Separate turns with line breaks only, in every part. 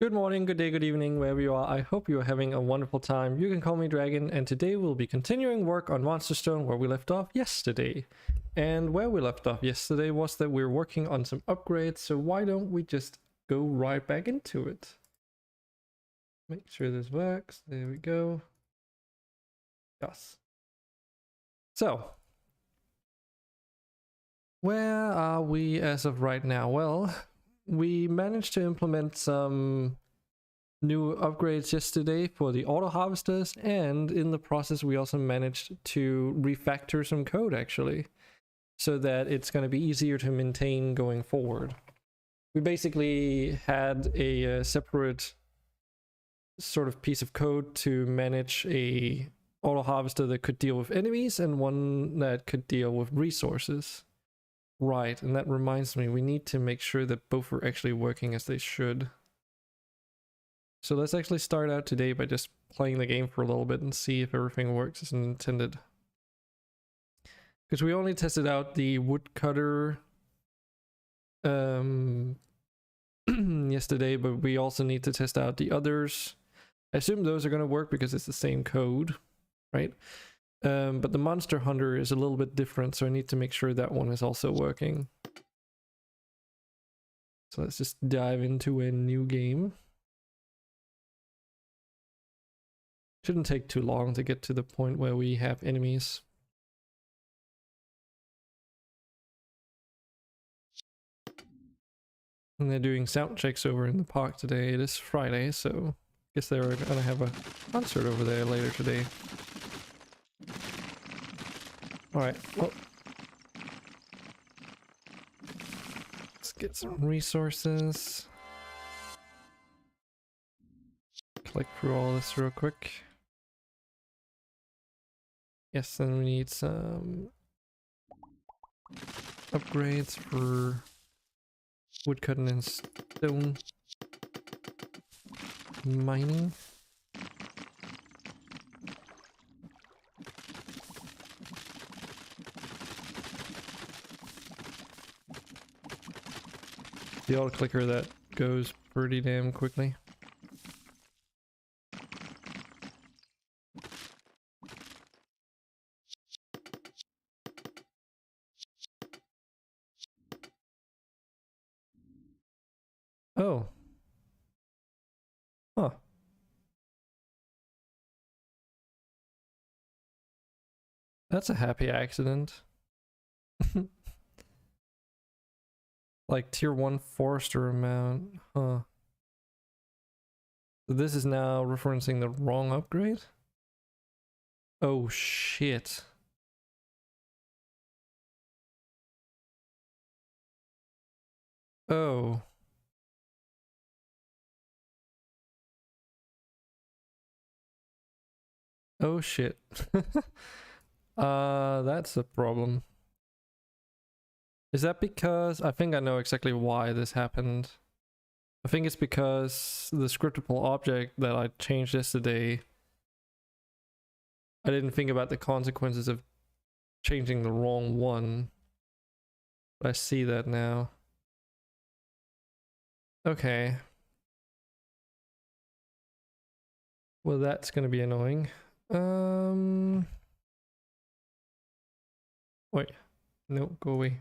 Good morning, good day, good evening, wherever you are. I hope you are having a wonderful time. You can call me Dragon, and today we'll be continuing work on MonsterStone where we left off yesterday. And where we left off yesterday was that we're working on some upgrades, so why don't we just go right back into it? Make sure this works. There we go. Yes. So, where are we as of right now? Well, we managed to implement some new upgrades yesterday for the auto harvesters, and in the process we also managed to refactor some code actually, so that it's going to be easier to maintain going forward. We basically had a separate sort of piece of code to manage a auto harvester that could deal with enemies and one that could deal with resources. Right, and that reminds me, we need to make sure that both are actually working as they should. So let's actually start out today by just playing the game for a little bit and see if everything works as intended. Because we only tested out the woodcutter yesterday, but we also need to test out the others. I assume those are going to work because it's the same code, right? But the monster hunter is a little bit different, so I need to make sure that one is also working. So let's just dive into a new game. Shouldn't take too long to get to the point where we have enemies. And they're doing sound checks over in the park today. It is Friday, so I guess they're gonna have a concert over there later today. Alright, well, let's get some resources. Click through all this real quick. Yes, then we need some upgrades for woodcutting and stone mining. The auto clicker that goes pretty damn quickly. Oh. Huh. That's a happy accident. Like tier 1 forester amount, huh? So this is now referencing the wrong upgrade? Oh shit. Oh. Oh shit. That's a problem. Is that because, I think I know exactly why this happened. I think it's because the scriptable object that I changed yesterday, I didn't think about the consequences of changing the wrong one. But I see that now. Okay. Well, that's gonna be annoying. Wait. No, go away.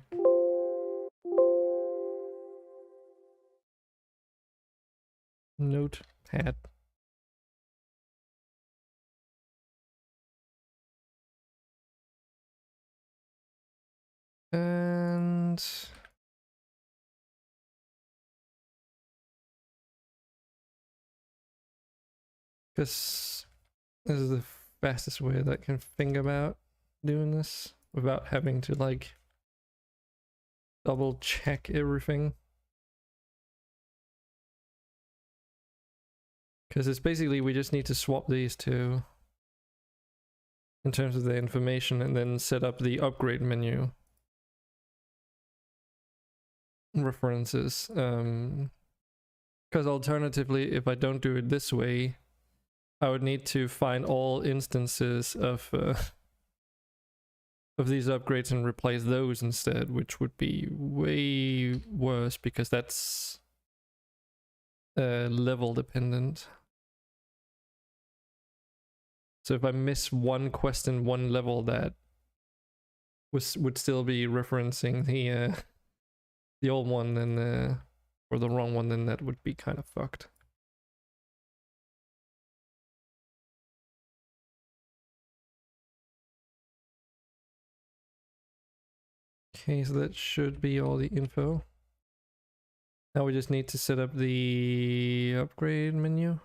Notepad. And because this is the fastest way that I can think about doing this without having to like double check everything. Because it's basically we just need to swap these two in terms of the information and then set up the upgrade menu references. Because alternatively, if I don't do it this way, I would need to find all instances of these upgrades and replace those instead, which would be way worse because that's level dependent. So if I miss one quest in one level, that would still be referencing the old one, and or the wrong one, then that would be kind of fucked. Okay, so that should be all the info. Now we just need to set up the upgrade menu.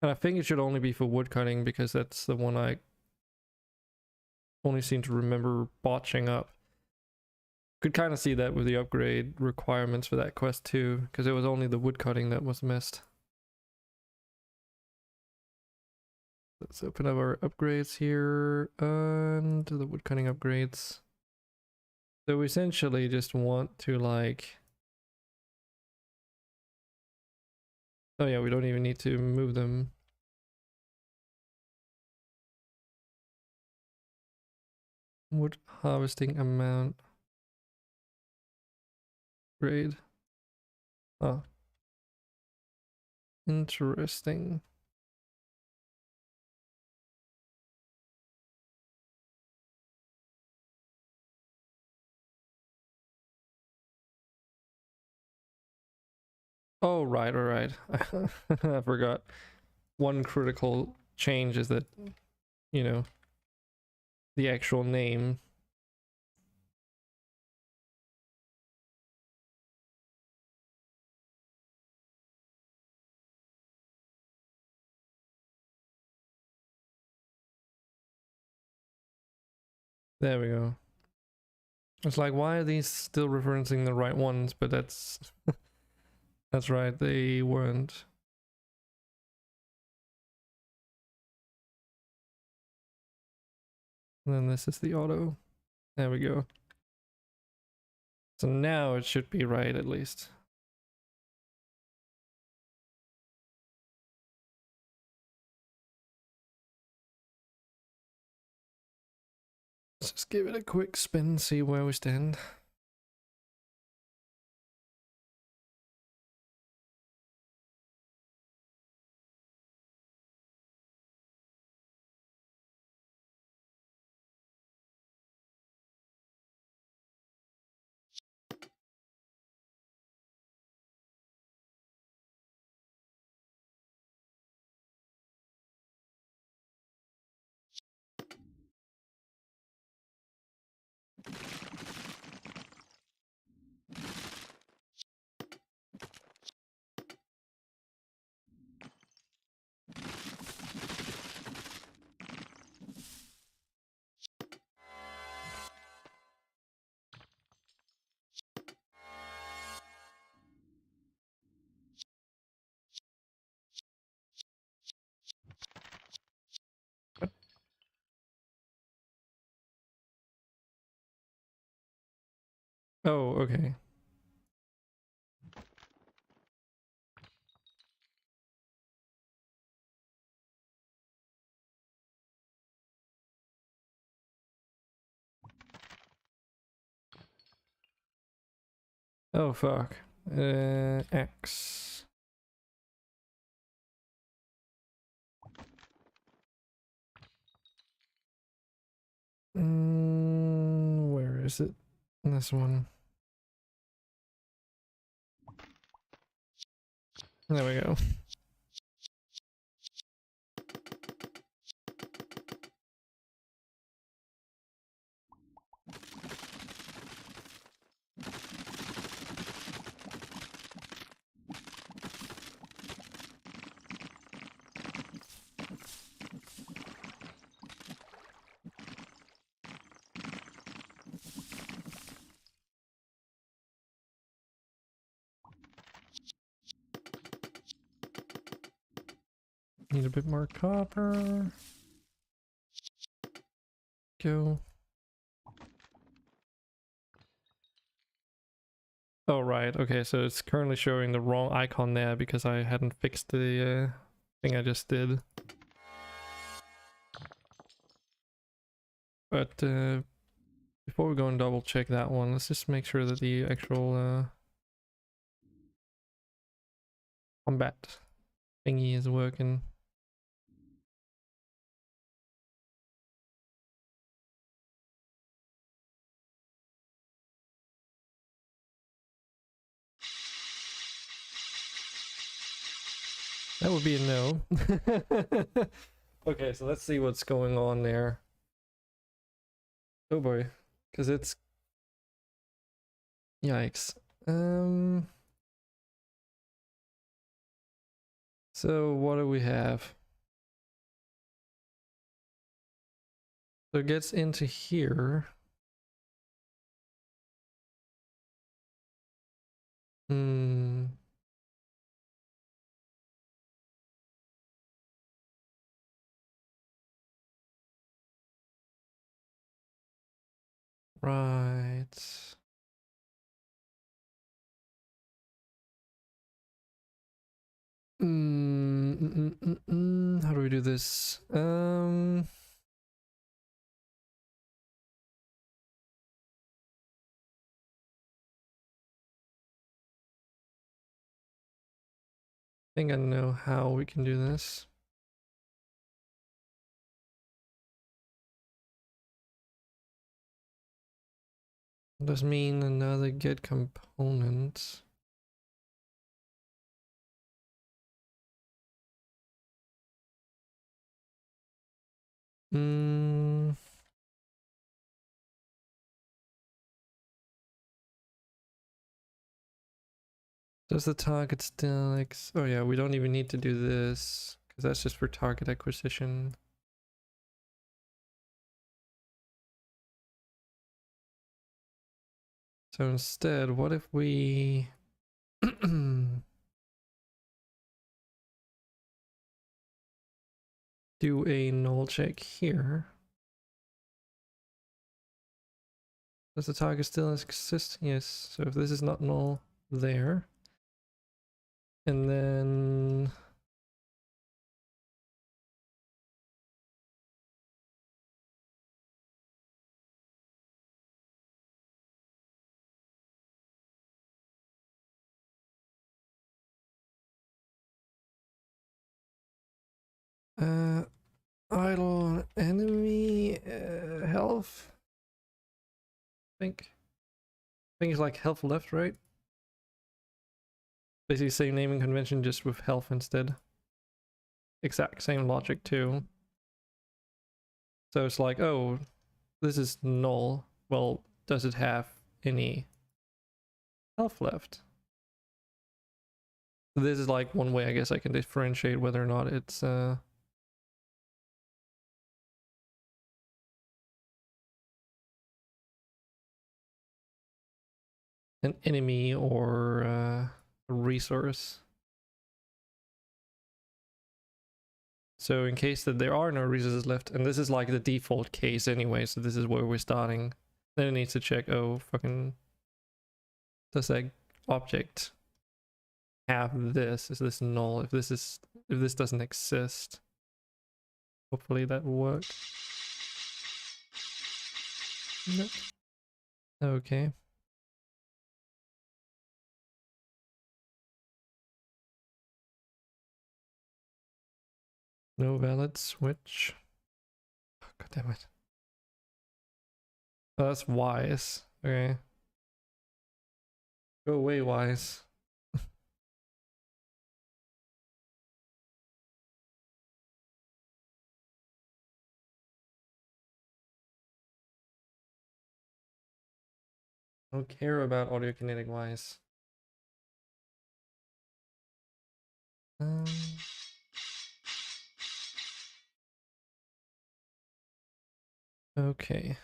And I think it should only be for woodcutting, because that's the one I only seem to remember botching up. Could kind of see that with the upgrade requirements for that quest too, because it was only the woodcutting that was missed. Let's open up our upgrades here, and the woodcutting upgrades. So we essentially just want to like... Oh yeah, we don't even need to move them. Wood harvesting amount. Grade. Oh. Interesting. Oh, right, all right. I forgot. One critical change is that, you know, the actual name. There we go. It's like, why are these still referencing the right ones? But that's that's right, they weren't. And then this is the auto. There we go. So now it should be right, at least. Let's just give it a quick spin, see where we stand. Oh, okay. Oh, fuck. X. Where is it? This one. There we go. Need a bit more copper. Go. Oh, right. Okay, so it's currently showing the wrong icon there because I hadn't fixed the thing I just did. But before we go and double check that one, let's just make sure that the actual combat thingy is working. That would be a no. Okay, so let's see what's going on there. Oh boy, because it's... Yikes. So what do we have? So it gets into here. Right. How do we do this? I think I know how we can do this. Does mean another get component. Does the target still oh yeah, we don't even need to do this because that's just for target acquisition. So instead, what if we do a null check here? Does the target still exist? Yes. So if this is not null there, and then idle enemy health. I think it's like health left, right? Basically same naming convention, just with health instead. Exact same logic too. So it's like, oh, this is null. Well, does it have any health left? This is like one way I guess I can differentiate whether or not it's an enemy or a resource. So in case that there are no resources left, and this is like the default case anyway, so this is where we're starting, then it needs to check, oh, fucking, does that object have this? Is this null? If this doesn't exist, hopefully that will work. No. Okay. No valid switch. Oh, God damn it. Oh, that's wise. Okay. Go away, wise. I don't care about audio kinetic wise. Okay.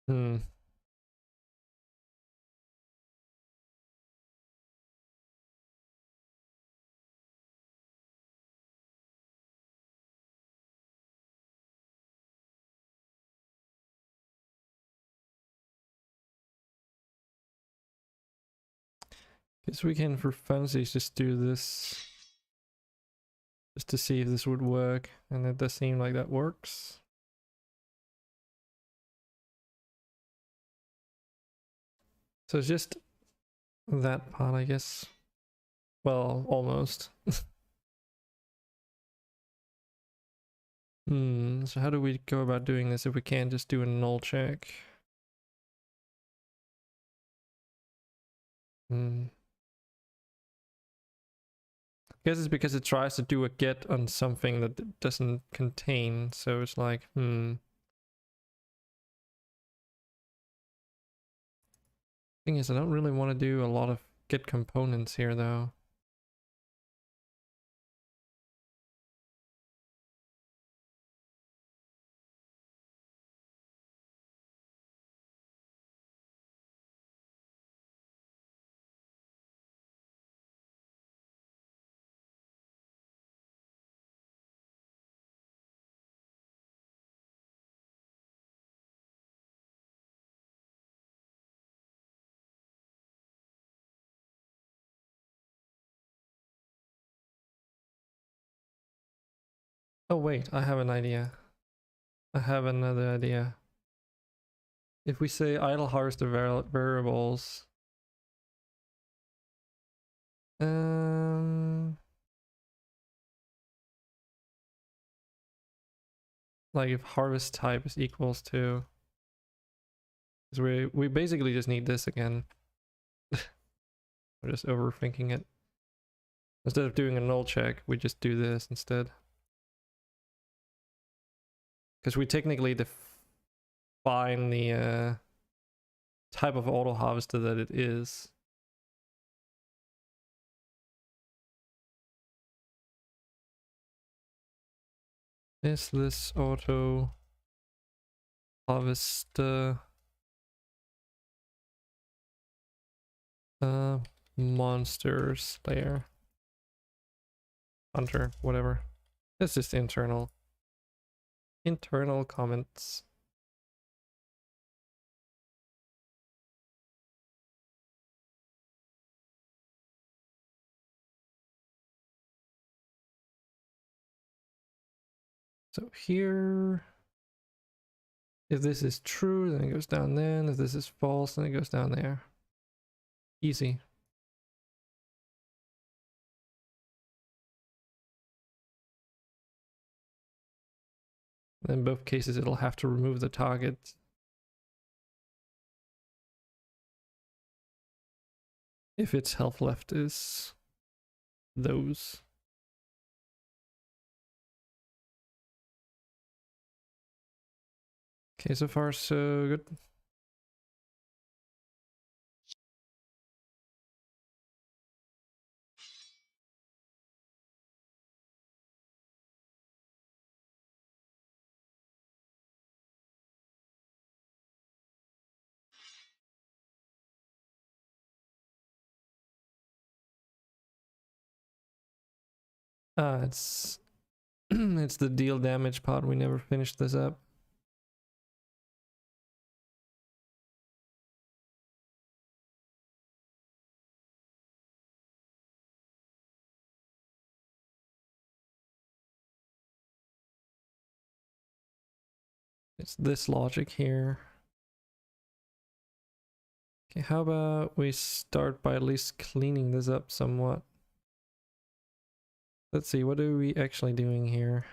Hmm. Guess we can, for funsies, just do this. Just to see if this would work. And it does seem like that works. So it's just that part, I guess. Well, almost. So how do we go about doing this if we can't just do a null check? I guess it's because it tries to do a get on something that it doesn't contain, so it's like, Thing is, I don't really want to do a lot of get components here, though. Oh wait, I have an idea. I have another idea. If we say idle harvester variables, like if harvest type is equals to, because we basically just need this again. We're just overthinking it. Instead of doing a null check, we just do this instead. Because we technically define the type of auto harvester that it is. Is this auto harvester monsters layer? Hunter, whatever. It's just internal comments. So here, if this is true, then it goes down there, and if this is false, then it goes down there. Easy. In both cases, it'll have to remove the target. If its health left is those. Okay, so far so good. It's it's the deal damage part. We never finished this up. It's this logic here. Okay, how about we start by at least cleaning this up somewhat. Let's see, what are we actually doing here?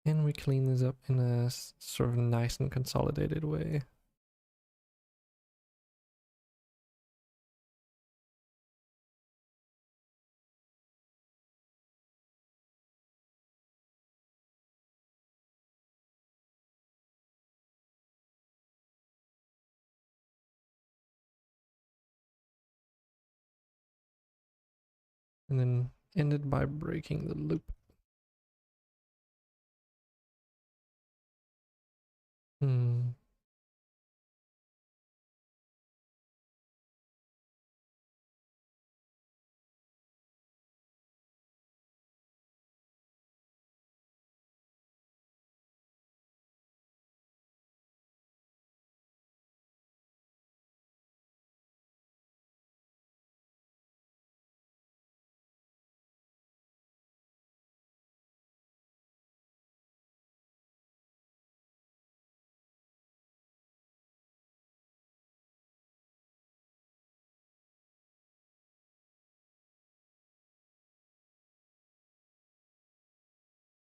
Can we clean this up in a sort of nice and consolidated way? And then end it by breaking the loop.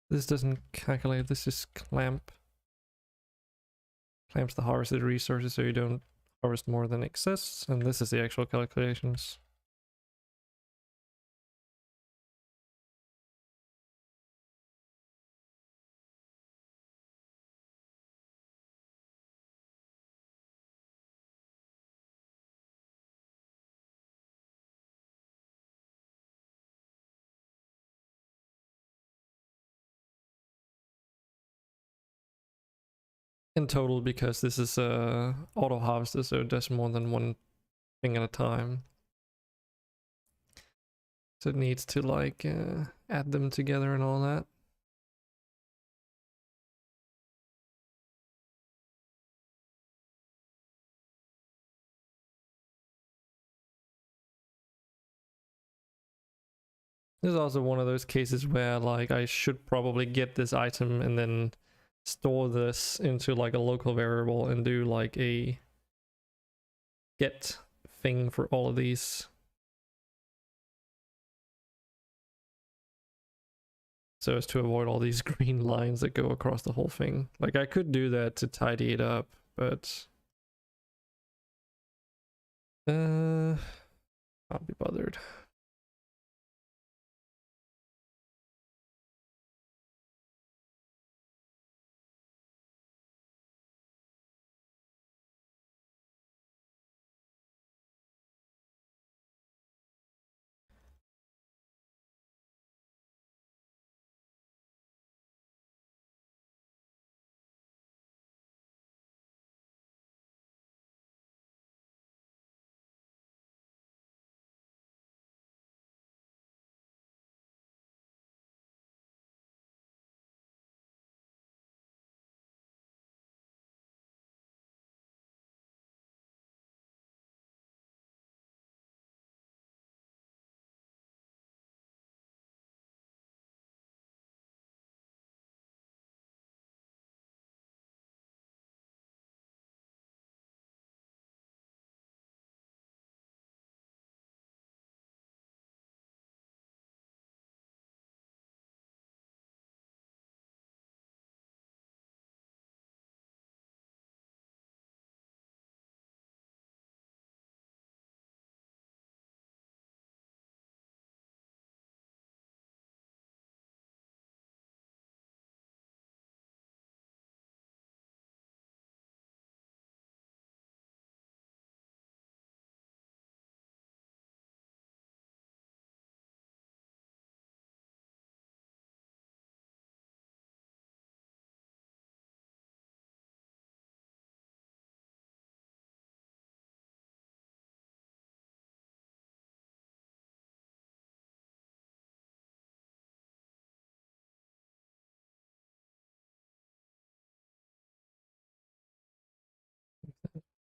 This doesn't calculate, this is clamps the harvested resources so you don't harvest more than exists, and this is the actual calculations. In total, because this is a auto harvester, so it does more than one thing at a time. So it needs to like add them together and all that. This is also one of those cases where like I should probably get this item and then store this into like a local variable and do like a get thing for all of these. So as to avoid all these green lines that go across the whole thing. Like I could do that to tidy it up, but can't be bothered.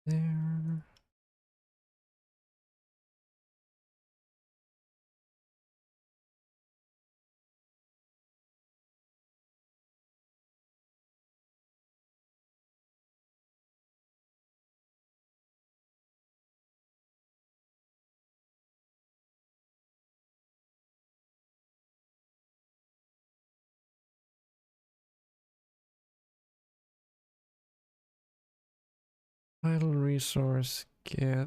There. Vital resource get.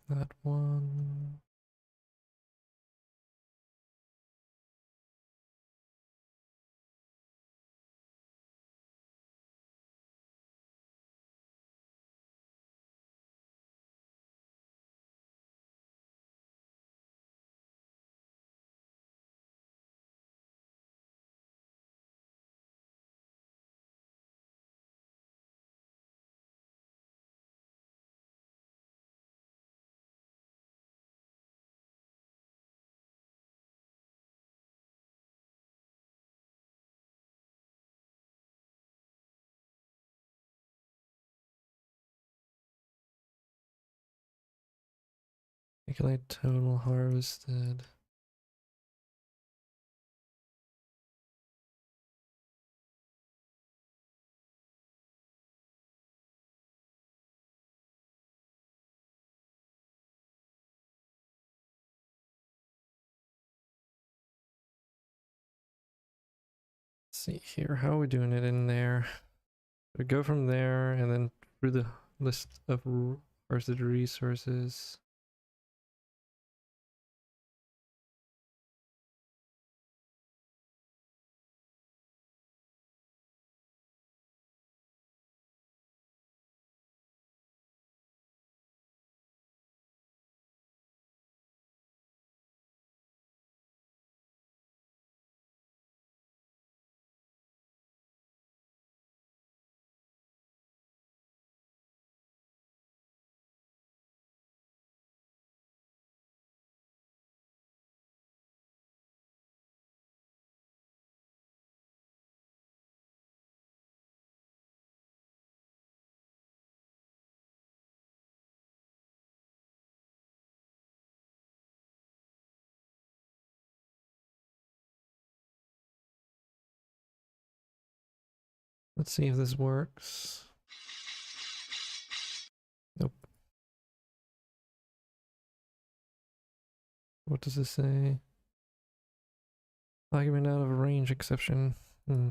That one. Calculate total harvested. see here, how are we doing it in there? We go from there and then through the list of varsity resources. Let's see if this works. Nope. What does this say? Argument out of range exception. Hmm.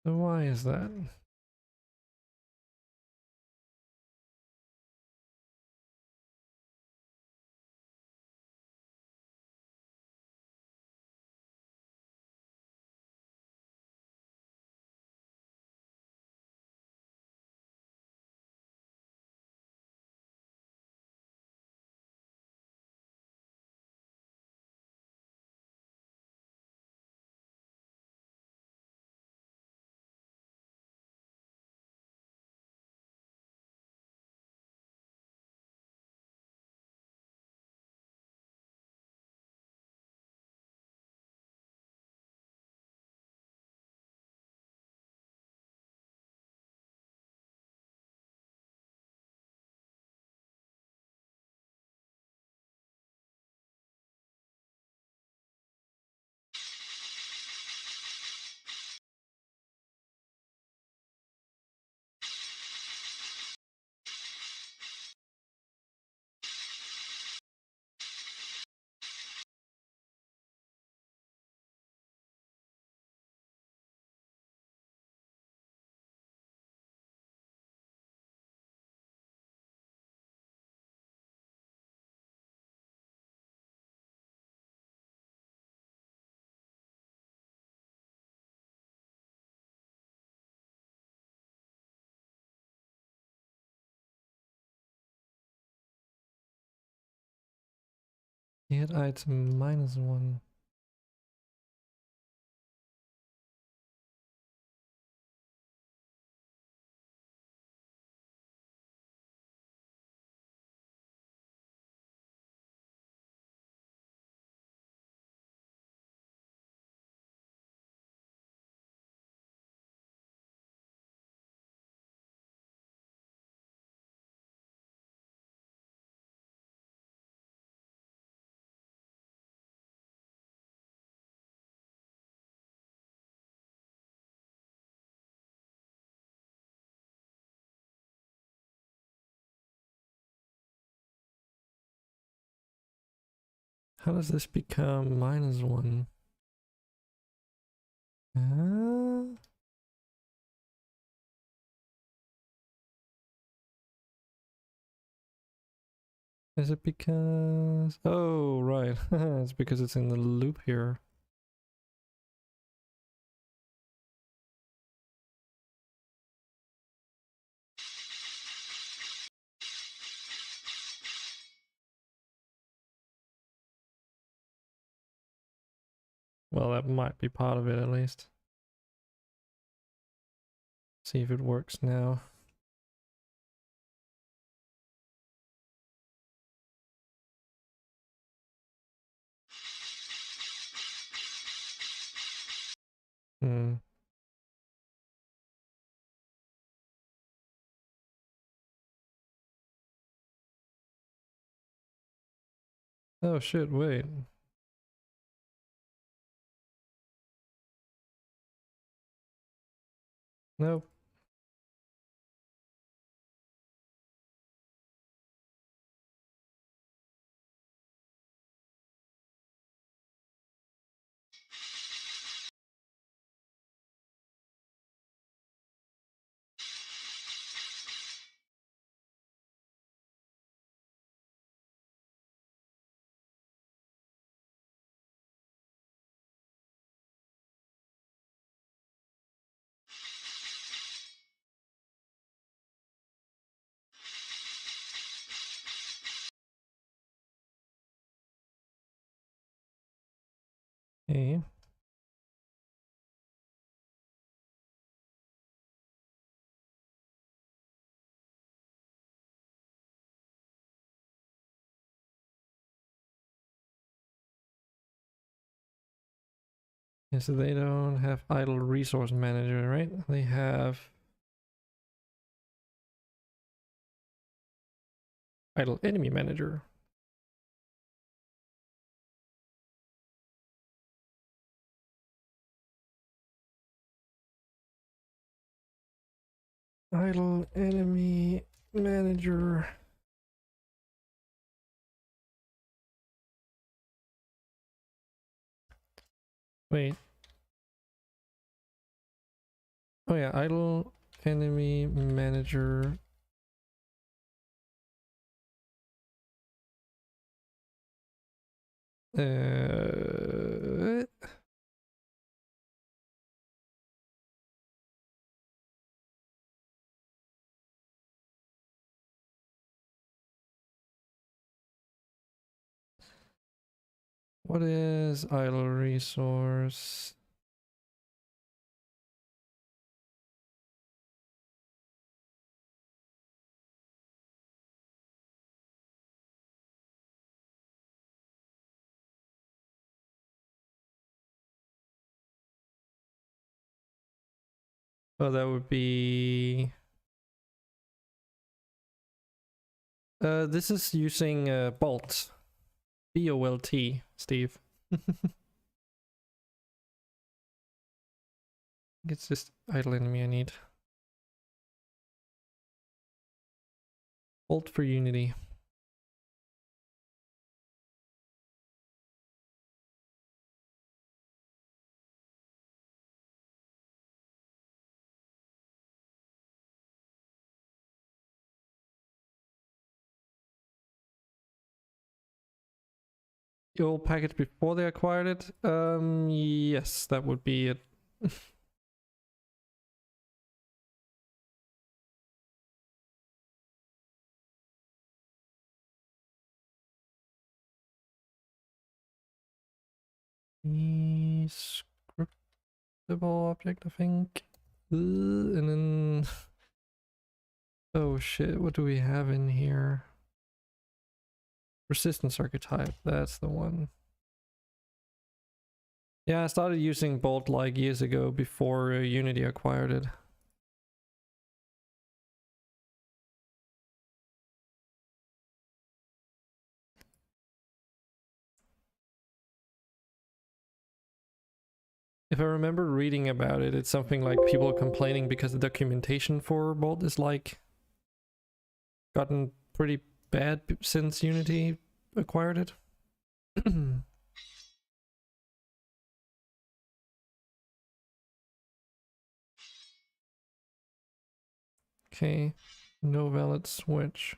So why is that? Hit item -1. How does this become -1? Is it because... Oh, right. It's because it's in the loop here. Well, that might be part of it at least. See if it works now. Hmm. Oh shit, wait. Nope. Okay. Yeah, so they don't have idle resource manager, right? They have idle enemy manager. Idle enemy manager. Wait. Oh yeah, idle enemy manager. Uh, what is idle resource? Oh, that would be. This is using Bolt. B-O-L-T, Steve. It's just idle enemy I need. Bolt for Unity. Your package before they acquired it? Yes, that would be it. The scriptable object, I think. And then... Oh shit, what do we have in here? Resistance archetype, that's the one. Yeah, I started using Bolt like years ago before Unity acquired it. If I remember reading about it, it's something like people are complaining because the documentation for Bolt is like gotten pretty bad since Unity acquired it. Okay, no valid switch.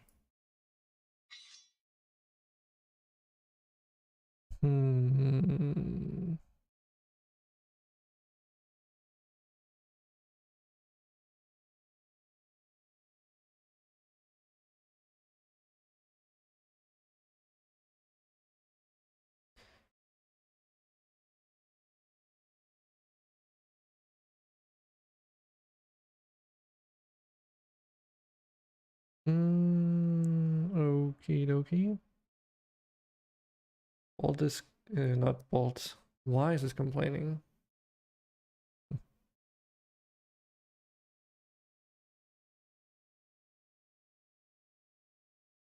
Hmm. Okie dokie. Bolt is not Bolt. Why is this complaining?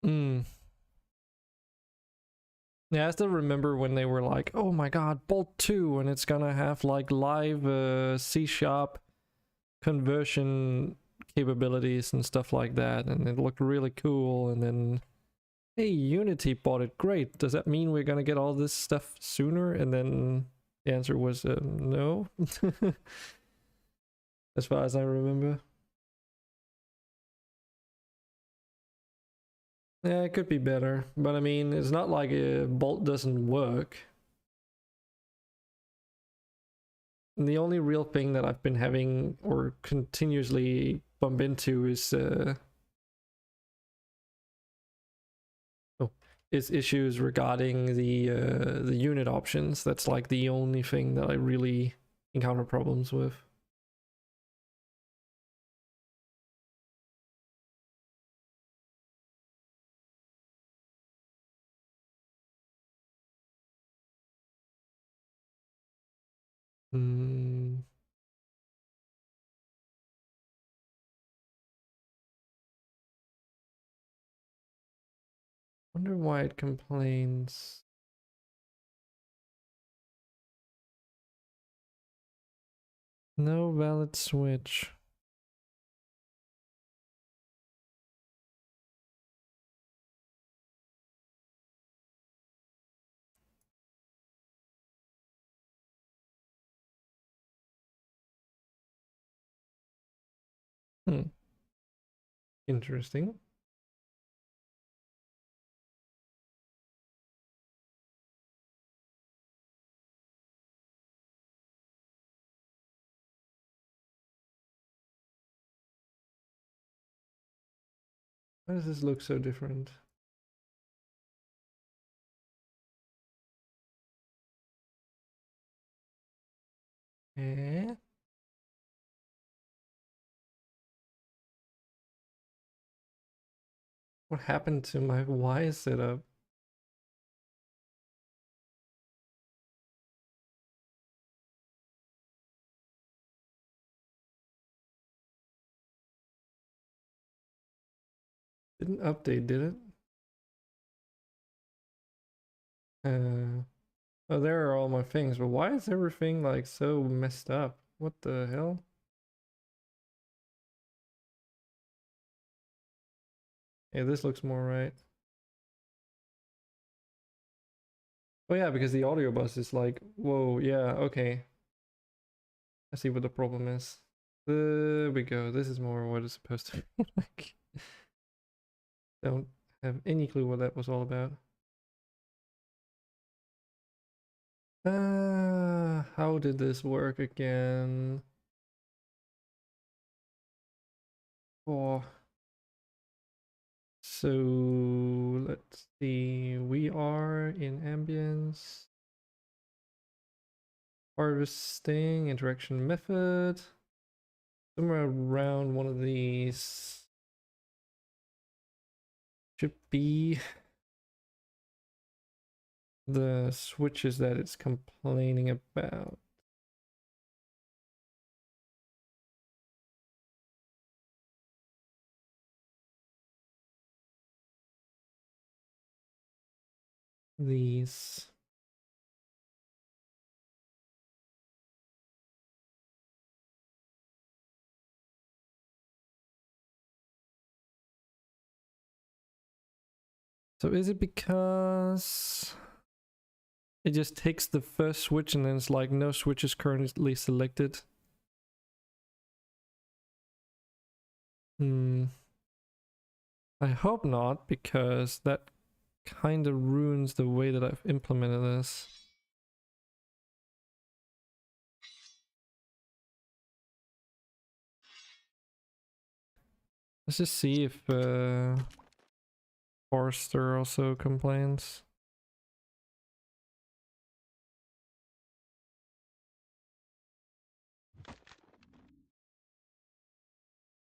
Hmm. Yeah, I still remember when they were like, "Oh my God, Bolt 2, and it's gonna have like live C# conversion capabilities and stuff like that," and it looked really cool. And then, hey, Unity bought it. Great. Does that mean we're gonna get all this stuff sooner? And then the answer was no, as far as I remember. Yeah, it could be better, but I mean, it's not like a Bolt doesn't work. The only real thing that I've been having or continuously bump into is issues regarding the unit options. That's like the only thing that I really encounter problems with. Hmm. Wonder why it complains. No valid switch. Hmm. Interesting. Why does this look so different? Eh? What happened to my Y setup? Didn't update, did it? Oh, there are all my things, but why is everything like so messed up? What the hell? Yeah, this looks more right. Oh yeah, because the audio bus is like, whoa, yeah, okay. I see what the problem is. There we go. This is more what it's supposed to be like. Don't have any clue what that was all about. How did this work again? Oh, so let's see. We are in ambience, harvesting, interaction method. Somewhere around one of these should be the switches that it's complaining about. These. So is it because it just takes the first switch and then it's like no switch is currently selected? Hmm. I hope not, because that kind of ruins the way that I've implemented this. Let's just see if Forrester also complains.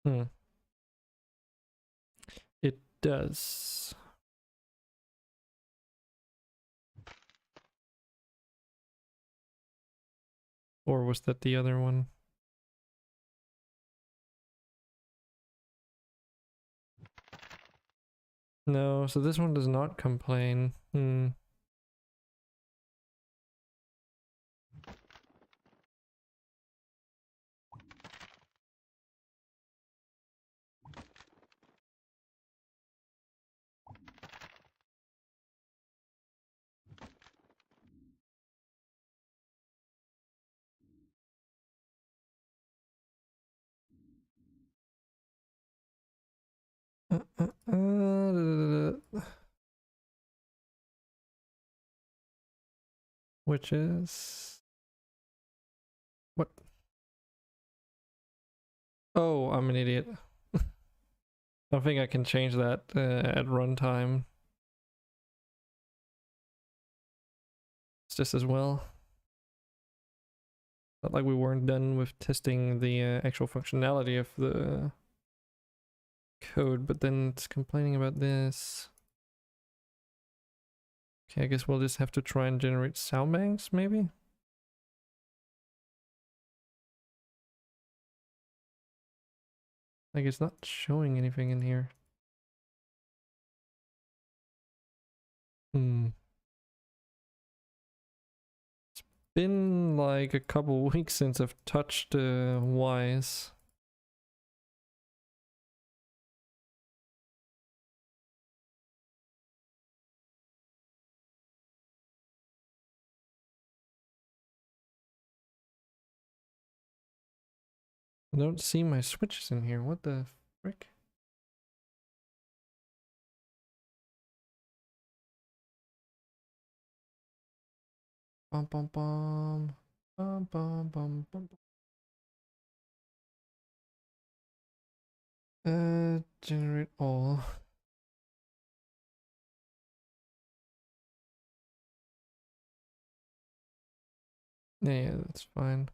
Hmm. does. Or was that the other one? No, so this one does not complain. Which is... What? Oh, I'm an idiot. I think I can change that at runtime. It's just as well. Not like we weren't done with testing the actual functionality of the code, but then it's complaining about this. Okay, I guess we'll just have to try and generate sound banks, maybe? Like, it's not showing anything in here. It's been like a couple weeks since I've touched Wise. I don't see my switches in here. What the frick? Bum bum bum. Bum bum bum bum. Generate all. Yeah, that's fine.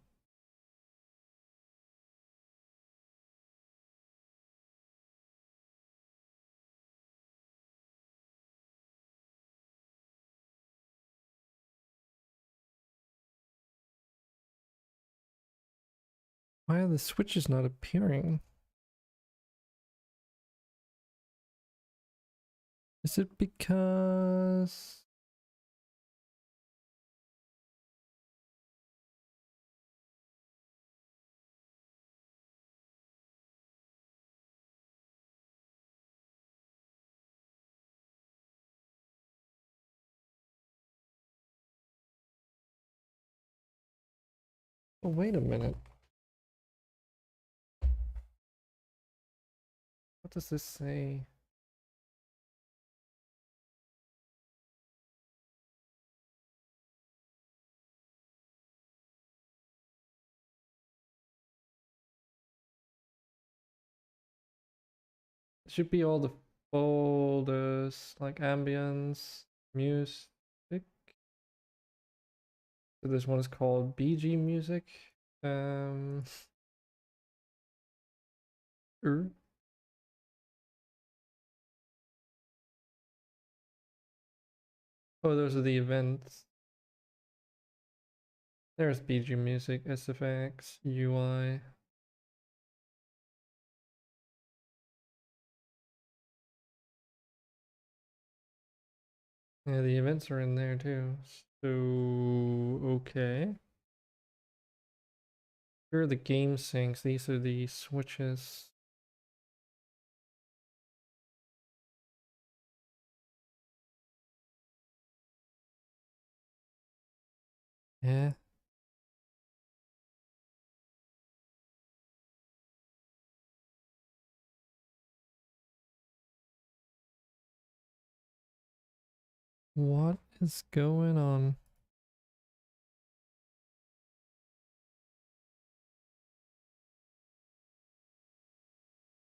Why are the switches not appearing? Is it because... Oh, wait a minute. What does this say? It should be all the folders, like ambience, music. So this one is called BG music. er, Oh, those are the events. There's BG music, SFX, UI. Yeah, the events are in there too. So, okay. Here are the game syncs. These are the switches. Yeah. What is going on?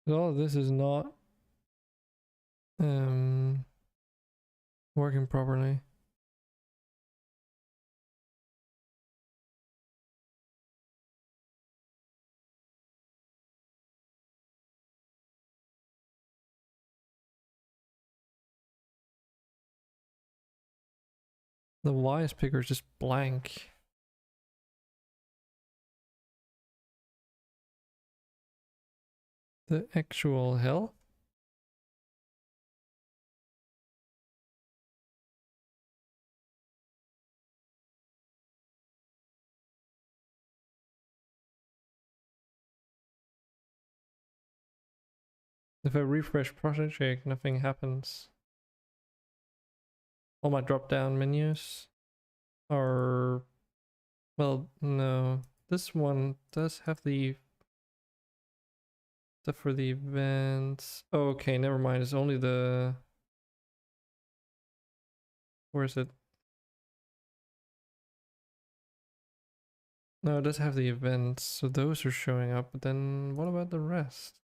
Oh, this is not working properly. The wise picker is just blank. The actual hell? If I refresh project, nothing happens. All my drop down menus are, well, no. This one does have the stuff for the events. Oh, okay, never mind. It's only the, where is it? No, it does have the events, so those are showing up, but then what about the rest?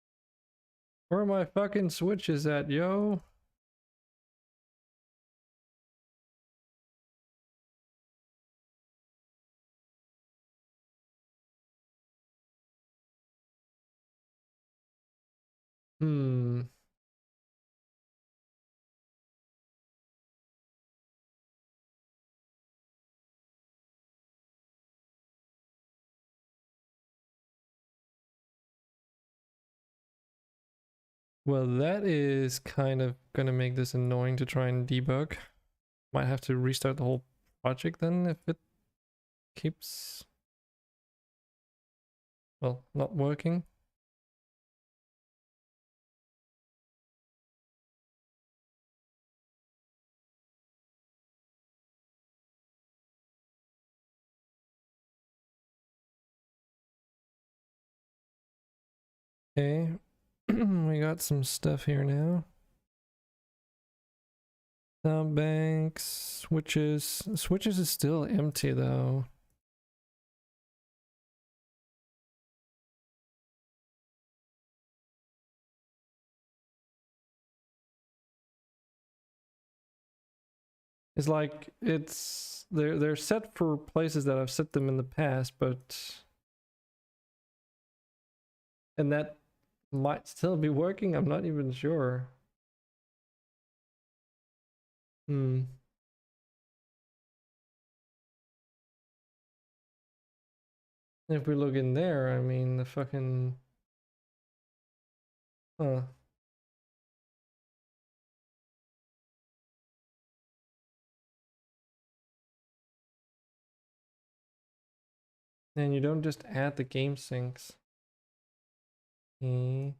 Where are my fucking switches at, yo? Hmm. Well, that is kind of gonna make this annoying to try and debug. Might have to restart the whole project then if it keeps, well, not working. Okay, we got some stuff here now. Sound banks, switches. Switches is still empty though. It's like they're set for places that I've set them in the past, but and that might still be working. I'm not even sure. Hmm. If we look in there, I mean the fucking, huh. And you don't just add the game syncs. Okay.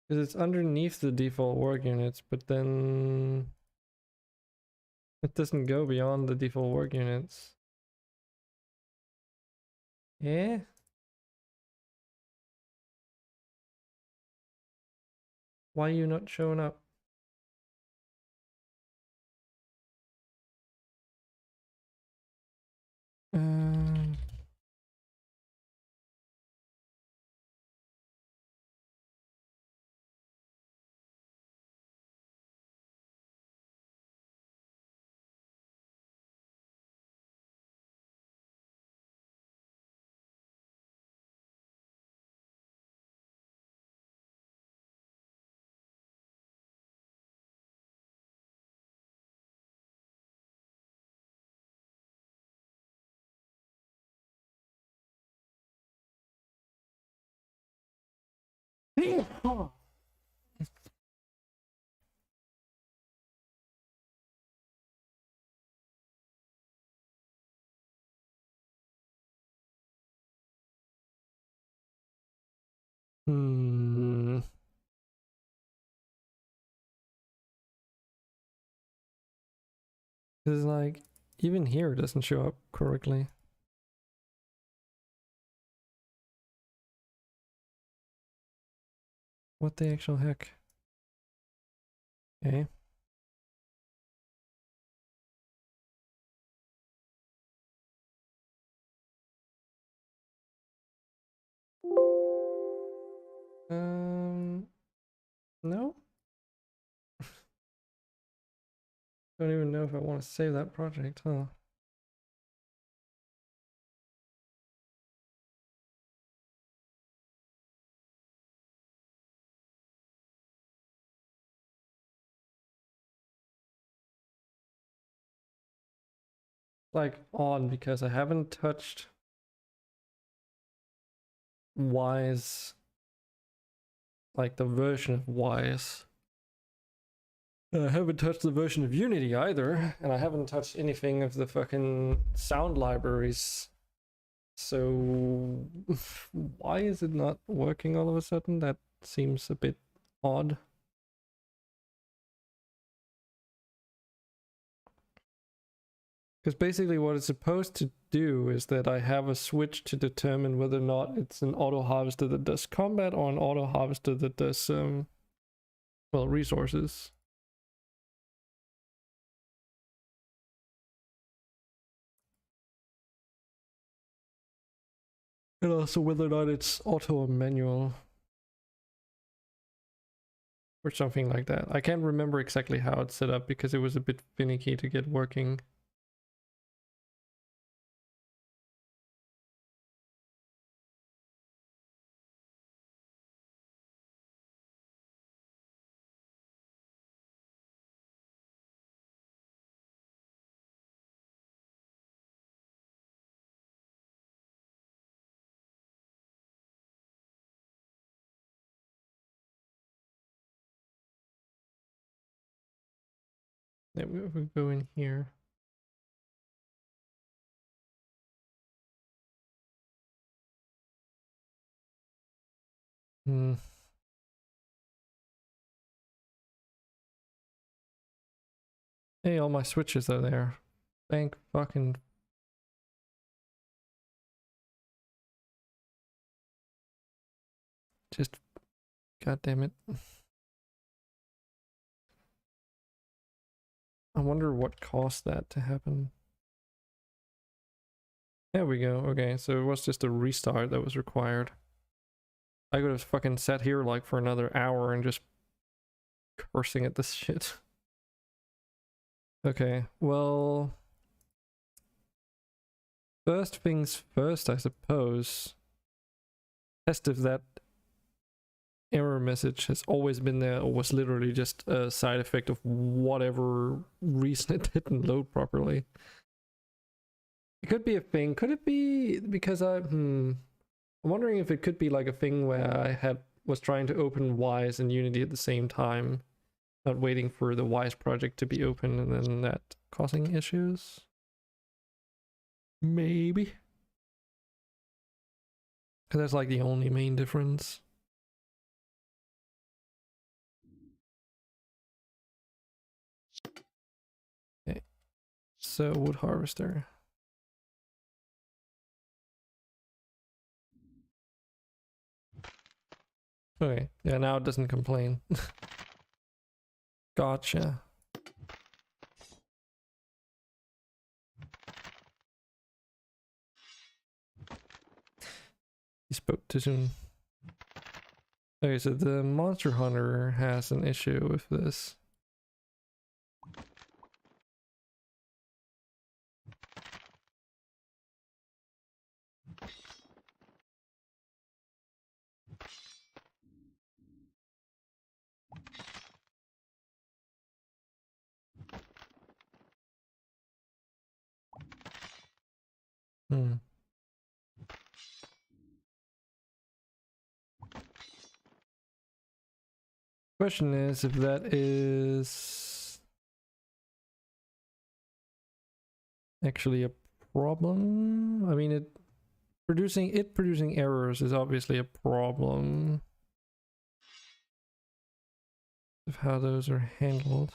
Because it's underneath the default work units, but then it doesn't go beyond the default work units. Yeah? Why are you not showing up? Um, hmm. Because like, even here it doesn't show up correctly. What the actual heck? Okay. No? Don't even know if I want to save that project, huh? Like odd because I haven't touched Wise, like the version of Wise. I haven't touched the version of Unity either, and I haven't touched anything of the fucking sound libraries. So why is it not working all of a sudden? That seems a bit odd. Because basically what it's supposed to do is that I have a switch to determine whether or not it's an auto harvester that does combat or an auto harvester that does well, resources. And also whether or not it's auto or manual. Or something like that. I can't remember exactly how it's set up because it was a bit finicky to get working. Yeah, we go in here. Hmm. Hey, all my switches are there. Thank fucking... Just... God damn it. I wonder what caused that to happen. There we go. Okay, so it was just a restart that was required. I could have fucking sat here like for another hour and just cursing at this shit. Okay, well... First things first, I suppose. Test if that error message has always been there or was literally just a side effect of whatever reason it didn't load properly. It could be a thing. Could it be because I'm wondering if it could be like a thing where I was trying to open Wise and Unity at the same time, not waiting for the Wise project to be open and then that causing issues. Maybe. Because that's like the only main difference. Okay. So wood harvester. Okay, yeah, now it doesn't complain. Gotcha. He spoke too soon. Okay, so the monster hunter has an issue with this. Hmm. Question is if that is actually a problem. I mean, producing errors is obviously a problem of how those are handled.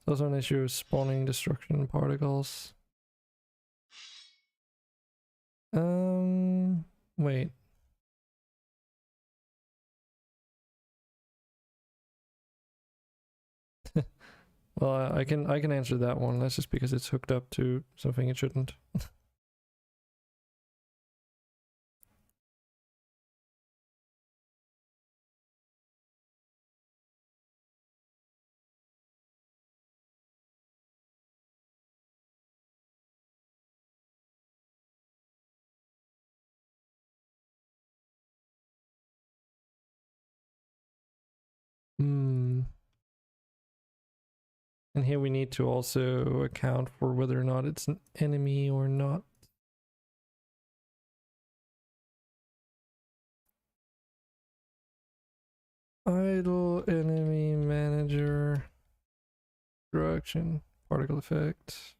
There's also an issue of spawning destruction particles. Wait. Well, I can answer that one. That's just because it's hooked up to something it shouldn't. Hmm. And here we need to also account for whether or not it's an enemy or not. Idle enemy manager. Direction. Particle effect.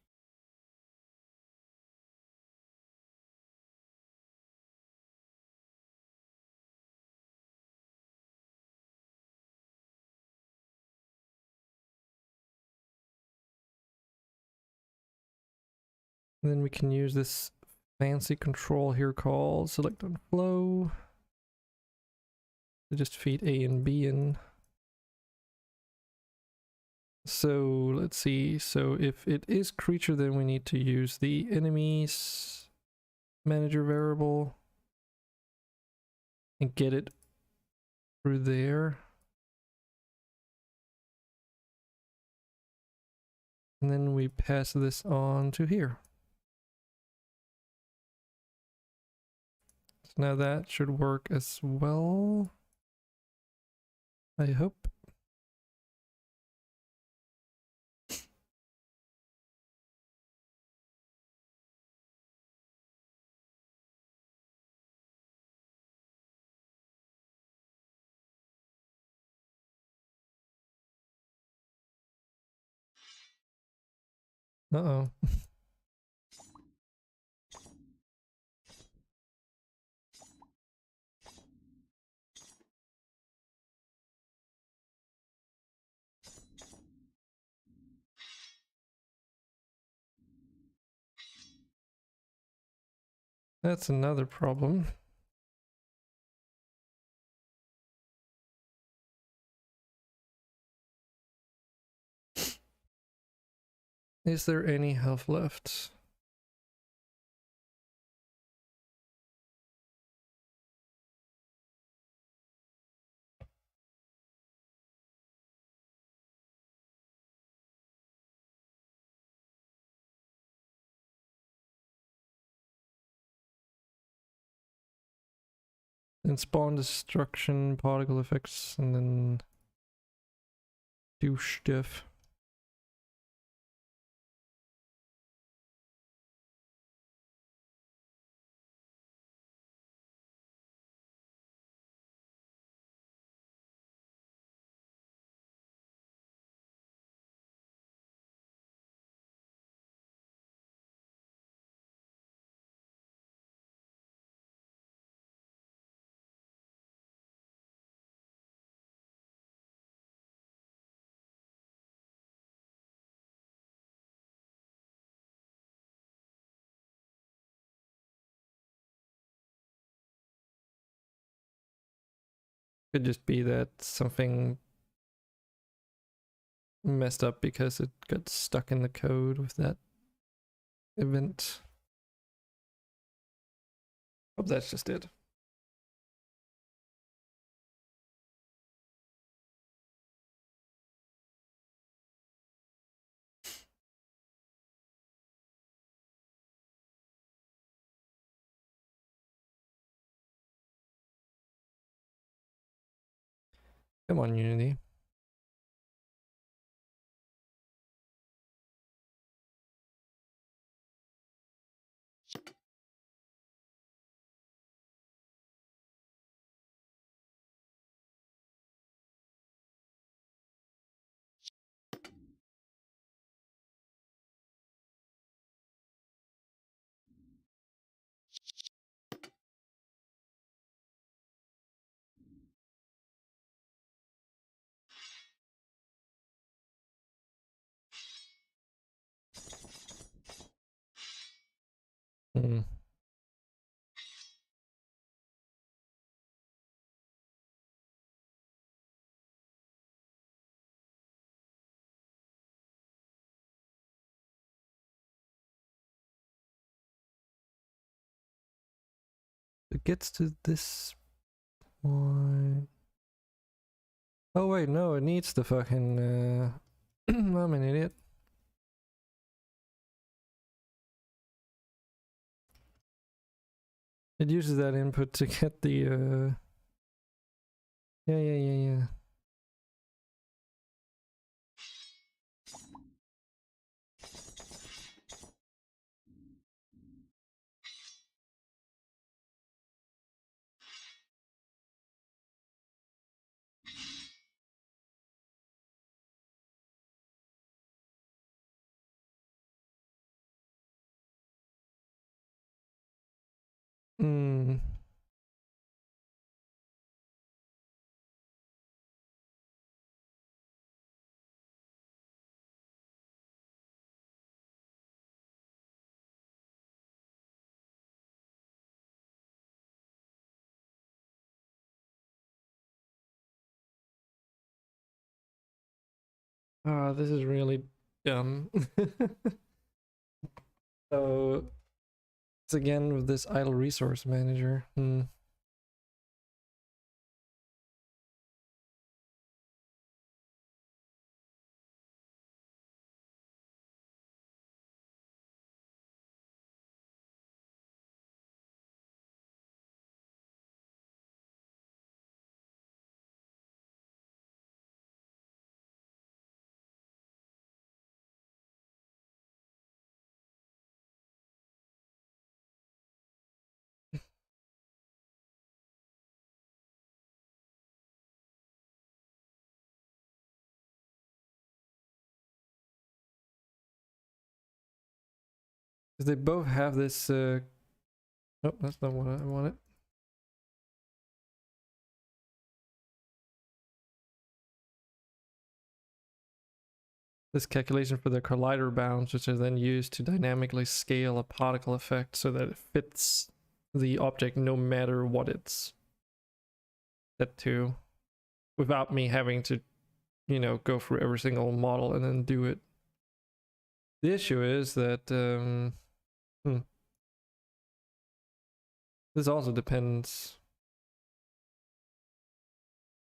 And then we can use this fancy control here called select on flow to just feed A and B in. So let's see. So if it is creature, then we need to use the enemies manager variable and get it through there. And then we pass this on to here. So now that should work as well, I hope. Uh-oh. That's another problem. Is there any health left? And spawn destruction, particle effects, and then do stuff. Could just be that something messed up because it got stuck in the code with that event. Hope that's just it. Come on, Unity. Hmm. It gets to this point. Oh wait, no, it needs the fucking I'm an idiot. It uses that input to get the yeah. Hmm. Ah, this is really dumb. So it's again with this idle resource manager. Because they both have this oh, that's not what I wanted. This calculation for the collider bounds, which are then used to dynamically scale a particle effect so that it fits the object no matter what it's set to, without me having to, you know, go through every single model and then do it. The issue is that this also depends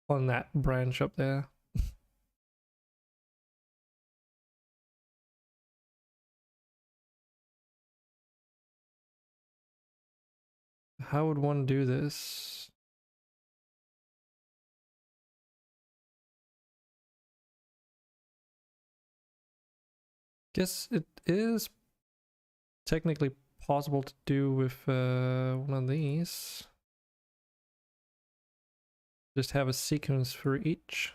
on that branch up there. How would one do this? Guess it is technically possible to do with one of these. Just have a sequence for each.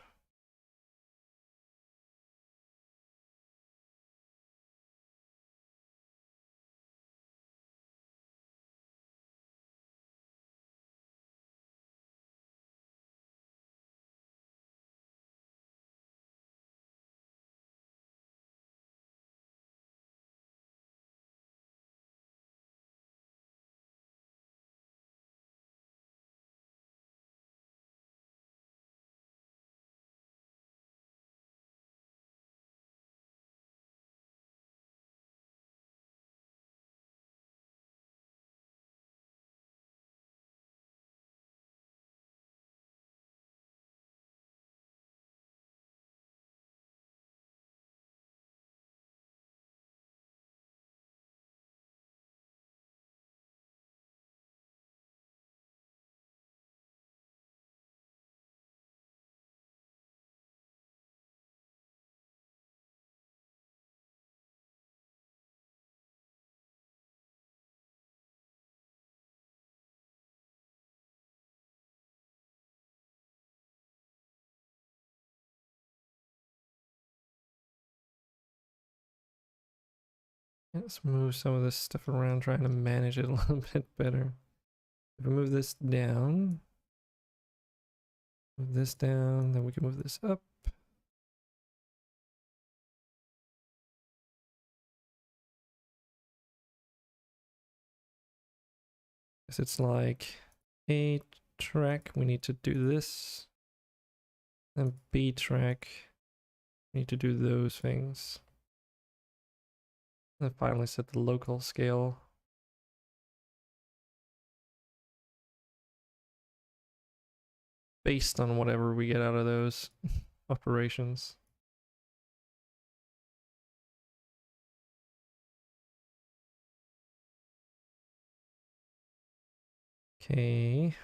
Let's move some of this stuff around, trying to manage it a little bit better. If we move this down, then we can move this up. Because it's like A track, we need to do this. And B track, we need to do those things. And finally set the local scale. based on whatever we get out of those operations. Okay.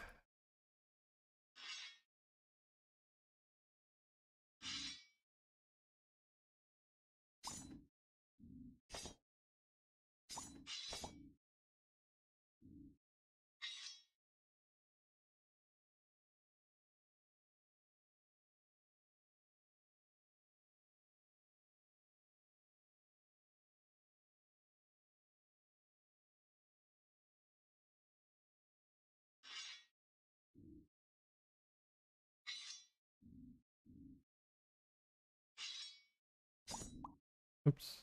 Oops.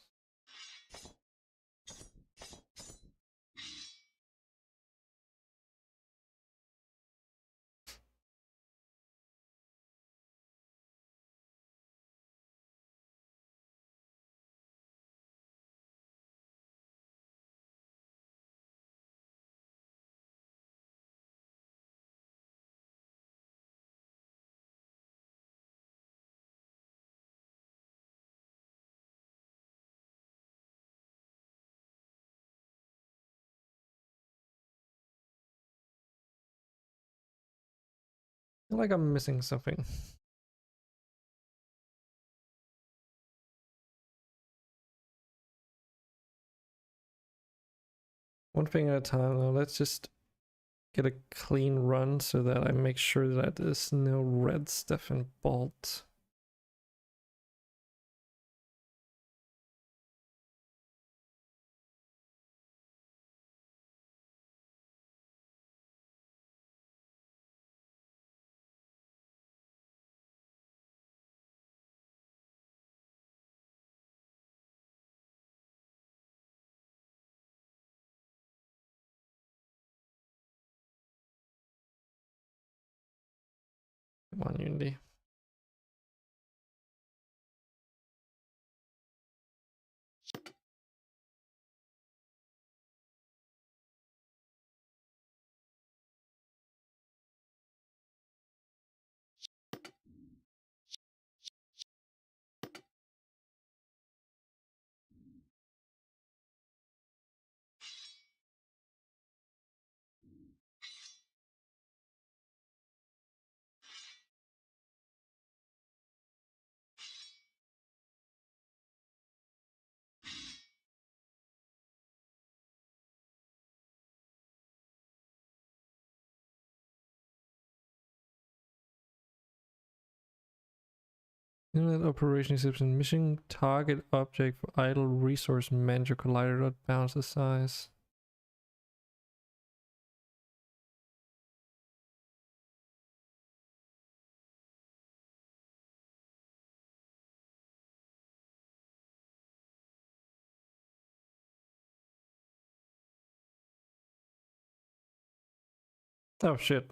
I feel like I'm missing something. One thing at a time though. Let's just get a clean run so that I make sure that there's no red stuff in Bolt. Come on, Unity. Internet operation exception. Mission target object for idle resource manager collider dot bounce the size. Oh shit.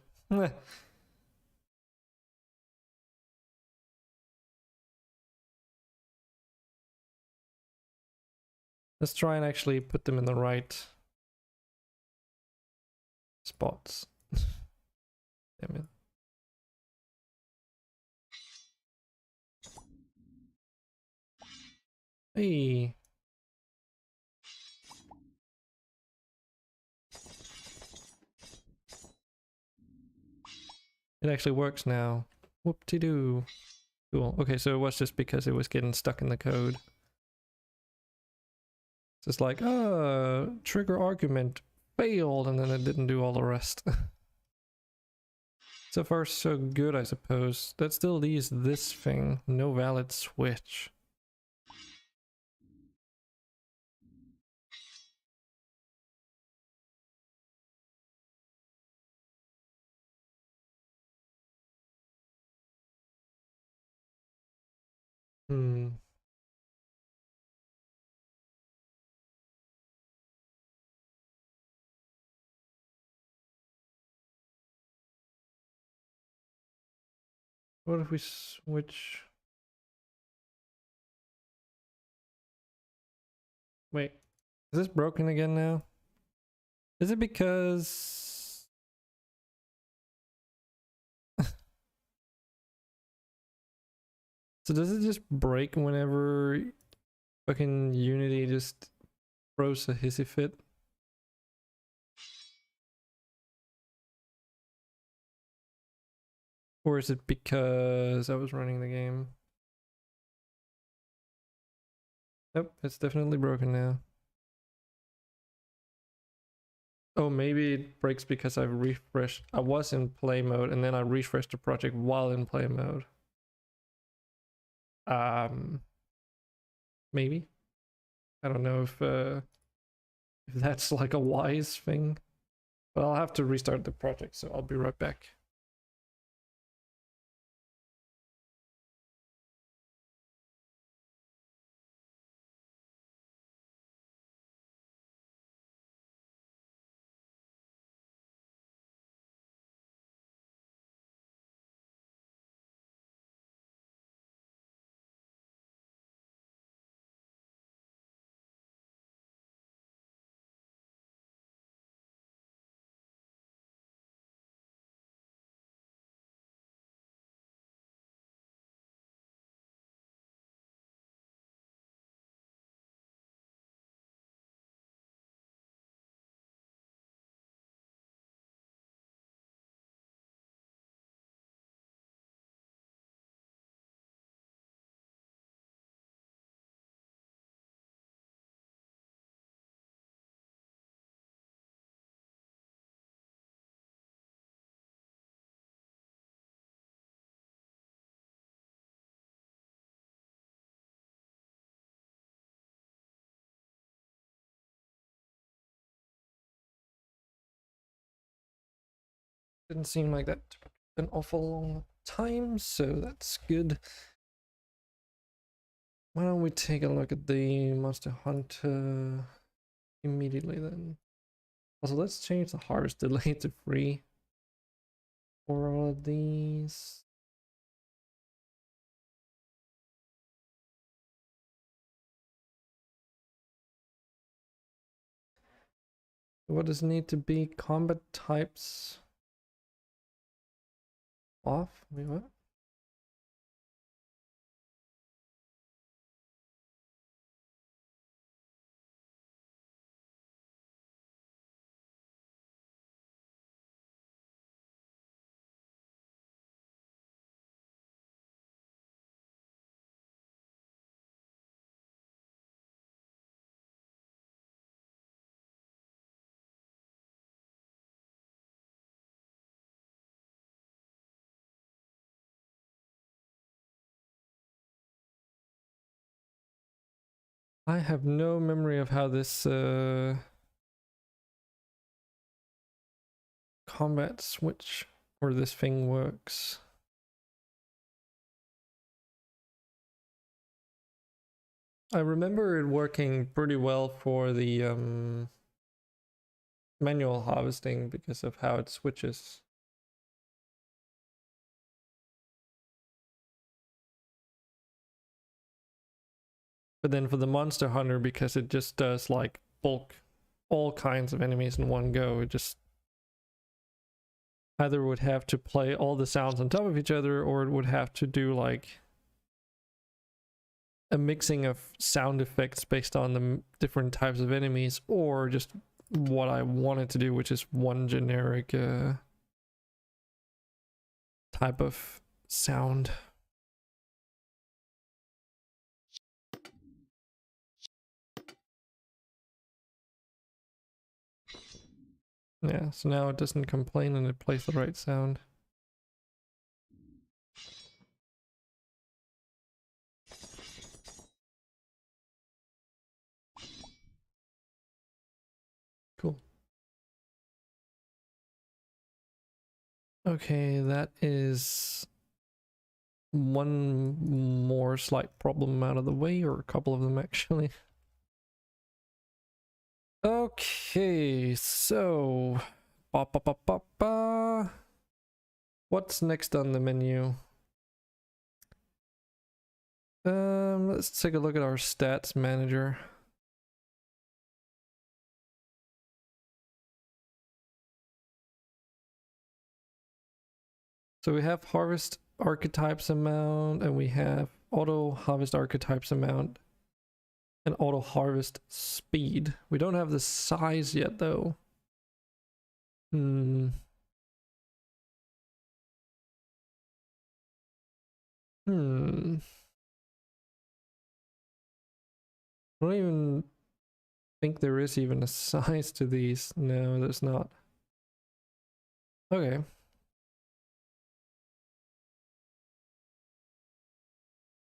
Let's try and actually put them in the right spots. Damn it. Hey. It actually works now. Whoop-de-doo. Cool. Okay, so it was just because it was getting stuck in the code. It's just like, trigger argument failed, and then it didn't do all the rest. So far, so good, I suppose. That still leaves this thing. No valid switch. Hmm. What if we switch? Wait, is this broken again now? Is it because... So does it just break whenever fucking Unity just throws a hissy fit? Or is it because I was running the game? Nope, it's definitely broken now. Oh, maybe it breaks because I've refreshed. I was in play mode and then I refreshed the project while in play mode. Maybe. I don't know if that's like a wise thing. But I'll have to restart the project, so I'll be right back. Didn't seem like that took an awful long time, so that's good. Why don't we take a look at the Monster Hunter immediately then? Also, let's change the harvest delay to free for all of these. What does need to be? Combat types off? Wait, what? I have no memory of how this combat switch or this thing works. I remember it working pretty well for the manual harvesting because of how it switches. But then for the Monster Hunter, because it just does like bulk all kinds of enemies in one go, it just either would have to play all the sounds on top of each other, or it would have to do like a mixing of sound effects based on the different types of enemies, or just what I wanted to do, which is one generic type of sound. Yeah, so now it doesn't complain and it plays the right sound. Cool. Okay, that is one more slight problem out of the way, or a couple of them actually. Okay, so what's next on the menu? Let's take a look at our stats manager. So we have harvest archetypes amount, and we have auto harvest archetypes amount and auto harvest speed. We don't have the size yet though. Hmm. I don't even think there is even a size to these. No, there's not. Okay.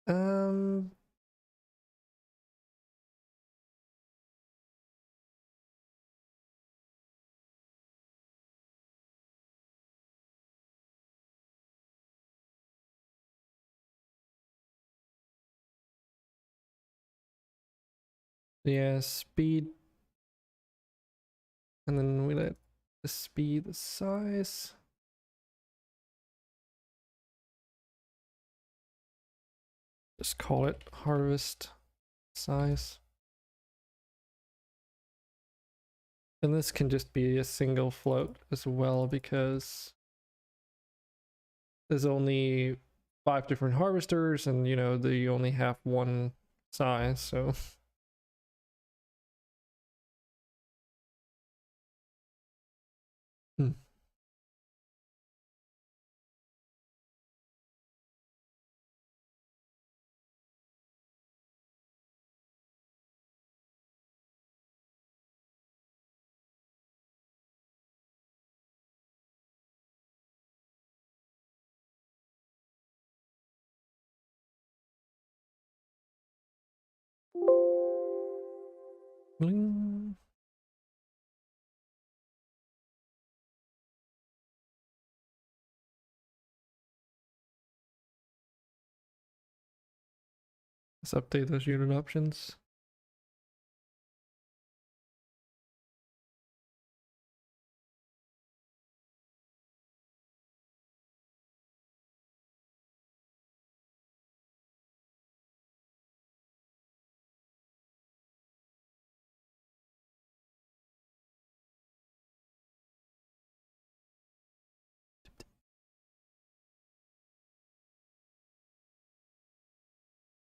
Um, yeah, speed. And then we let the speed, the size. Just call it harvest size. And this can just be a single float as well because there's only 5 different harvesters and you know they only have one size, so hmm. Bling. Let's update those unit options.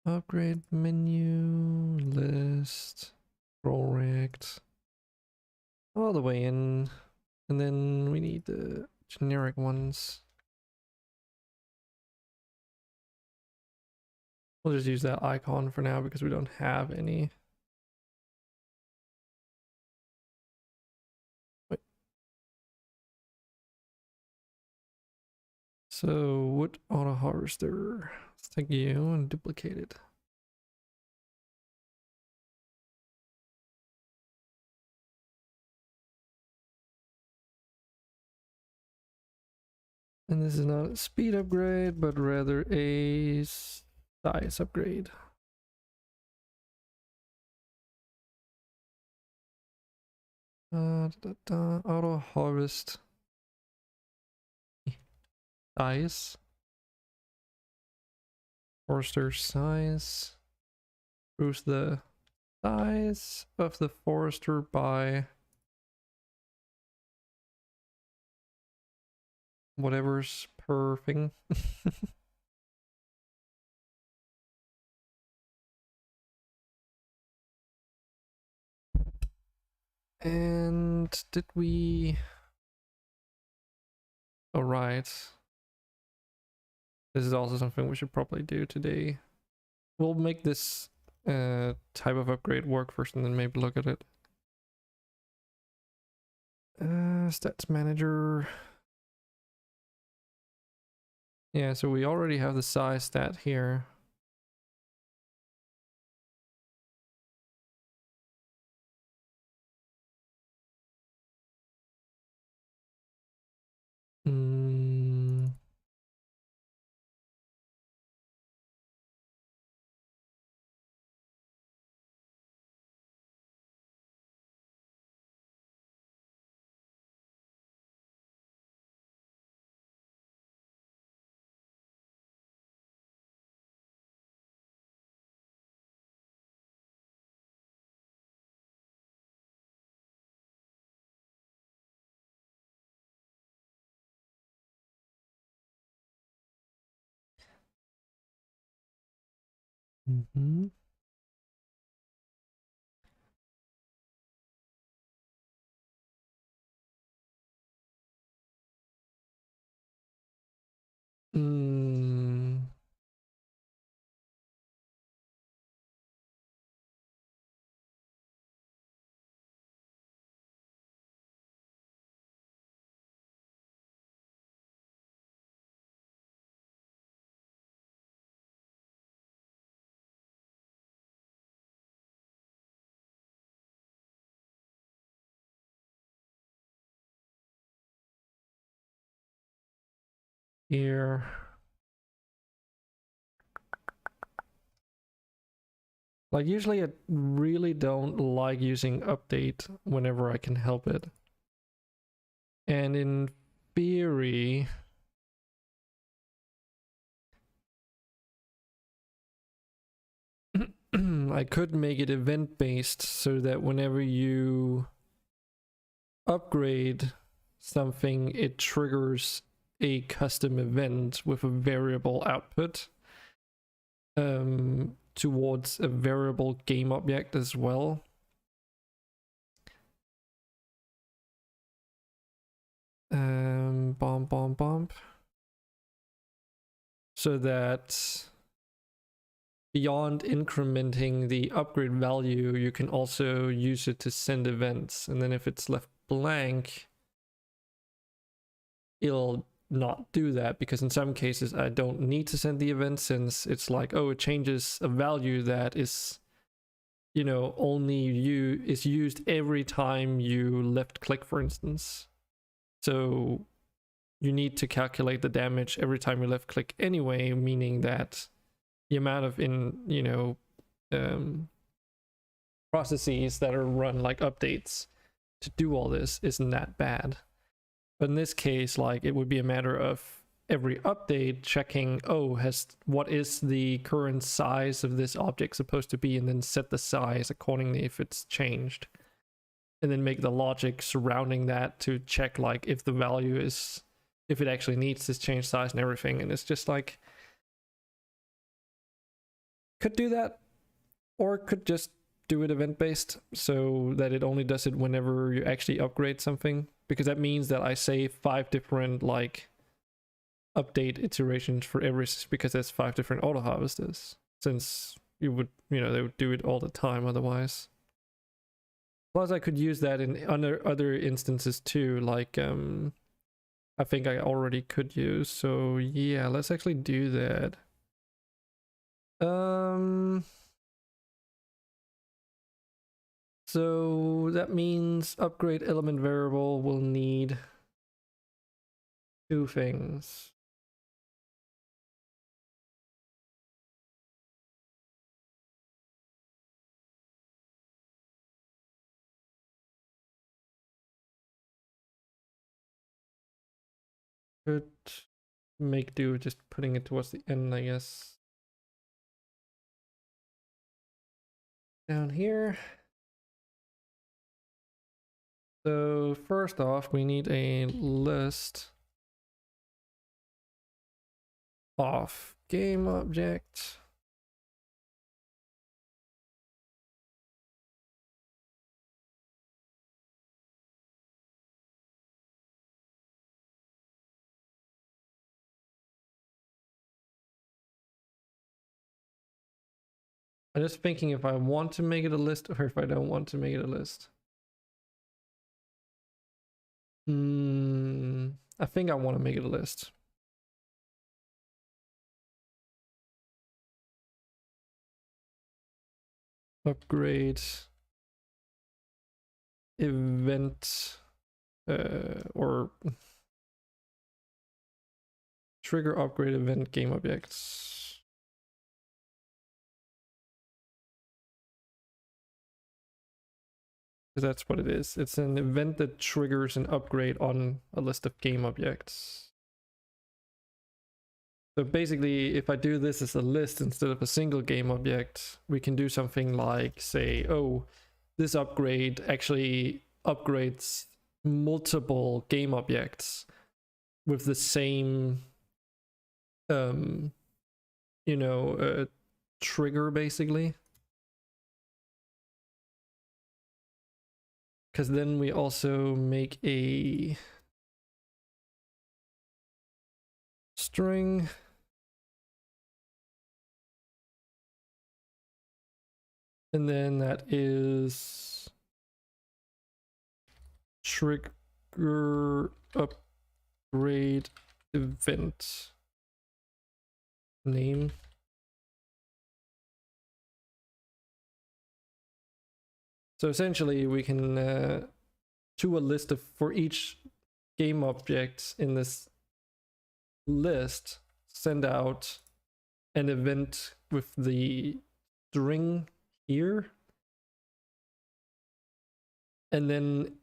Upgrade menu, list, roll rect, all the way in. And then we need the generic ones. We'll just use that icon for now because we don't have any. Wait. So wood auto harvester. Let's take you and duplicate it. And this is not a speed upgrade, but rather a size upgrade. Auto harvest size. Forester size. Boost the size of the forester by whatever's per thing. And did we... Oh, right. This is also something we should probably do today. We'll make this type of upgrade work first and then maybe look at it. Stats manager. Yeah, so we already have the size stat here. Mm-hmm. Mm. Here. Like usually I really don't like using update whenever I can help it. And in theory, I could make it event based so that whenever you upgrade something, it triggers a custom event with a variable output towards a variable game object as well. Bomb. So that beyond incrementing the upgrade value, you can also use it to send events. And then if it's left blank, it'll not do that, because in some cases I don't need to send the event, since it's like, oh, it changes a value that is, you know, only is used every time you left click, for instance. So you need to calculate the damage every time you left click anyway, meaning that the amount of processes that are run, like updates, to do all this isn't that bad. But in this case, like, it would be a matter of every update checking, oh, what is the current size of this object supposed to be, and then set the size accordingly if it's changed, and then make the logic surrounding that to check like if the value is, if it actually needs this change size and everything. And it's just like, could do that, or could just do it event based so that it only does it whenever you actually upgrade something, because that means that I save 5 different like update iterations for every, because there's 5 different auto harvesters, since you would, you know, they would do it all the time otherwise. Plus I could use that in other instances too, like I think I already could use. So yeah, let's actually do that. So that means upgrade element variable will need 2 things. Could make do just putting it towards the end, I guess. Down here. So first off, we need a list of game object. I'm just thinking if I want to make it a list or if I don't want to make it a list. I think I want to make it a list. Upgrade event or trigger upgrade event game objects. That's what it is. It's an event that triggers an upgrade on a list of game objects. So basically, if I do this as a list instead of a single game object, we can do something like say, oh, this upgrade actually upgrades multiple game objects with the same trigger basically. Because then we also make a string. And then that is trigger upgrade event name. So essentially we can to a list of for each game object in this list send out an event with the string here, and then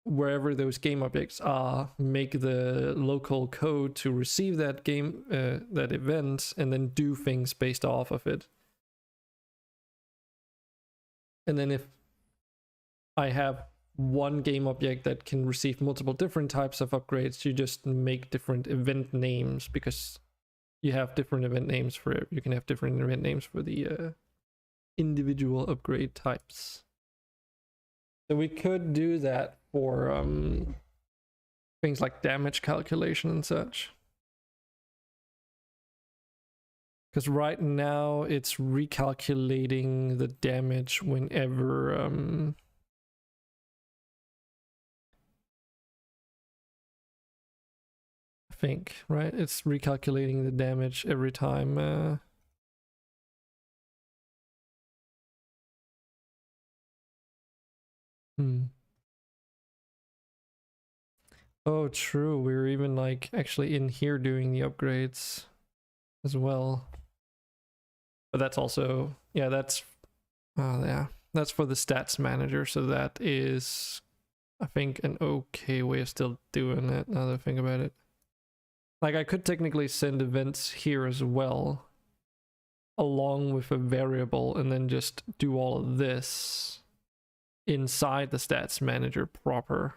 wherever those game objects are, make the local code to receive that game that event, and then do things based off of it. And then if I have one game object that can receive multiple different types of upgrades, you just make different event names, because you have different event names for it. You can have different event names for the individual upgrade types. So we could do that for things like damage calculation and such. Because right now it's recalculating the damage whenever I think, right? It's recalculating the damage every time. Oh, true. We were even like actually in here doing the upgrades as well. But that's also, yeah, that's for the stats manager. So that is, I think, an okay way of still doing it now that I think about it. Like I could technically send events here as well, along with a variable, and then just do all of this inside the stats manager proper.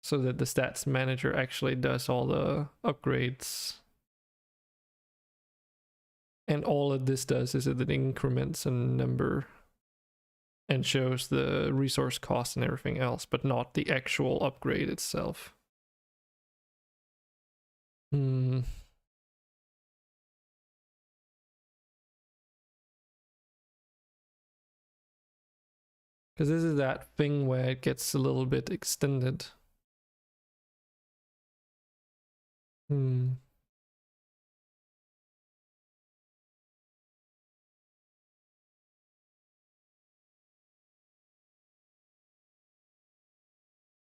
So that the stats manager actually does all the upgrades. And all of this does is it increments a number and shows the resource cost and everything else, but not the actual upgrade itself. Because this is that thing where it gets a little bit extended.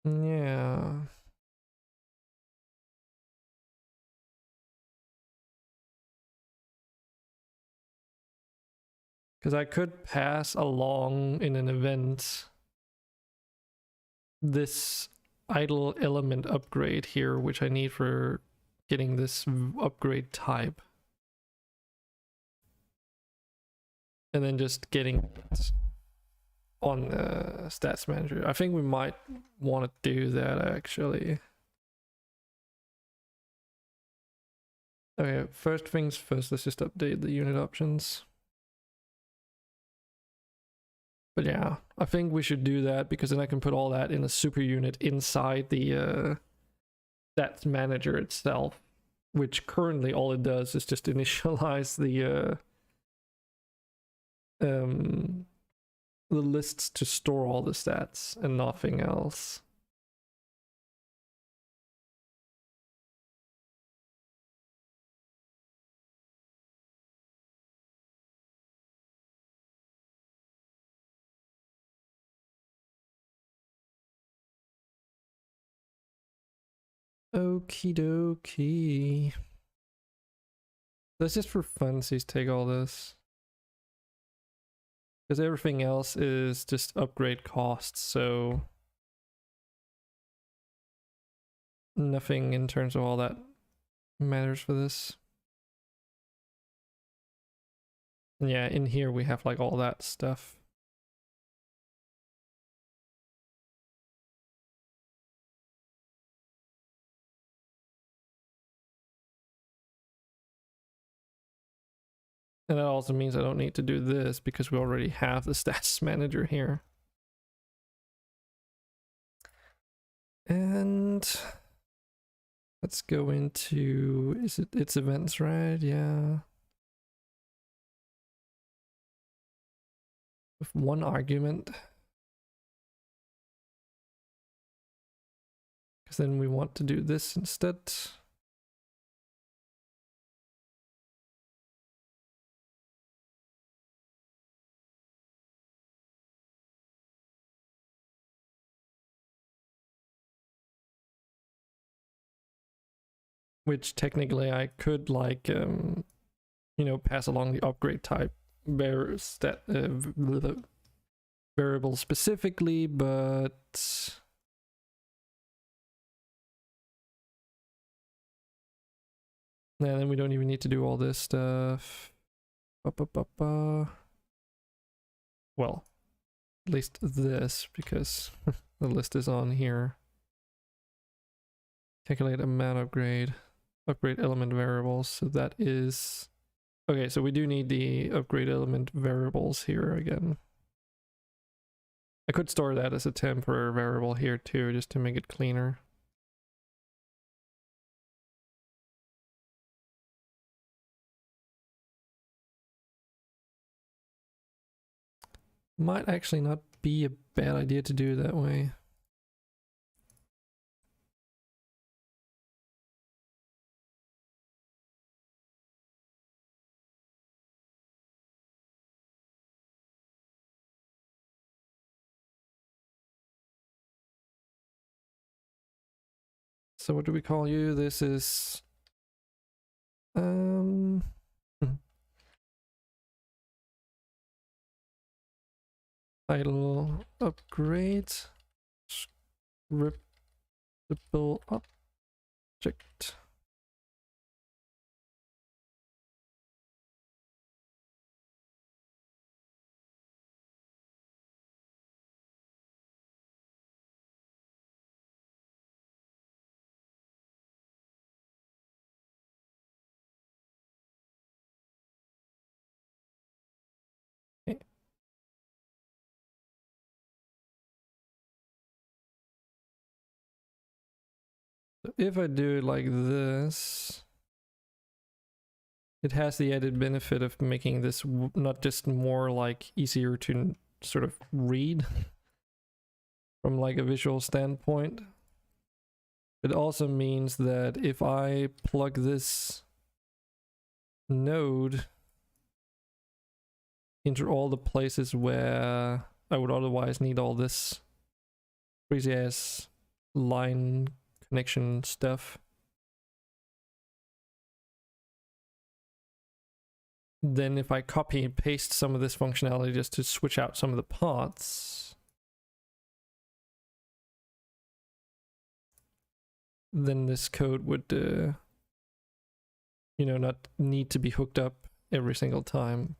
Yeah. Because I could pass along in an event this idle element upgrade here, which I need for getting this upgrade type. And then just getting it on the stats manager. I think we might want to do that actually. Okay, first things first, let's just update the unit options. But yeah, I think we should do that, because then I can put all that in a super unit inside the stats manager itself, which currently all it does is just initialize the lists to store all the stats and nothing else. Okie dokie. Let's just for funsies take all this, because everything else is just upgrade costs, so nothing in terms of all that matters for this. And yeah, in here we have like all that stuff. And that also means I don't need to do this because we already have the stats manager here. And let's go into, it's events, right? Yeah. With one argument. Because then we want to do this instead. Which technically I could like, you know, pass along the upgrade type variable specifically, but yeah, then we don't even need to do all this stuff. Well, at least this, because the list is on here. Calculate amount upgrade element variables. So that is okay. So we do need the upgrade element variables here again. I could store that as a temporary variable here too, just to make it cleaner. Might actually not be a bad idea to do it that way. So what do we call you? This is title upgrade scriptable object. Okay. So if I do it like this, it has the added benefit of making this not just more like easier to sort of read from like a visual standpoint. It also means that if I plug this node into all the places where I would otherwise need all this crazy ass line connection stuff, then if I copy and paste some of this functionality just to switch out some of the parts, then this code would, you know, not need to be hooked up every single time.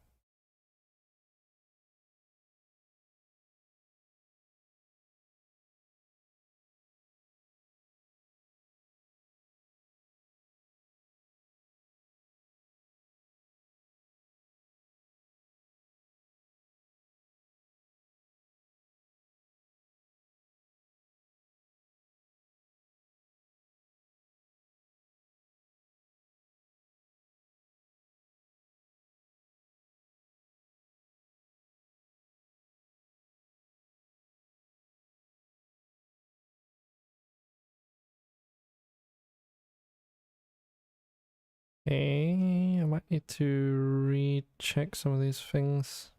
Okay, I might need to recheck some of these things.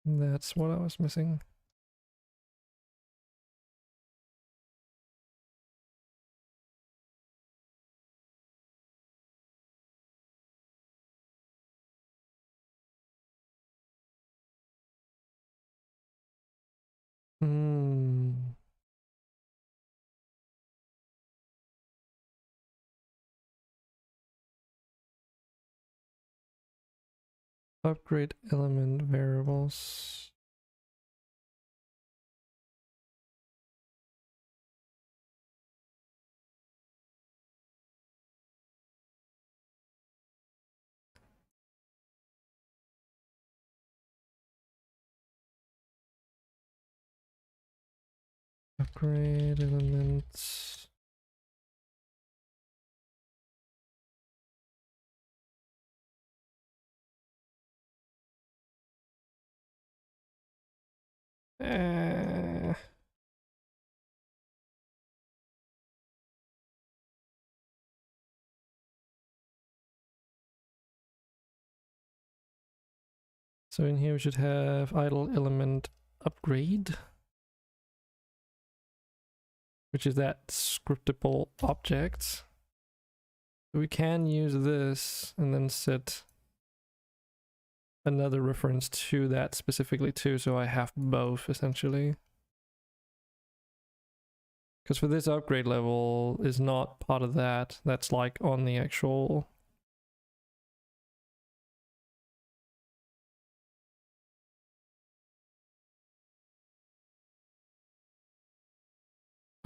That's what I was missing. Hmm. Upgrade element variables. Upgrade elements. So in here we should have idle element upgrade, which is that scriptable object. We can use this and then set another reference to that specifically too, so I have both essentially. Because for this upgrade level is not part of that, that's like on the actual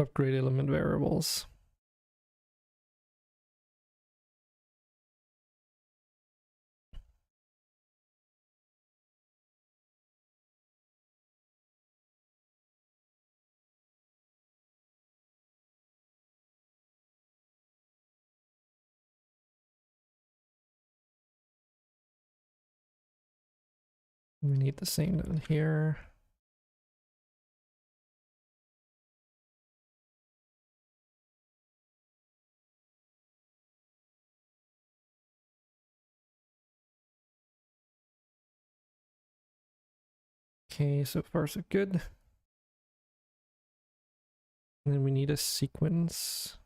upgrade element variables. We need the same down here. Okay, so far so good. And then we need a sequence.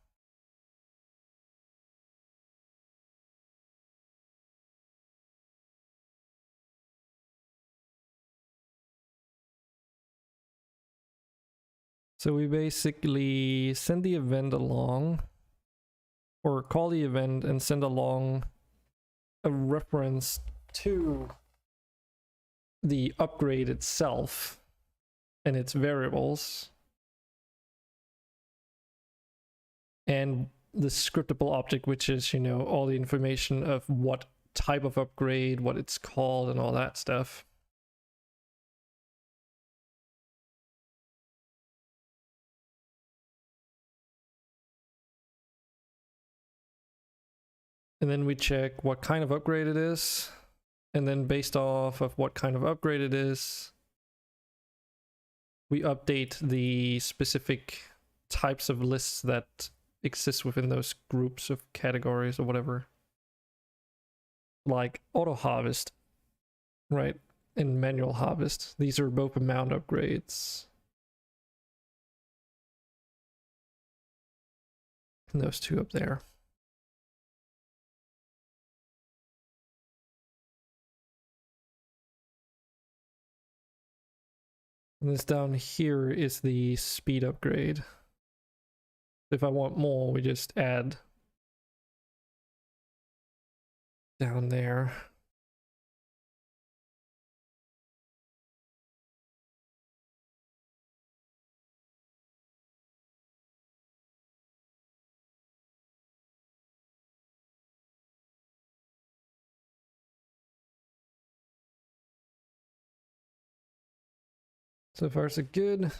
So we basically send the event along, or call the event and send along a reference to the upgrade itself and its variables, and the scriptable object, which is, you know, all the information of what type of upgrade, what it's called, and all that stuff. And then we check what kind of upgrade it is, and then based off of what kind of upgrade it is, we update the specific types of lists that exist within those groups of categories or whatever. Like auto harvest, right? And manual harvest. These are both amount upgrades. And those two up there. And this down here is the speed upgrade. If I want more, we just add down there. So far so good.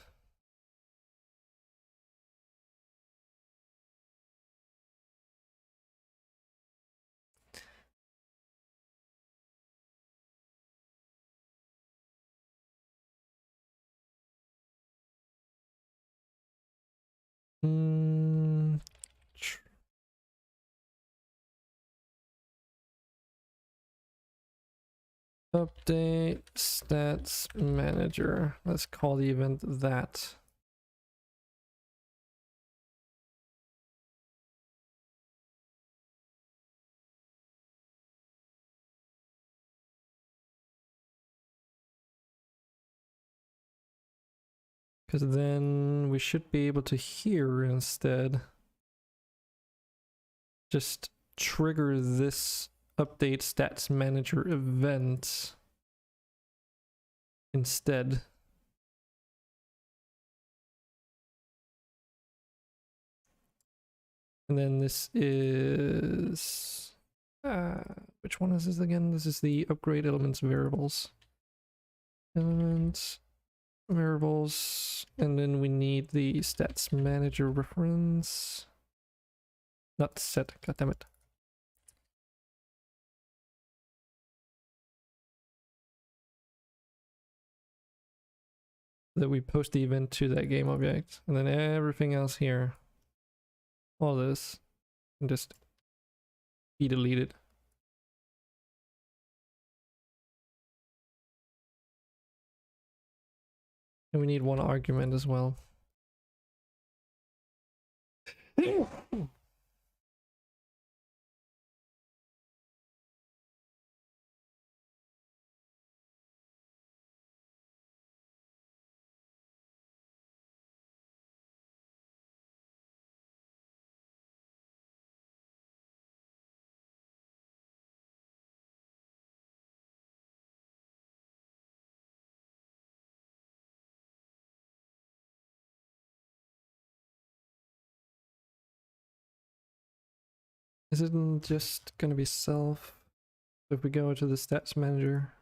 Update stats manager. Let's call the event that. Because then we should be able to here instead just trigger this update stats manager event instead. And then this is which one is this again? This is the upgrade elements variables. Elements variables, and then we need the stats manager reference. Not set, goddammit. That we post the event to that game object, and then everything else here, all this, can just be deleted. And we need one argument as well. Is it just gonna be self? If we go to the stats manager,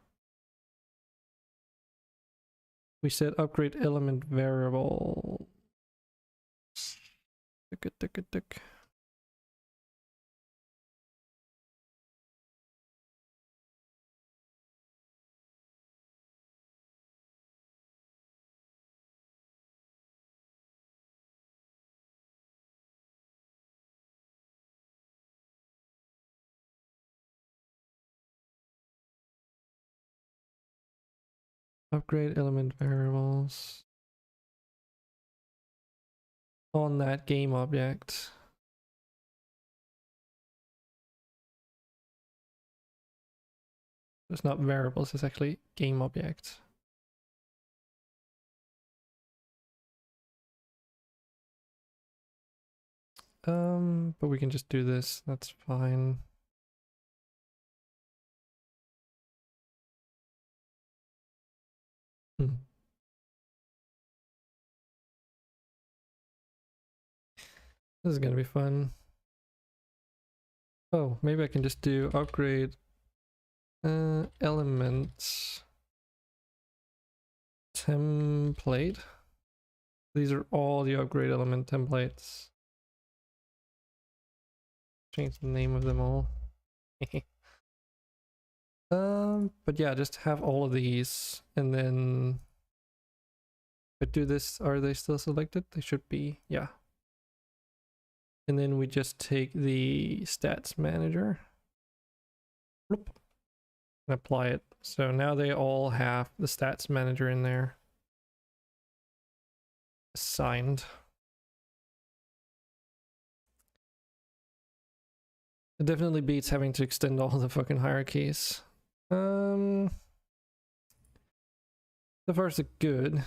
we set upgrade element variable. Tick. Upgrade element variables on that game object. It's not variables, it's actually game object. But we can just do this, that's fine. This is gonna be fun. Oh, maybe I can just do upgrade elements template. These are all the upgrade element templates. Change the name of them all. But yeah, just have all of these, and then if I do this, are they still selected? They should be, yeah. And then we just take the stats manager and apply it. So now they all have the stats manager in there assigned. It definitely beats having to extend all the fucking hierarchies. The first are good.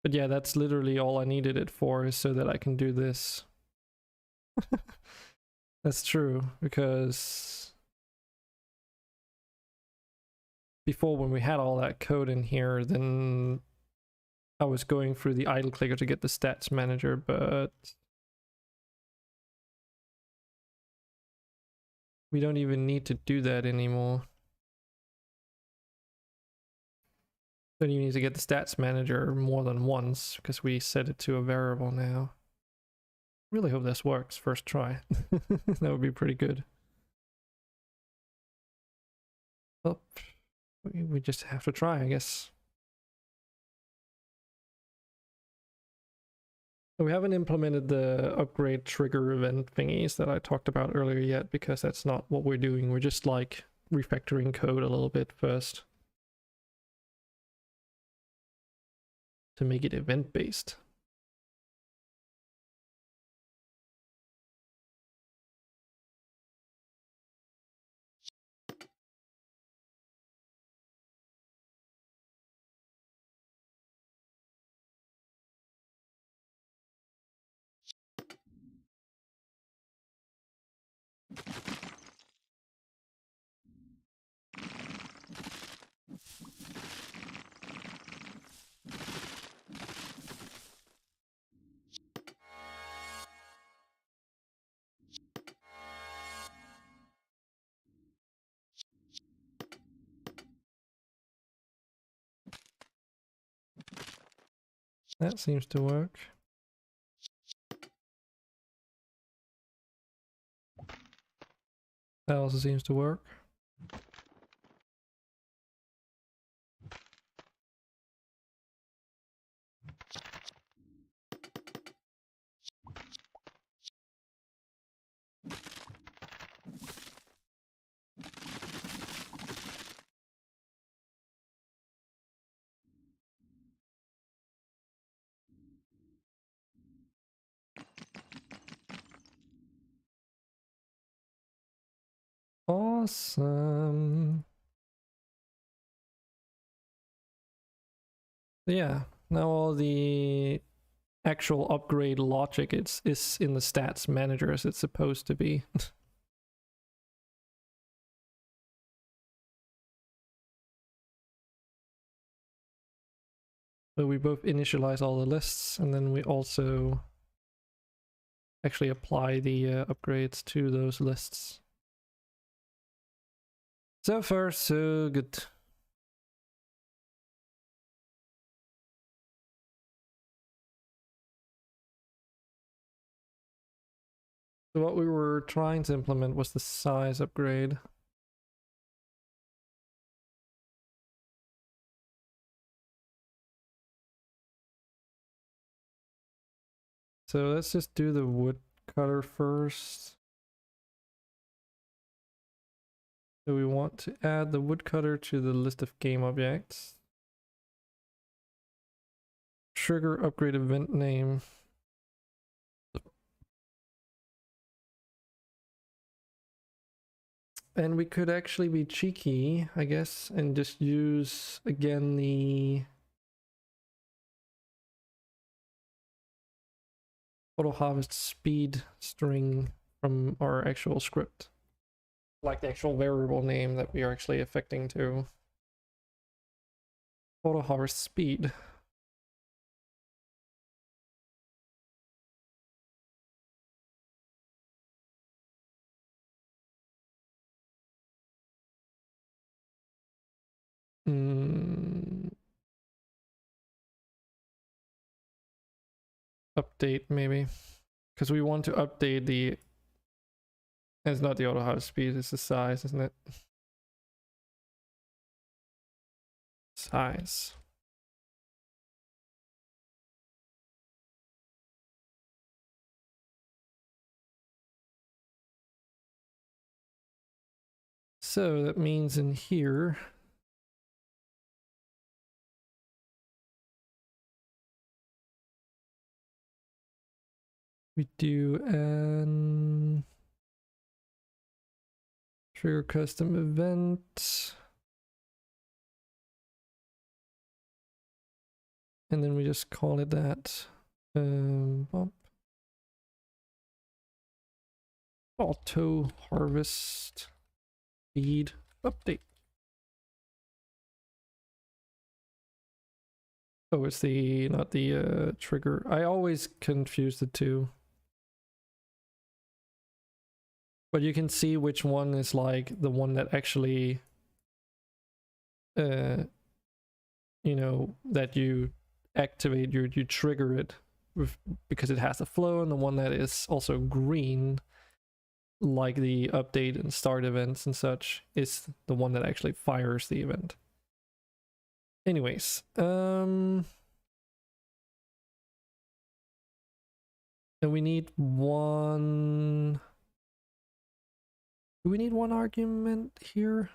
But yeah, that's literally all I needed it for, is so that I can do this. That's true, because before, when we had all that code in here, then I was going through the idle clicker to get the stats manager, but we don't even need to do that anymore. Don't even need to get the stats manager more than once, because we set it to a variable now. Really hope this works first try. That would be pretty good. Well, we just have to try, I guess. We haven't implemented the upgrade trigger event thingies that I talked about earlier yet, because that's not what we're doing. We're just like refactoring code a little bit first to make it event based. That seems to work. That also seems to work. Awesome. Yeah, now all the actual upgrade logic is in the stats manager as it's supposed to be. So we both initialize all the lists, and then we also actually apply the upgrades to those lists. So far, so good. So what we were trying to implement was the size upgrade. So let's just do the woodcutter first. So we want to add the woodcutter to the list of game objects. Trigger upgrade event name. And we could actually be cheeky, I guess, and just use again the auto harvest speed string from our actual script. Like the actual variable name that we are actually affecting to. Auto harvest speed. Update maybe, because we want to update the. It's not the auto harvest speed, it's the size, isn't it? Size. So that means in here we do an trigger custom event, and then we just call it that. Bump. Auto harvest speed update. Oh, it's the not the trigger. I always confuse the two. But you can see which one is like the one that actually you know, that you activate, you trigger it with, because it has a flow, and the one that is also green, like the update and start events and such, is the one that actually fires the event. Anyways, and we need one. Do we need one argument here?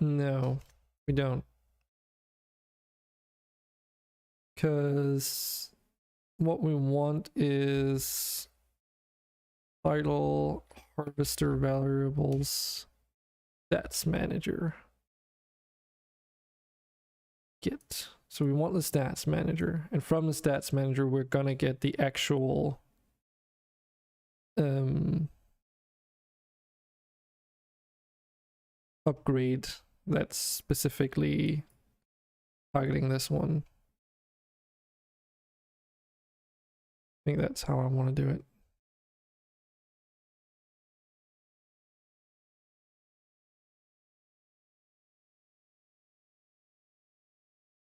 No, we don't. Because what we want is title harvester variables stats manager get. So we want the stats manager, and from the stats manager we're gonna get the actual upgrade that's specifically targeting this one. I think that's how I want to do it.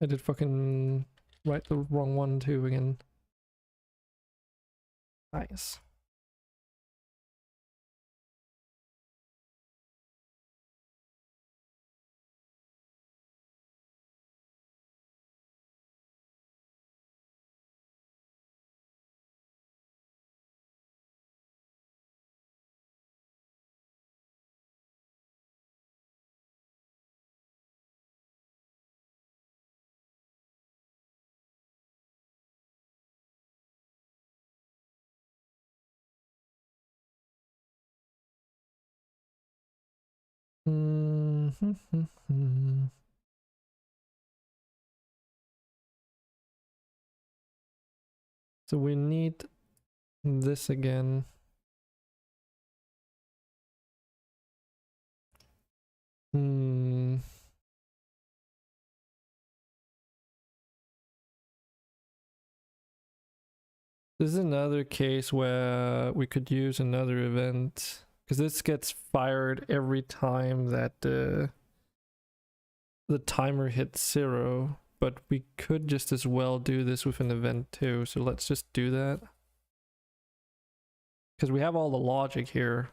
I did fucking write the wrong one too again. Nice. So we need this again. This is another case where we could use another event, because this gets fired every time that the timer hits 0, but we could just as well do this with an event too, so let's just do that. Because we have all the logic here.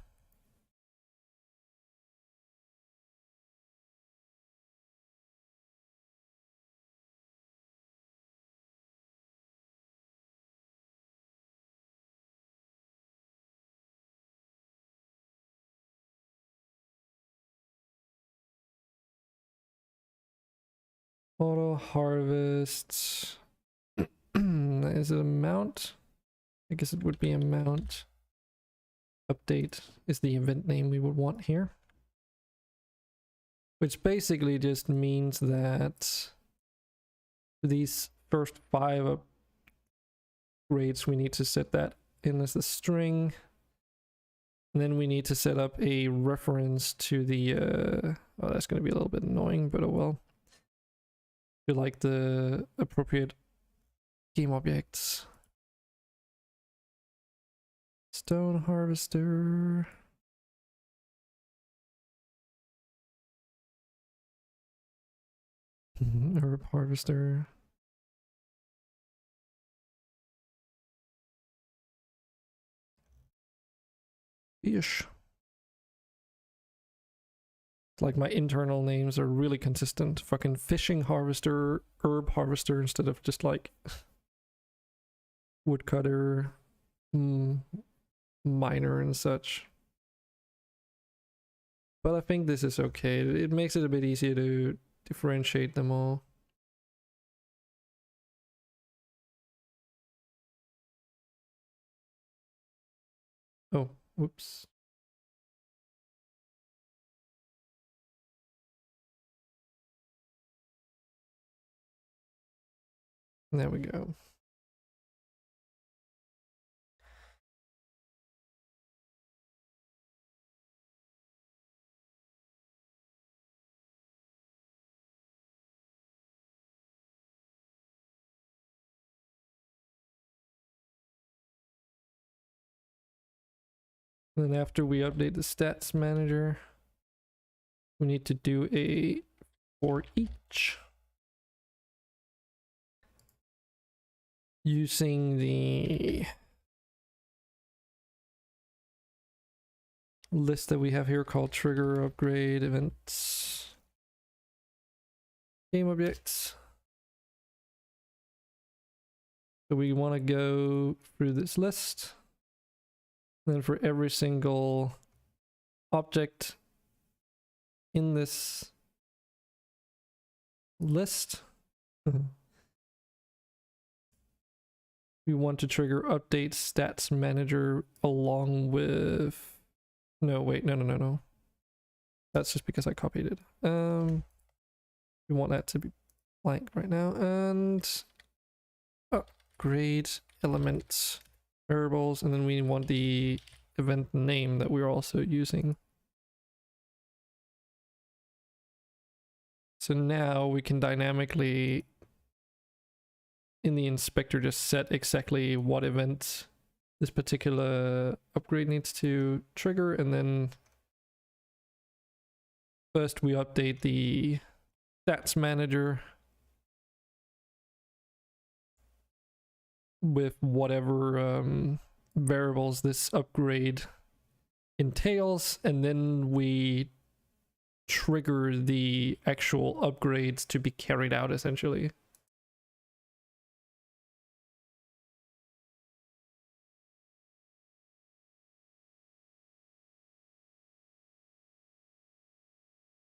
Auto harvest. Is it a mount? I guess it would be a mount. Update is the event name we would want here. Which basically just means that these first 5 upgrades, we need to set that in as a string. And then we need to set up a reference to the, oh, that's going to be a little bit annoying, but oh well. To like the appropriate game objects. Stone harvester. Herb harvester. Ish. Like my internal names are really consistent. Fucking fishing harvester, herb harvester instead of just like woodcutter, miner and such. But I think this is okay. It makes it a bit easier to differentiate them all. Oh, whoops. There we go. Then after we update the stats manager, we need to do a for each. Using the list that we have here called trigger upgrade events game objects. So we want to go through this list. Then for every single object in this list, we want to trigger update stats manager along with, no, wait, no. That's just because I copied it. We want that to be blank right now, and upgrade elements variables, and then we want the event name that we're also using. So now we can dynamically in the inspector just set exactly what event this particular upgrade needs to trigger, and then first we update the stats manager with whatever variables this upgrade entails, and then we trigger the actual upgrades to be carried out essentially.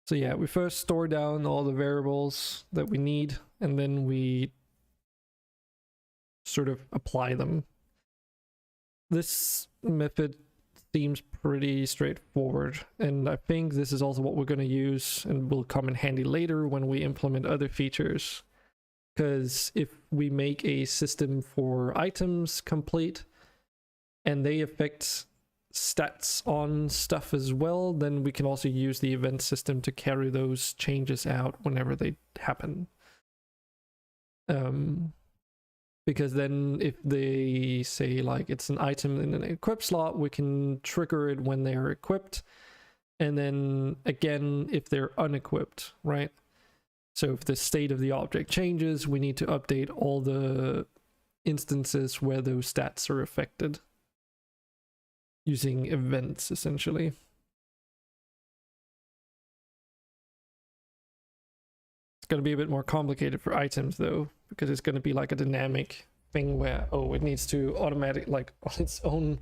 So yeah, we first store down all the variables that we need, and then we sort of apply them. This method seems pretty straightforward, and I think this is also what we're going to use and will come in handy later when we implement other features. Because if we make a system for items complete and they affect stats on stuff as well, then we can also use the event system to carry those changes out whenever they happen. Because then if they say like it's an item in an equip slot, we can trigger it when they're equipped, and then again if they're unequipped, right? So if the state of the object changes, we need to update all the instances where those stats are affected using events essentially. It's going to be a bit more complicated for items though, because it's going to be like a dynamic thing where, oh, it needs to automatic, like on its own,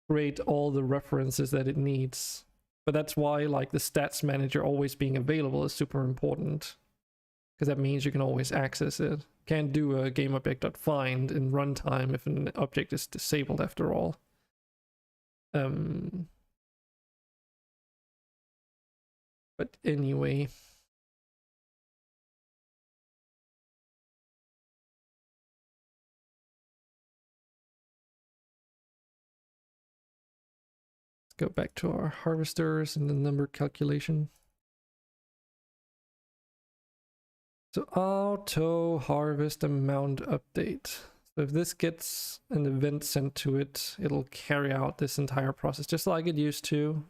create all the references that it needs. But that's why like the stats manager always being available is super important, because that means you can always access it. Can't do a GameObject.find in runtime if an object is disabled after all. But anyway, let's go back to our harvesters and the number calculation. So auto harvest amount update. So if this gets an event sent to it, it'll carry out this entire process just like it used to,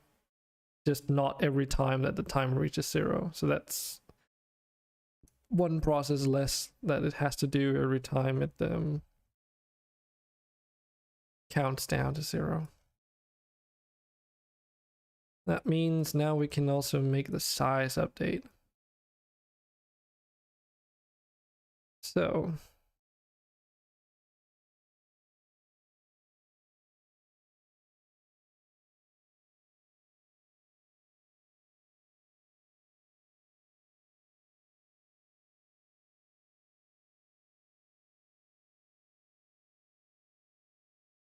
just not every time that the timer reaches 0. So that's one process less that it has to do every time it counts down to 0. That means now we can also make the size update. So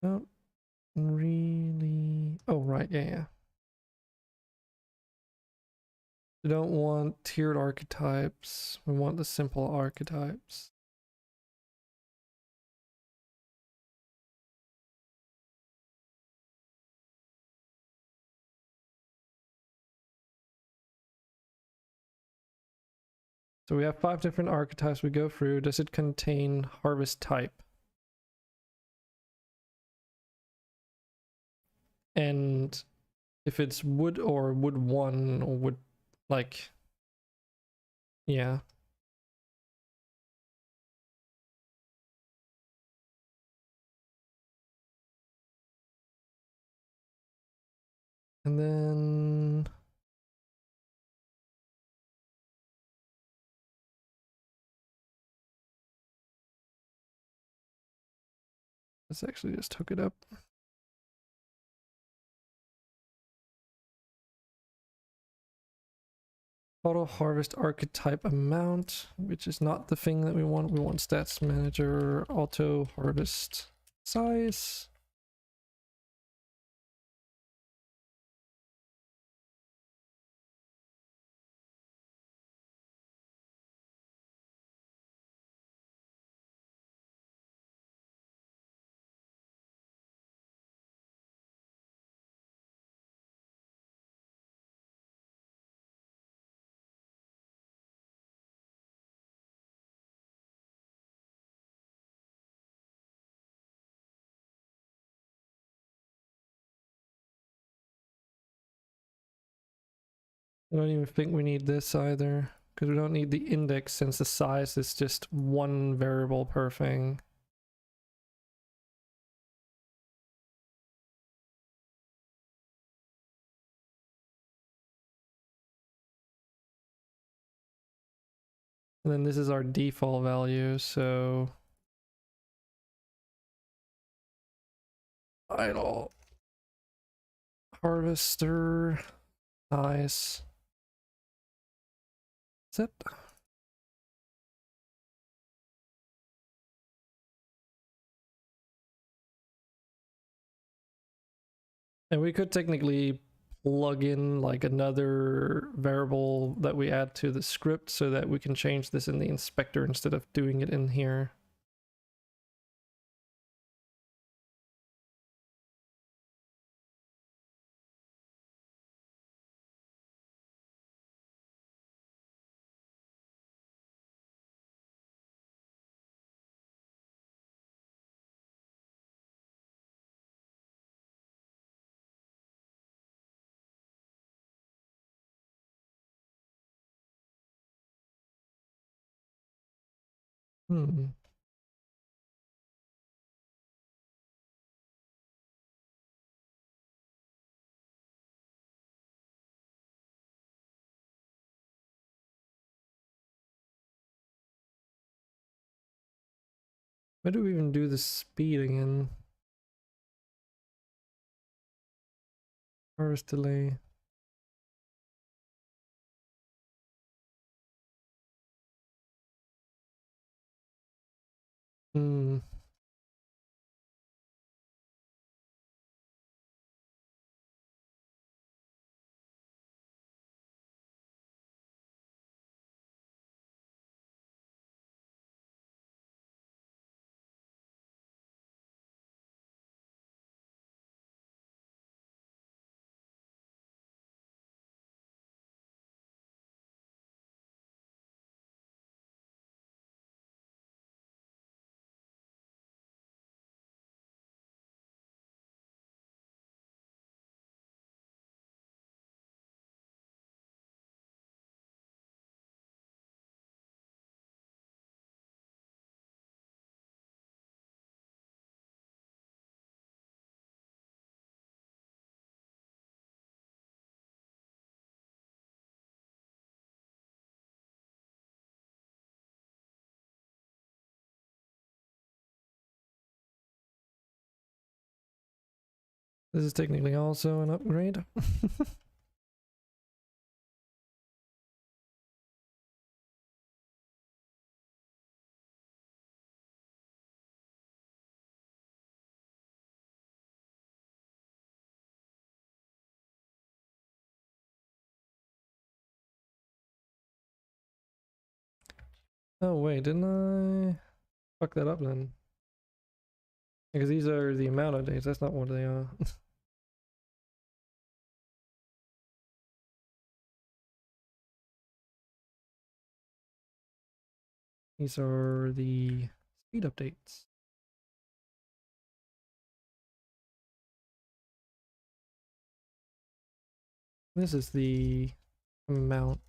not really. Oh, right. Yeah. We don't want tiered archetypes. We want the simple archetypes. So we have 5 different archetypes we go through. Does it contain harvest type? And if it's wood or wood 1 or wood, like, yeah. And then let's actually just hook it up. Auto harvest archetype amount, which is not the thing that we want. We want stats manager, auto harvest size. I don't even think we need this either, because we don't need the index since the size is just one variable per thing. And then this is our default value, so idle harvester size set. And we could technically plug in like another variable that we add to the script so that we can change this in the inspector instead of doing it in here. Hmm. Why do we even do the speed again? Harvest delay. Hmm. This is technically also an upgrade. Oh wait, didn't I fuck that up then? Because these are the amount of days, that's not what they are. These are the speed updates. This is the amount.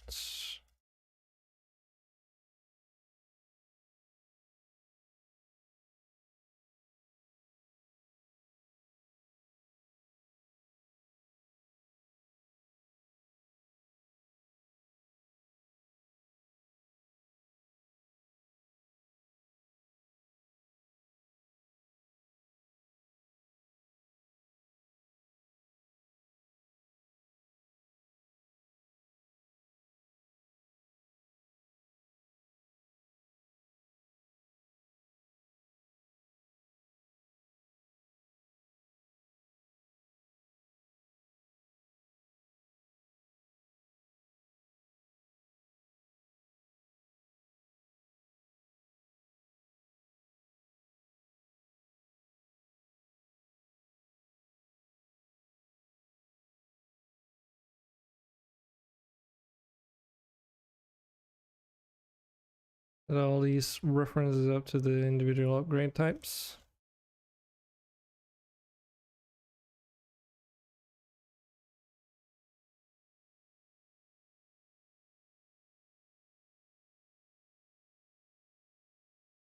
And all these references up to the individual upgrade types.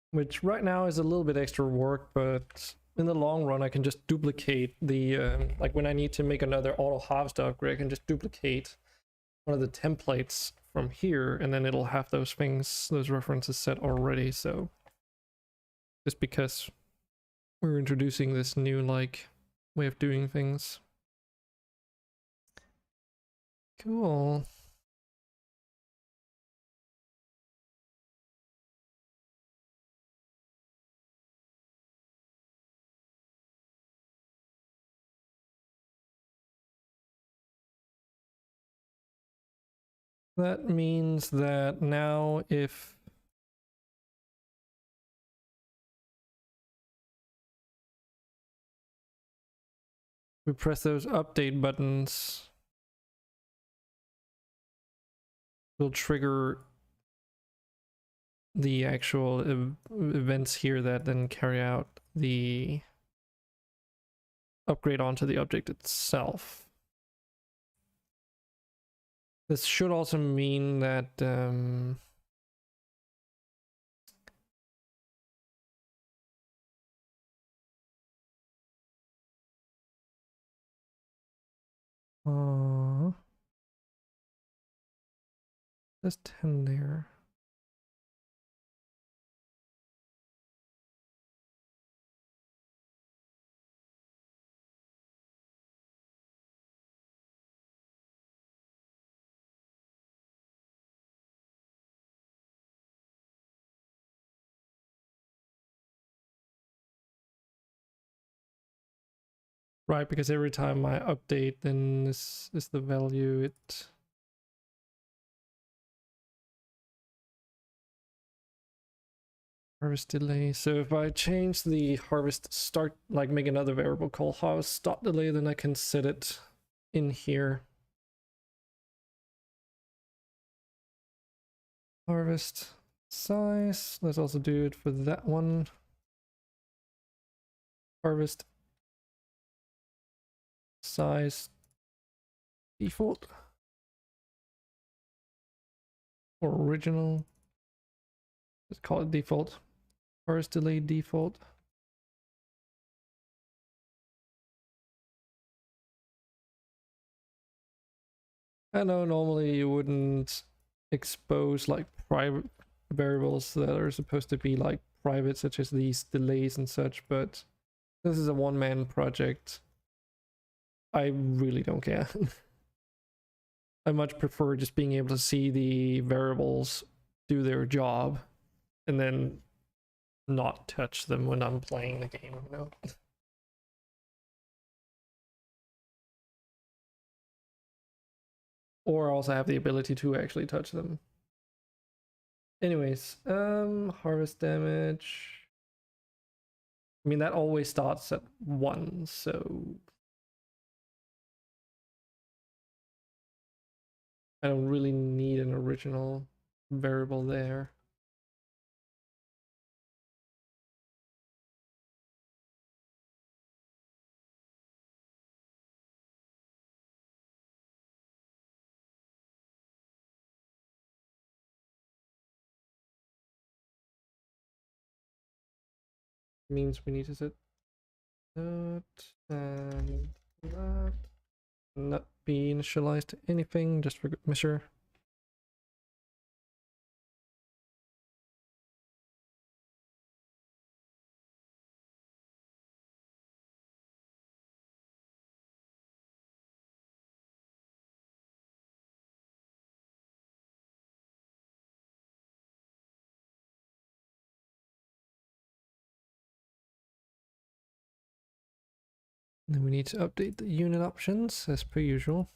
Which right now is a little bit extra work, but in the long run I can just duplicate the, like when I need to make another auto harvester upgrade, I can just duplicate one of the templates from here, and then it'll have those things, those references set already. So just because we're introducing this new like way of doing things. Cool. That means that now if we press those update buttons, we'll trigger the actual events here that then carry out the upgrade onto the object itself. This should also mean that there's 10 there. Right, because every time I update, then this is the value it... Harvest delay. So if I change the harvest start, like make another variable called harvest start delay, then I can set it in here. Harvest size. Let's also do it for that one. Harvest size default or original. Let's call it default. Harvest delay default. I know normally you wouldn't expose like private variables that are supposed to be like private, such as these delays and such, but this is a one-man project. I really don't care. I much prefer just being able to see the variables do their job and then not touch them when I'm playing the game, you know? Or also have the ability to actually touch them. Anyways, harvest damage. I mean, that always starts at 1, so I don't really need an original variable there. Means we need to set that and that. Not be initialized to anything, just for good measure. Then we need to update the unit options as per usual.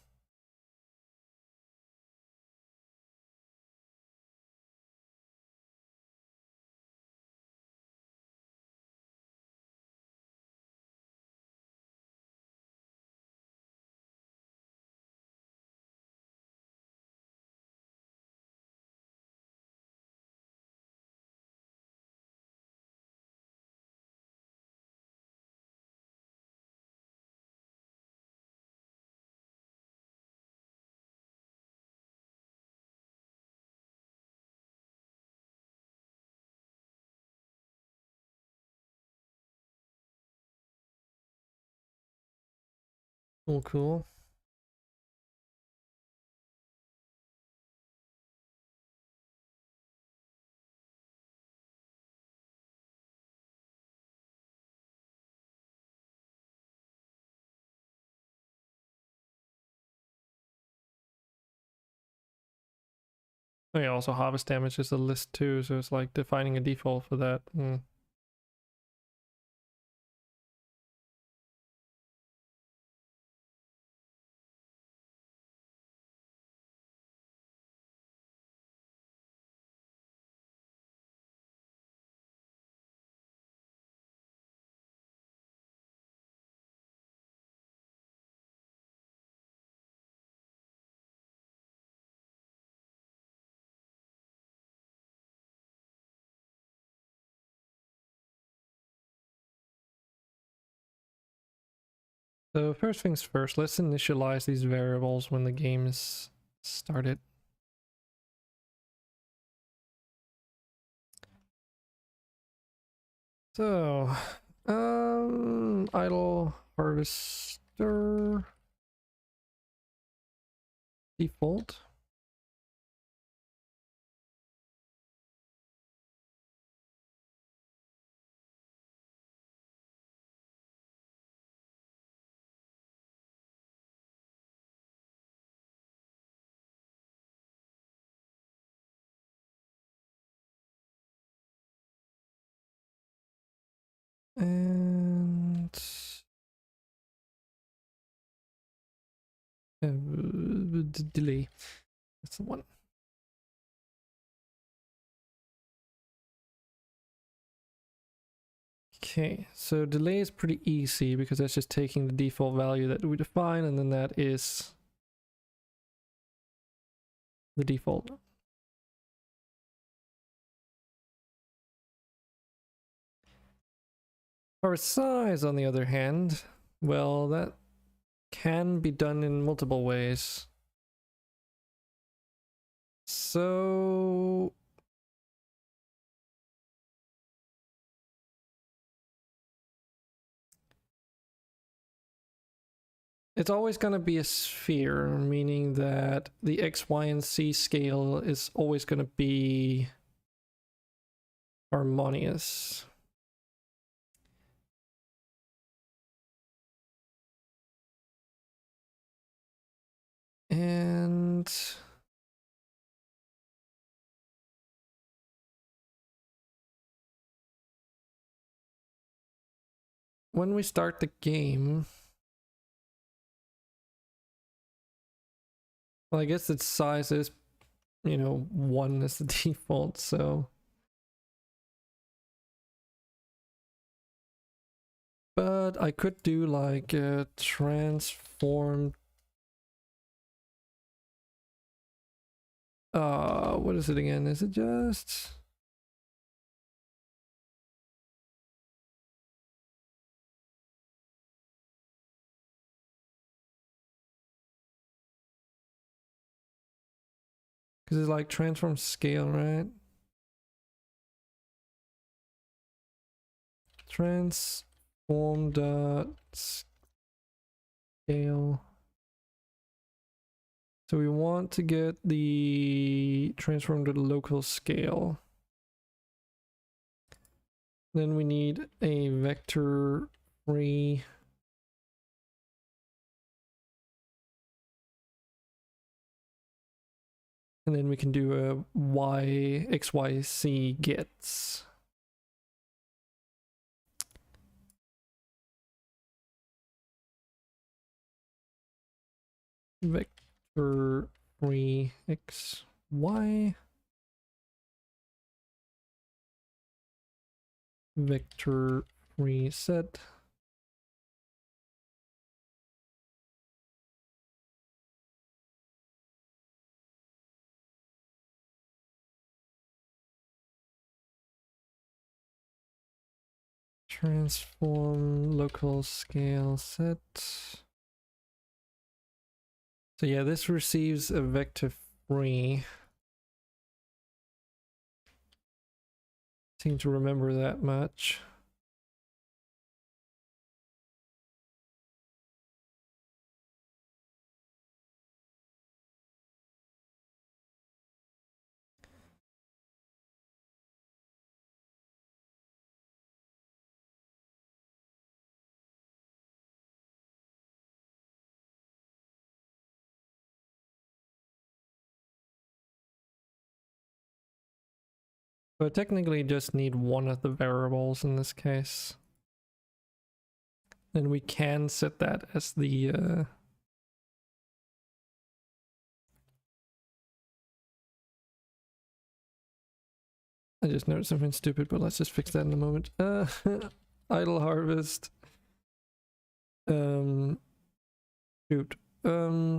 Oh, cool. Oh yeah, also harvest damage is a list too, so it's like defining a default for that. So first things first, let's initialize these variables when the game is started. So, idle harvester default. And delay. That's the one. Okay, so delay is pretty easy because that's just taking the default value that we define, and then that is the default. For size, on the other hand, well, that can be done in multiple ways. So it's always going to be a sphere, meaning that the X, Y, and Z scale is always going to be harmonious. And when we start the game, well, I guess its size is, 1 is the default, so. But I could do like a transform. What is it again? Is it just? Because it's like transform scale, right? Transform dot scale. So we want to get the transform to the local scale. Then we need a vector free. And then we can do a XYZ gets. Vector free XY. Vector free set. Transform local scale set. So yeah, this receives a vector free. Seem to remember that much. But technically just need one of the variables in this case. And we can set that as the I just noticed something stupid, but let's just fix that in a moment. Idle harvest. Shoot.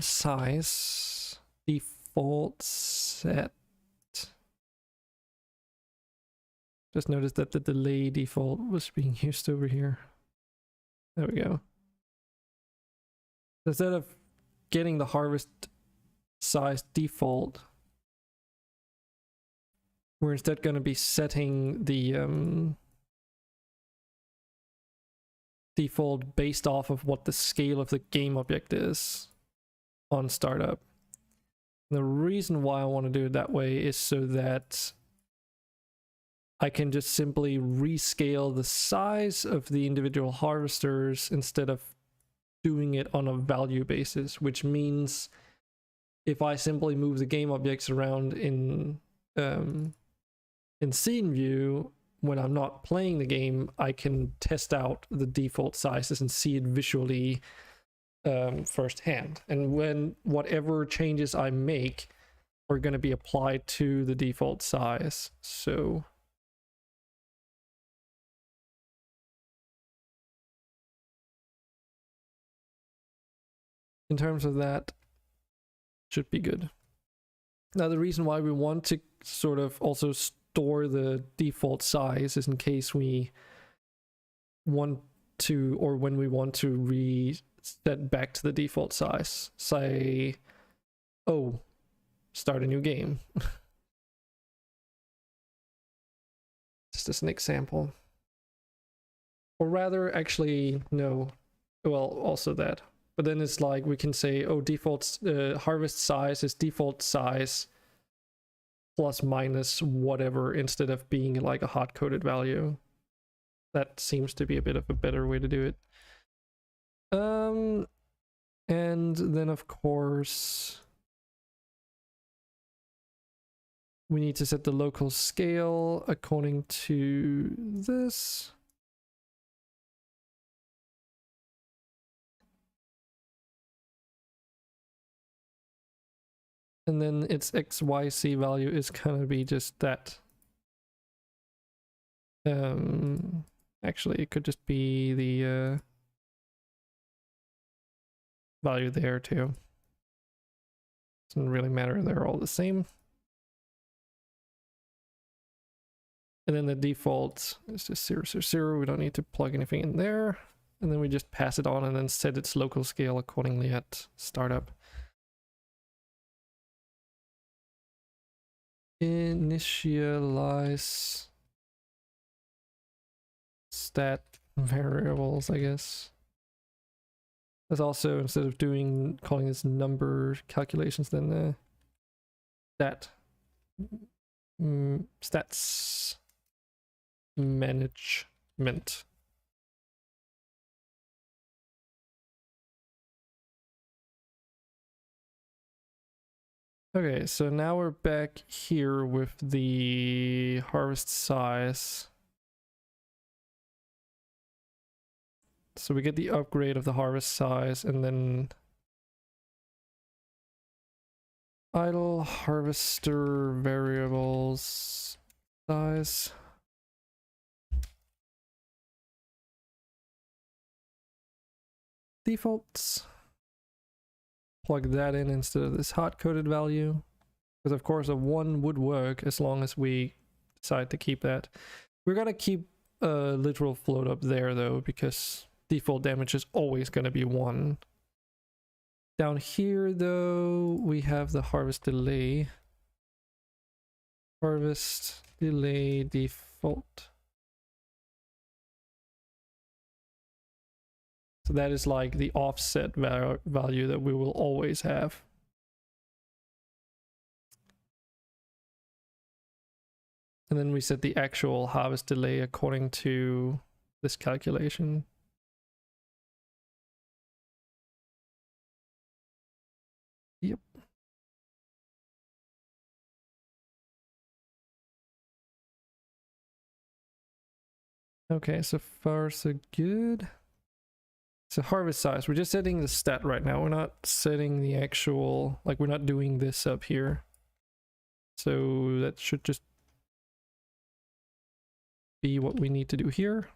Size. Default set. Just noticed that the delay default was being used over here. There we go. Instead of getting the harvest size default, we're instead going to be setting the default based off of what the scale of the game object is on startup. The reason why I want to do it that way is so that I can just simply rescale the size of the individual harvesters instead of doing it on a value basis, which means if I simply move the game objects around in scene view, when I'm not playing the game, I can test out the default sizes and see it visually firsthand. And when whatever changes I make are going to be applied to the default size. So in terms of that, should be good. Now the reason why we want to sort of also store the default size is in case we want to, or when we want to reset back to the default size. Say, oh, start a new game. Just as an example. Or rather, actually, no. Well, also that. But then it's like we can say, oh, default harvest size is default size plus minus whatever instead of being like a hard-coded value. That seems to be a bit of a better way to do it. And then of course we need to set the local scale according to this. And then its XYZ value is gonna be just that. Actually, it could just be the value there too. Doesn't really matter, they're all the same. And then the default is just 0, 0, 0. We don't need to plug anything in there. And then we just pass it on and then set its local scale accordingly at startup. Initialize stat variables, I guess. There's also, instead of calling this number calculations, then stats management. Okay, so now we're back here with the harvest size. So we get the upgrade of the harvest size and then idle harvester variables size. Defaults. Plug that in instead of this hard-coded value. Because of course a 1 would work as long as we decide to keep that. We're gonna keep a literal float up there though, because default damage is always gonna be 1. Down here though, we have the harvest delay. Harvest delay default. So that is like the offset value that we will always have. And then we set the actual harvest delay according to this calculation. Yep. Okay, so far so good. So harvest size, we're just setting the stat right now. We're not setting the actual, like we're not doing this up here. So that should just be what we need to do here.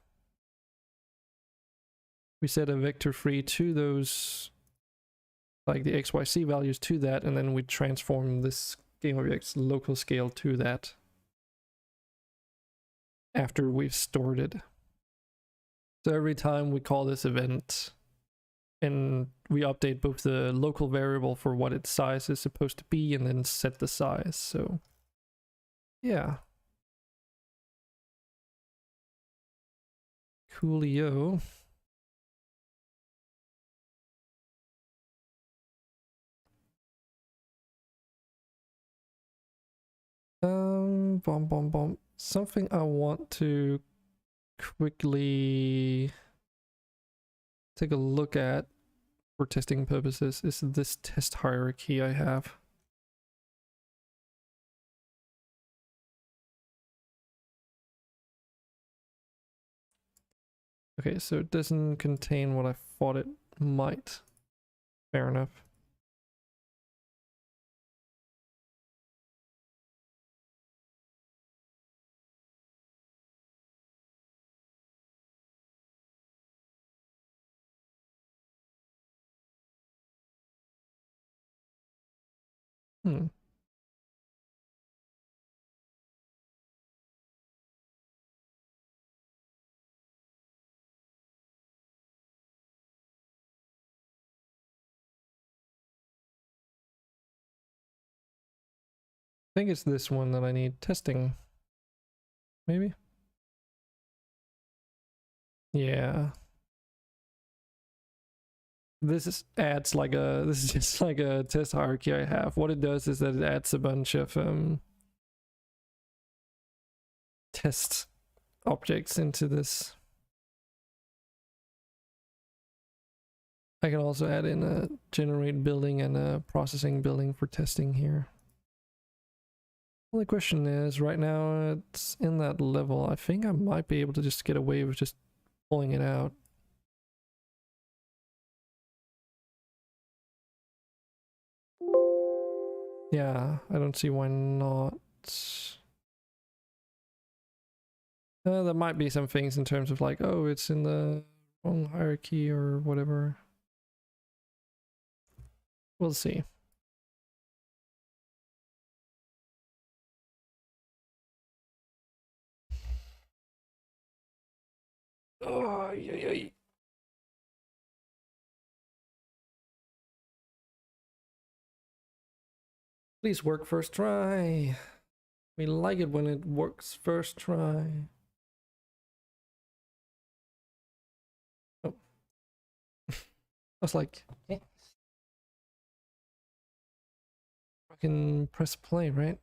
We set a vector free to those, like the XYZ values to that, and then we transform this game object's local scale to that after we've stored it. So every time we call this event and we update both the local variable for what its size is supposed to be and then set the size. So yeah. Coolio. Something I want to quickly take a look at for testing purposes is this test hierarchy I have. Okay, so it doesn't contain what I thought it might. Fair enough. I think it's this one that I need testing. Maybe? Yeah. This adds like a, this is just like a test hierarchy I have. What it does is that it adds a bunch of test objects into this. I can also add in a generate building and a processing building for testing here. Well, the question is, right now it's in that level. I think I might be able to just get away with just pulling it out. Yeah, I don't see why not. There might be some things in terms of like, oh, it's in the wrong hierarchy or whatever. We'll see. Oh, yeah. Please work first try. We like it when it works first try. Oh. I was like, yeah. I can press play, right?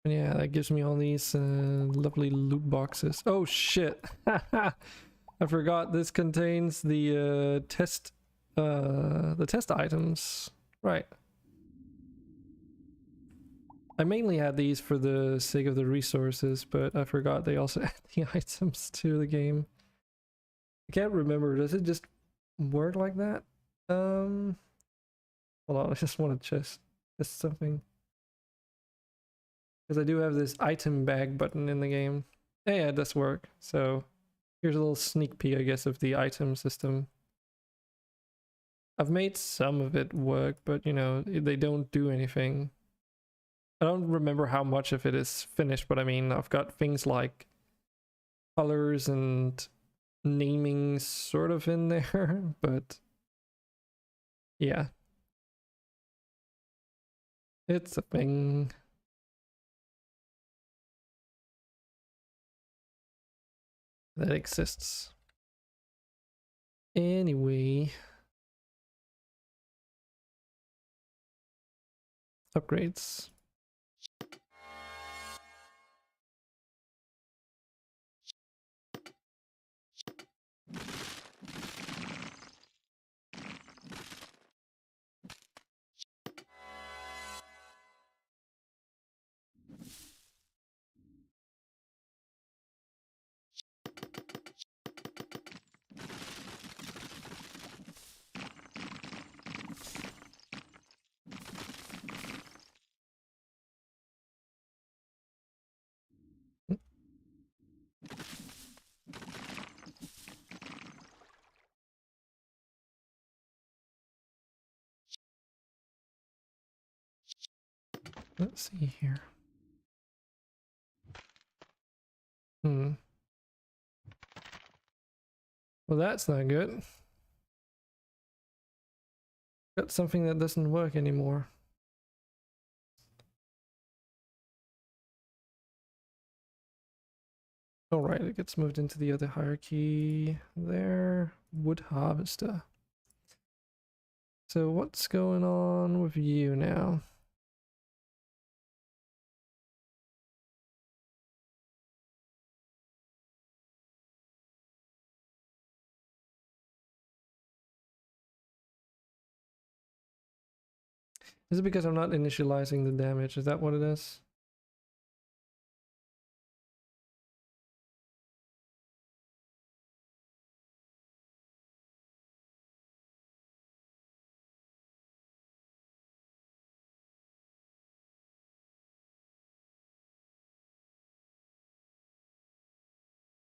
And yeah, that gives me all these lovely loot boxes. Oh shit! I forgot this contains the test items. Right. I mainly had these for the sake of the resources, but I forgot they also add the items to the game. I can't remember. Does it just work like that? Hold on, I just want to test something. Because I do have this item bag button in the game. Yeah, it does work. So here's a little sneak peek, I guess, of the item system. I've made some of it work, but you know, they don't do anything. I don't remember how much of it is finished, but I mean, I've got things like colors and naming sort of in there, but yeah. It's a thing. that exists. Anyway, upgrades. Let's see here. Well, that's not good. Got something that doesn't work anymore. Alright, it gets moved into the other hierarchy there. Wood harvester. So what's going on with you now? Is it because I'm not initializing the damage? Is that what it is?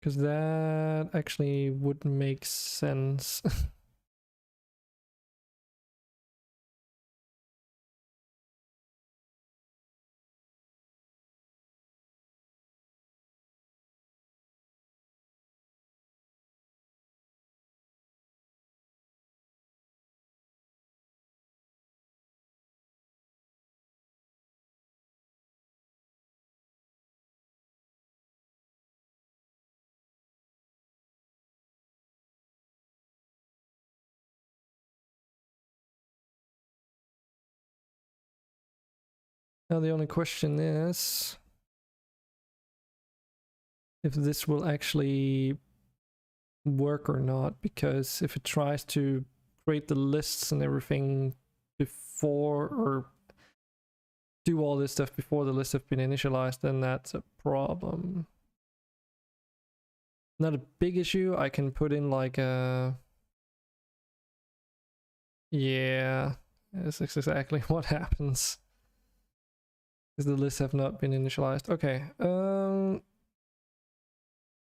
Because that actually would make sense. Now the only question is if this will actually work or not, because if it tries to create the lists and everything before, or do all this stuff before the lists have been initialized, then that's a problem. Not a big issue. I can put in like a... Yeah, this is exactly what happens. Because the lists have not been initialized. Okay,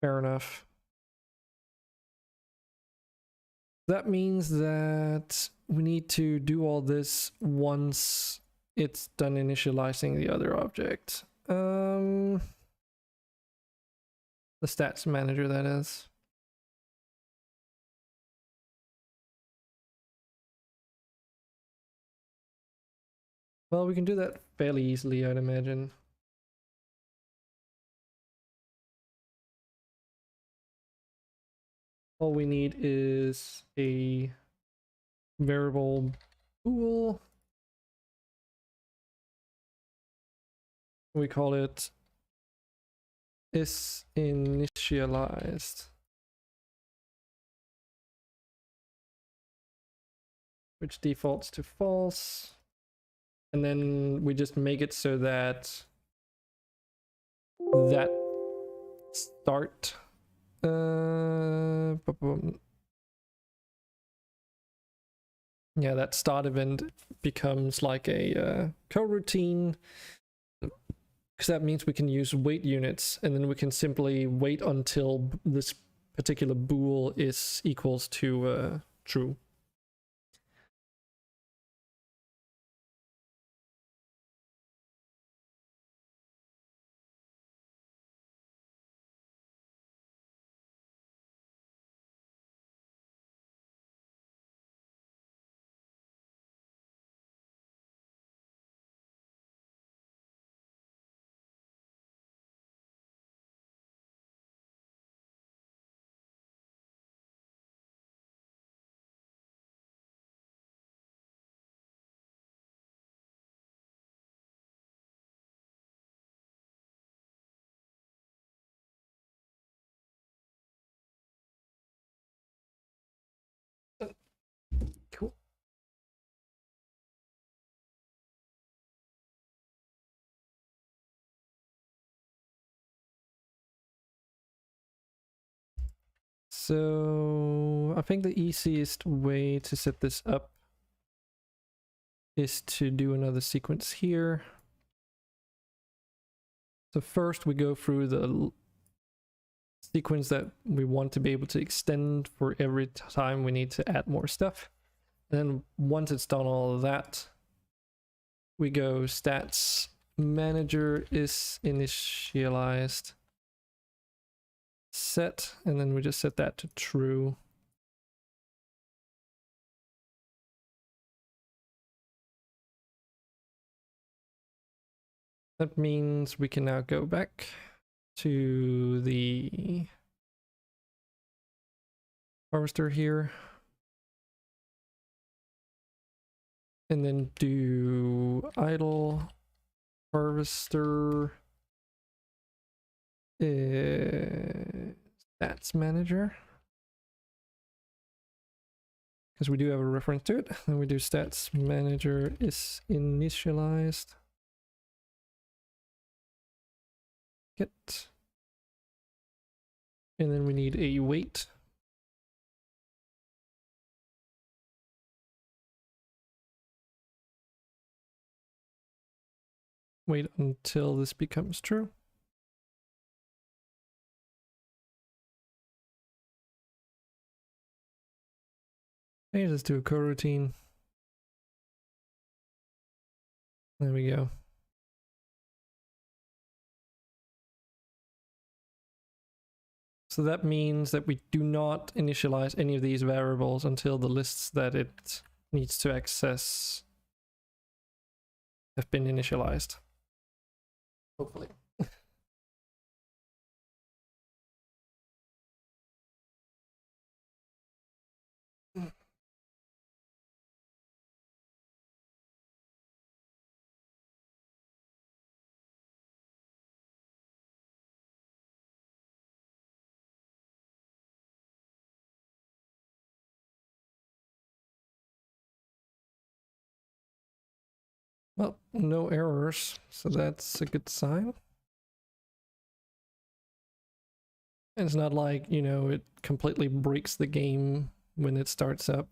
fair enough. That means that we need to do all this once it's done initializing the other object. The stats manager, that is. Well, we can do that fairly easily, I'd imagine. All we need is a variable bool. We call it is initialized, which defaults to false. And then we just make it so that that start yeah, that start event becomes like a coroutine, because that means we can use wait units, and then we can simply wait until this particular bool is equals to true. So I think the easiest way to set this up is to do another sequence here. So first we go through the sequence that we want to be able to extend for every time we need to add more stuff. Then once it's done all of that, we go stats manager is initialized set, and then we just set that to true. That means we can now go back to the harvester here and then do idle harvester stats manager, because we do have a reference to it. Then we do stats manager is initialized get, and then we need a wait. Wait until this becomes true. Okay, let's do a coroutine. There we go. So that means that we do not initialize any of these variables until the lists that it needs to access have been initialized. Hopefully. Well, no errors, so that's a good sign. And it's not like, you know, it completely breaks the game when it starts up.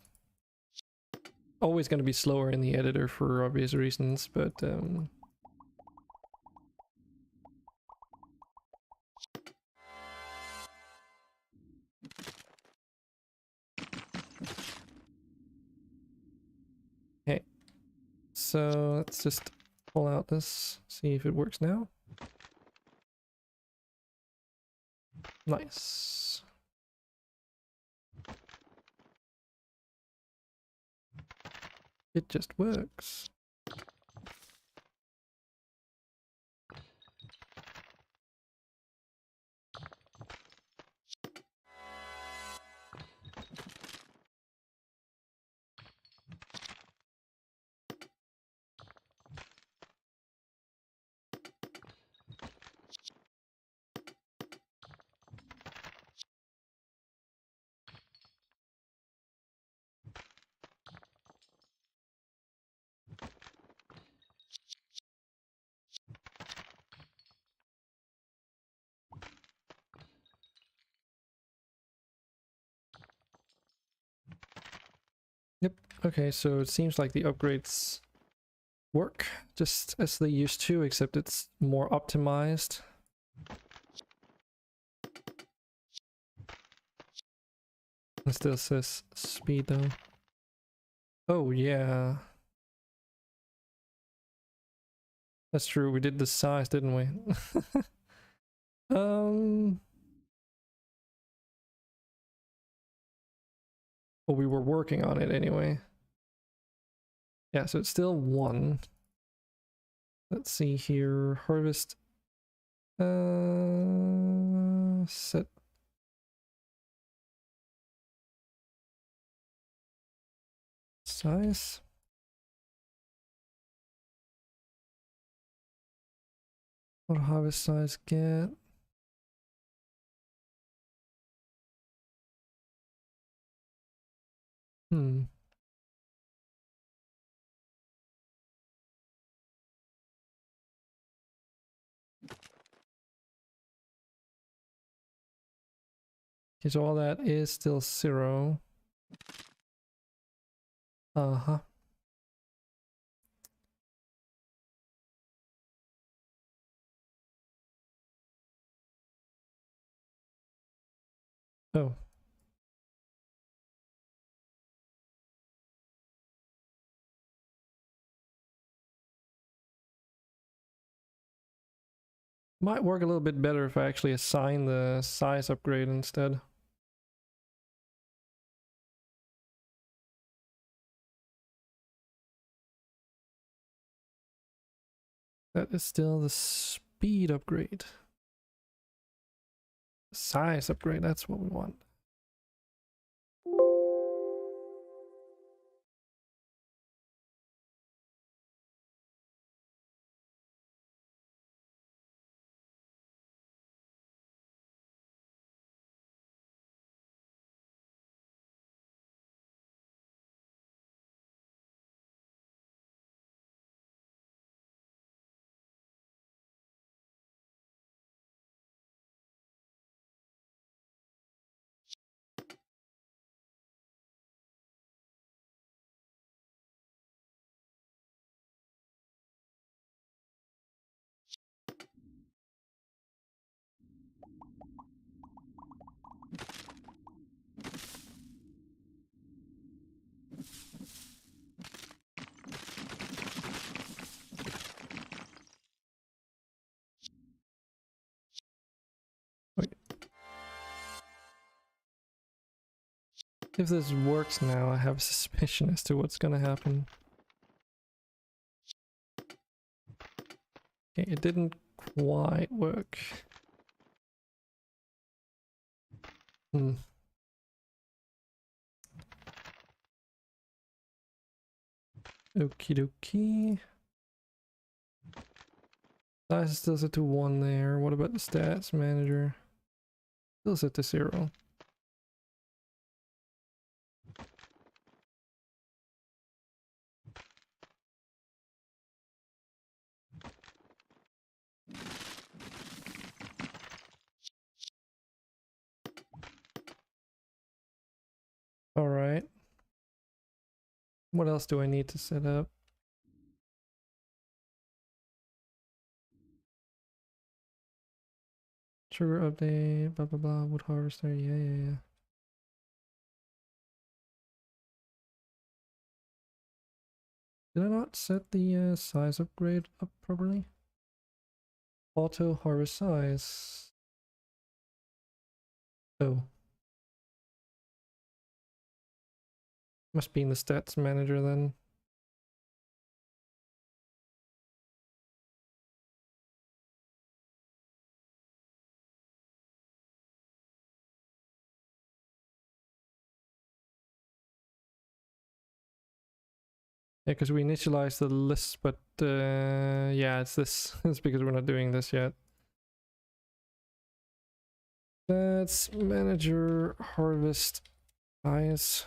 Always going to be slower in the editor for obvious reasons, but okay. So let's just pull out this, see if it works now. Nice. It just works. Yep, okay, so it seems like the upgrades work just as they used to, except it's more optimized. It still says speed though. Oh yeah. That's true, we did the size, didn't we? Well, we were working on it anyway. Yeah, so it's still 1. Let's see here. Harvest. Set. Size. What harvest size get? Okay, so all that is still 0. Uh-huh. Oh. Might work a little bit better if I actually assign the size upgrade instead. That is still the speed upgrade. Size upgrade, that's what we want. If this works now, I have a suspicion as to what's gonna happen. Okay, it didn't quite work. Hmm. Okie dokie. Size is still set to 1 there. What about the stats manager? Still set to 0. Alright. What else do I need to set up? Sugar update, blah blah blah, wood harvester, yeah. Did I not set the size upgrade up properly? Auto harvest size. Oh. Must be in the stats manager then. Yeah, because we initialized the list, but yeah, it's this. It's because we're not doing this yet. That's manager harvest size.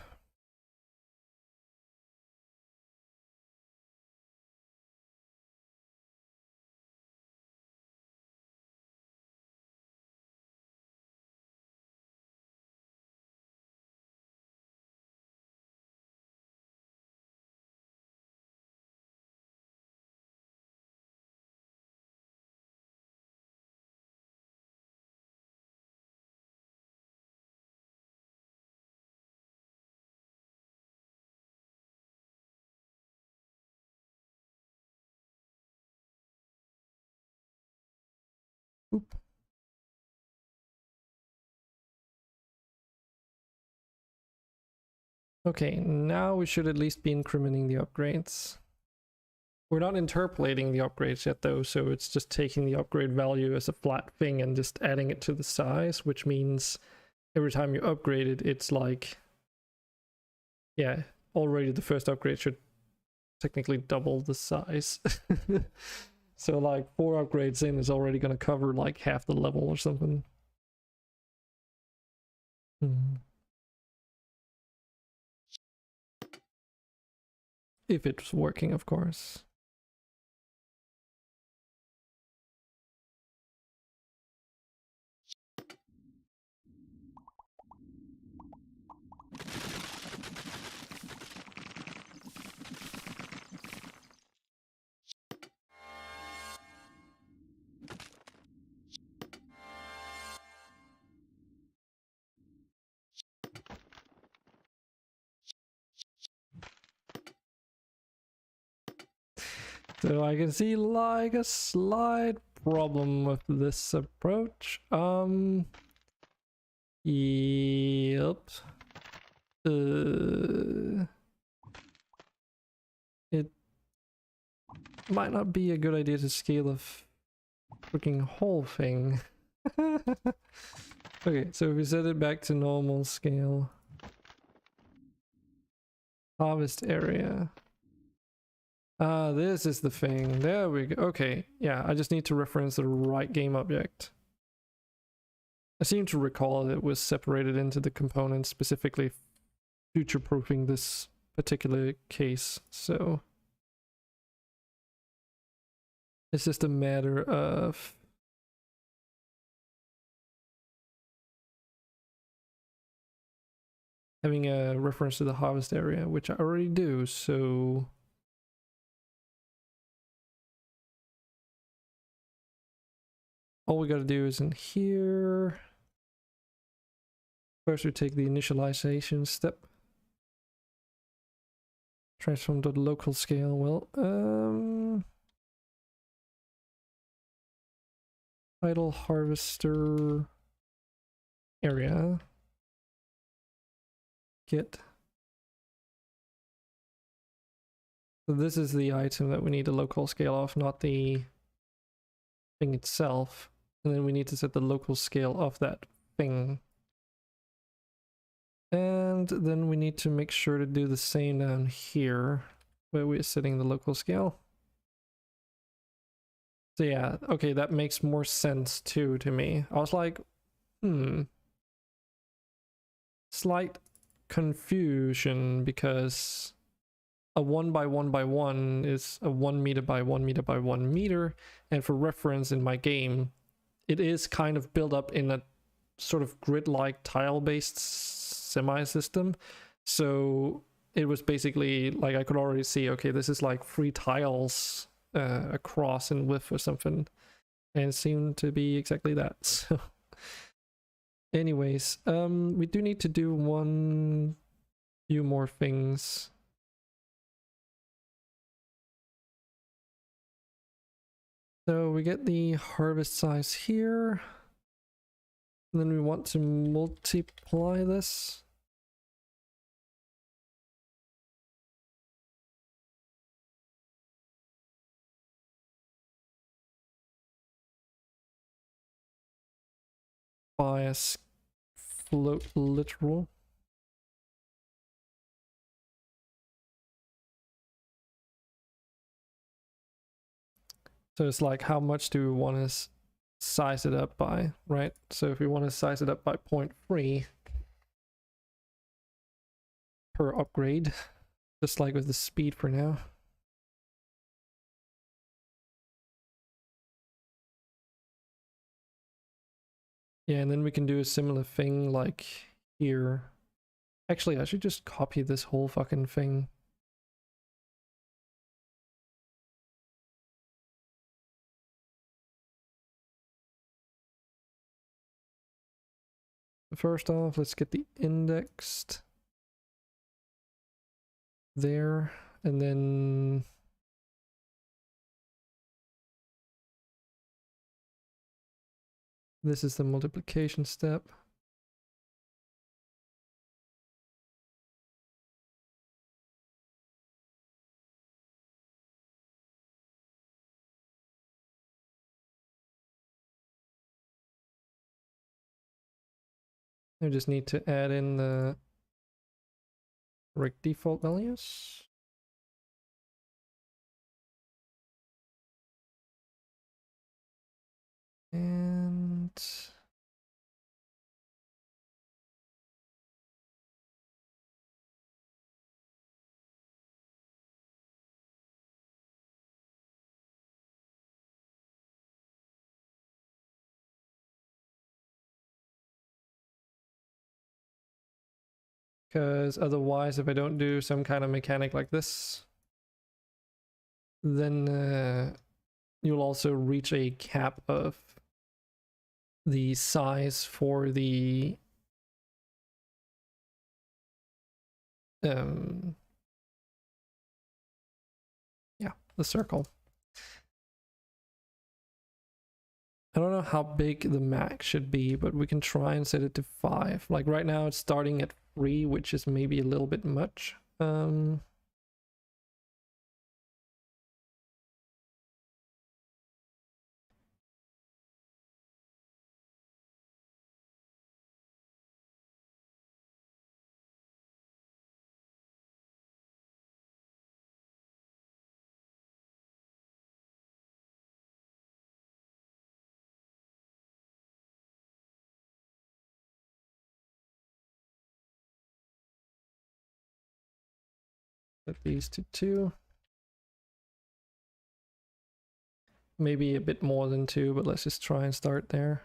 Oop. Okay, now we should at least be incrementing the upgrades. We're not interpolating the upgrades yet though, so it's just taking the upgrade value as a flat thing and just adding it to the size, which means every time you upgrade it, it's like, yeah, already the first upgrade should technically double the size. So like 4 upgrades in is already going to cover like half the level or something. If it's working, of course. So I can see like a slight problem with this approach. Yep. It might not be a good idea to scale the freaking whole thing. Okay, so if we set it back to normal scale. Harvest area. This is the thing. There we go. Okay, yeah, I just need to reference the right game object. I seem to recall it was separated into the components specifically future-proofing this particular case, so it's just a matter of having a reference to the harvest area, which I already do, so all we gotta do is in here. First we take the initialization step. Transform to the local scale. Well, idle harvester area. Get. So this is the item that we need a local scale of, not the thing itself. And then we need to set the local scale of that thing. And then we need to make sure to do the same down here where we're setting the local scale. So yeah, okay, that makes more sense too to me. I was like, slight confusion because a 1 by 1 by 1 is a 1 meter by 1 meter by 1 meter, and for reference in my game, it is kind of built up in a sort of grid-like tile-based semi-system. So it was basically like I could already see, okay, this is like 3 tiles across in width or something, and it seemed to be exactly that. So anyways, we do need to do few more things. So we get the harvest size here, and then we want to multiply this. By a float literal. So it's like, how much do we want to size it up by, right? So if we want to size it up by 0.3 per upgrade, just like with the speed for now. Yeah, and then we can do a similar thing like here. Actually, I should just copy this whole fucking thing. First off, let's get the indexed there, and then this is the multiplication step. I just need to add in the correct default values. And because otherwise, if I don't do some kind of mechanic like this, then you'll also reach a cap of the size for the yeah, the circle. I don't know how big the max should be, but we can try and set it to 5. Like right now it's starting at 3, which is maybe a little bit much. Set these to 2. Maybe a bit more than 2, but let's just try and start there.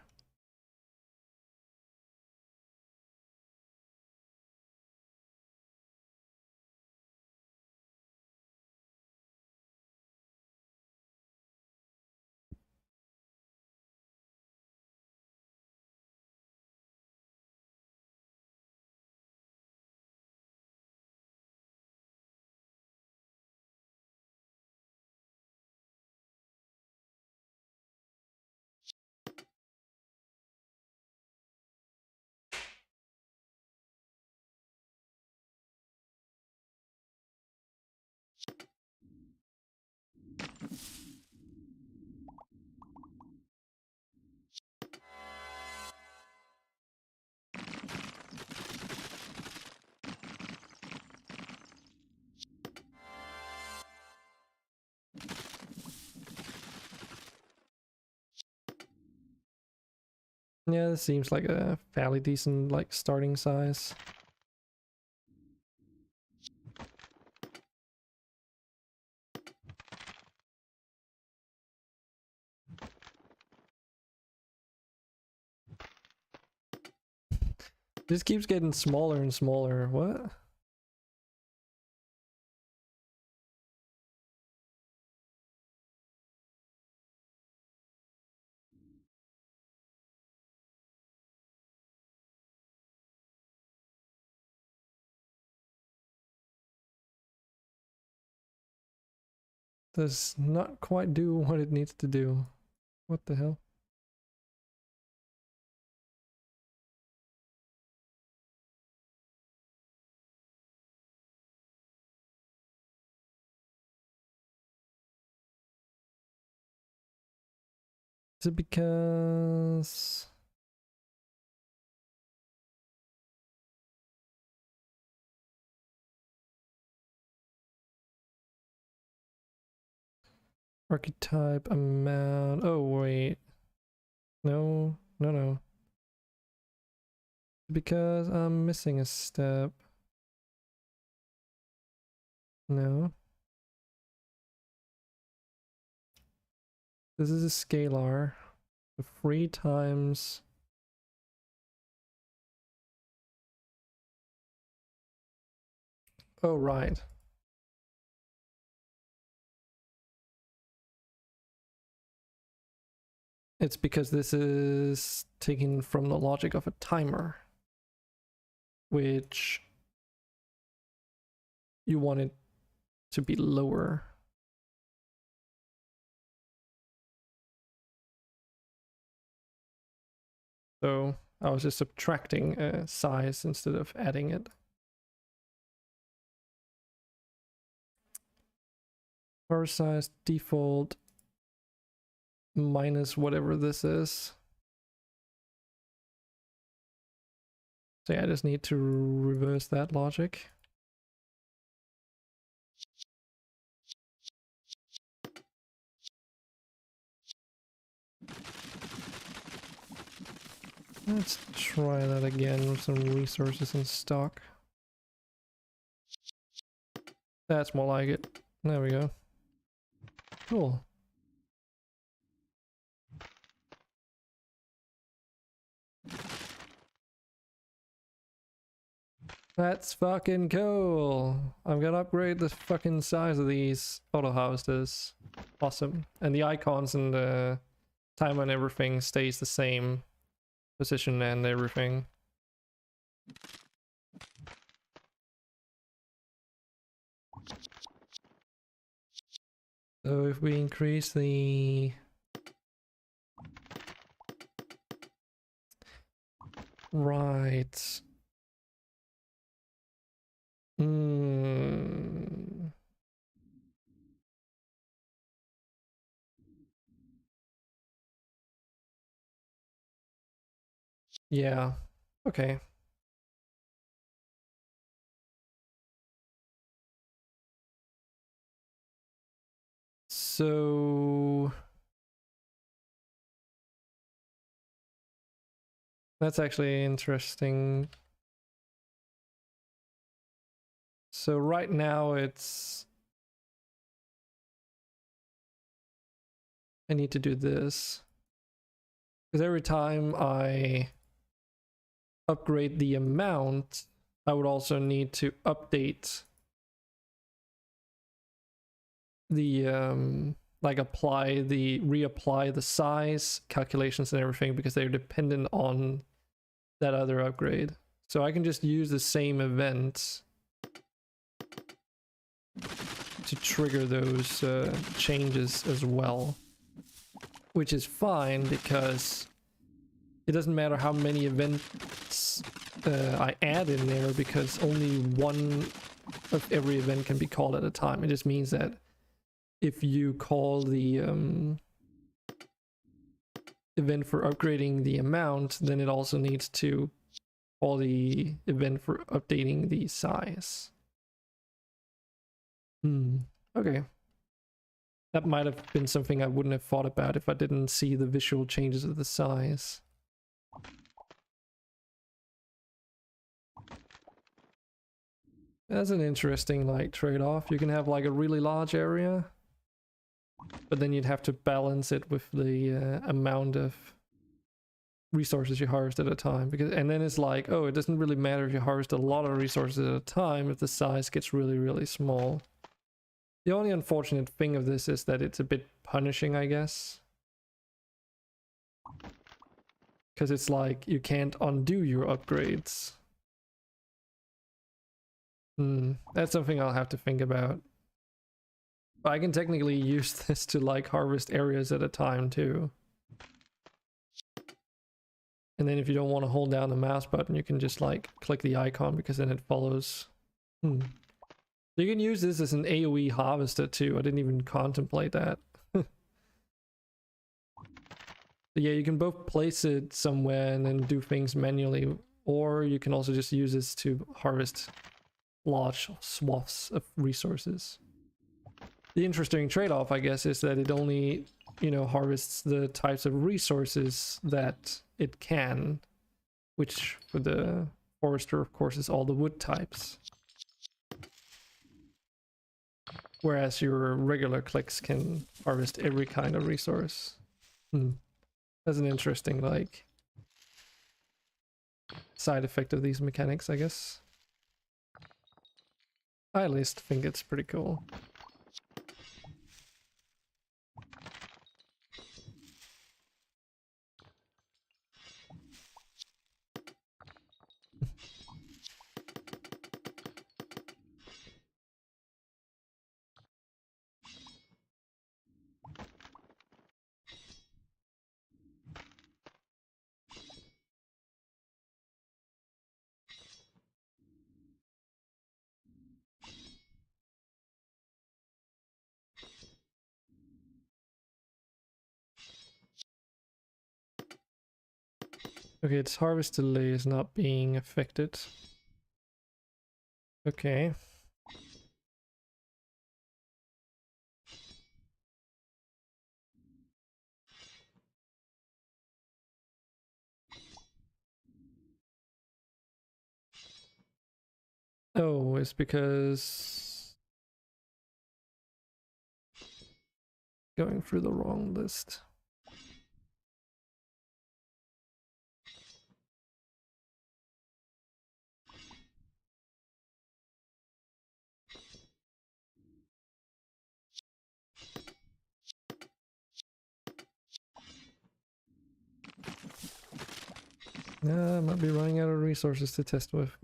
Yeah, this seems like a fairly decent like starting size. This keeps getting smaller and smaller. What? Does not quite do what it needs to do. What the hell? Is it because... Archetype amount... Oh, wait. No, no, no. Because I'm missing a step. No. This is a scalar. 3 times... Oh, right. It's because this is taken from the logic of a timer, which you want it to be lower. So I was just subtracting a size instead of adding it. Bar size default minus whatever this is. So yeah, I just need to reverse that logic. Let's try that again with some resources in stock. That's more like it. There we go. Cool. That's fucking cool. I'm gonna upgrade the fucking size of these auto harvesters. Awesome. And the icons and the timer and everything stays the same position and everything. So if we increase the Right. Hmm. Yeah. Okay. So that's actually interesting. So right now it's, I need to do this because every time I upgrade the amount, I would also need to update the like reapply the size calculations and everything because they're dependent on that other upgrade. So I can just use the same event to trigger those changes as well, which is fine because it doesn't matter how many events I add in there because only one of every event can be called at a time. It just means that if you call the event for upgrading the amount, then it also needs to call the event for updating the size. Okay. That might have been something I wouldn't have thought about if I didn't see the visual changes of the size. That's an interesting like trade-off. You can have like a really large area, but then you'd have to balance it with the amount of resources you harvest at a time, because and then it's like, oh, it doesn't really matter if you harvest a lot of resources at a time if the size gets really small. The only unfortunate thing of this is that it's a bit punishing, I guess, because it's like you can't undo your upgrades. That's something I'll have to think about. But I can technically use this to like harvest areas at a time too. And then if you don't want to hold down the mouse button, you can just like click the icon because then it follows. You can use this as an AoE harvester too. I didn't even contemplate that. Yeah, you can both place it somewhere and then do things manually, or you can also just use this to harvest large swaths of resources. The interesting trade-off, I guess, is that it only, harvests the types of resources that it can, which for the forester, of course, is all the wood types. Whereas your regular clicks can harvest every kind of resource. That's an interesting, like, side effect of these mechanics, I guess. I at least think it's pretty cool. Okay, its harvest delay is not being affected. Okay. Oh, it's because going through the wrong list. Yeah, I might be running out of resources to test with.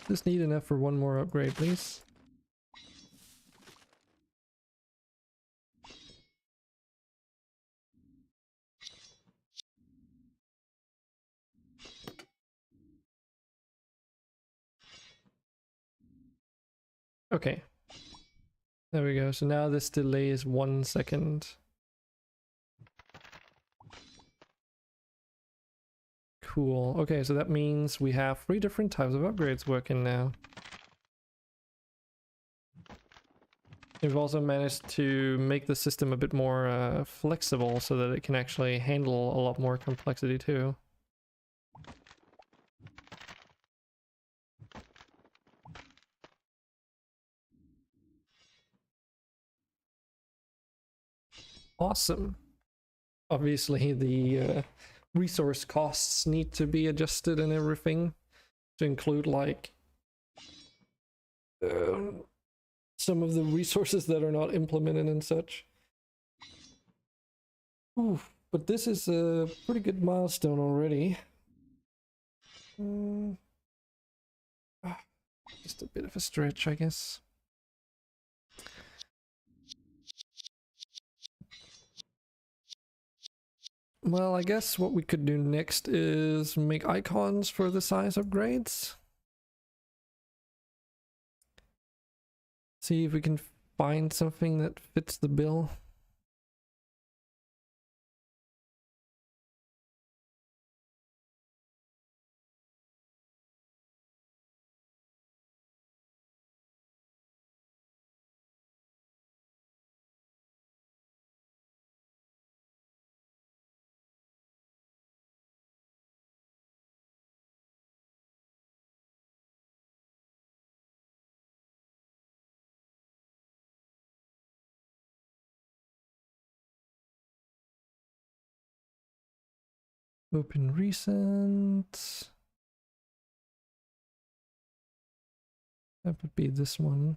Just need enough for one more upgrade, please. Okay. There we go. So now this delay is 1 second. Cool. Okay, so that means we have 3 different types of upgrades working now. We've also managed to make the system a bit more flexible so that it can actually handle a lot more complexity too. Awesome. Obviously the resource costs need to be adjusted and everything to include like some of the resources that are not implemented and such. Ooh, but this is a pretty good milestone already. Just a bit of a stretch, I guess. Well, I guess what we could do next is make icons for the size upgrades. See if we can find something that fits the bill. Open recent. That would be this one.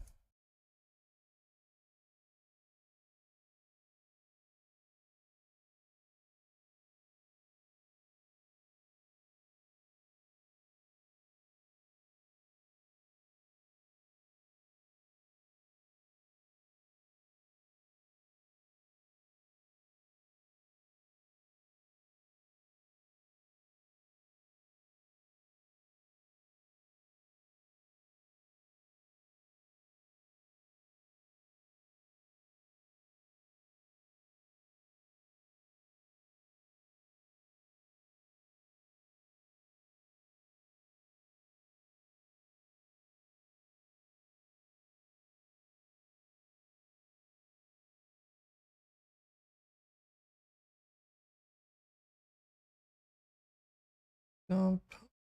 Dump.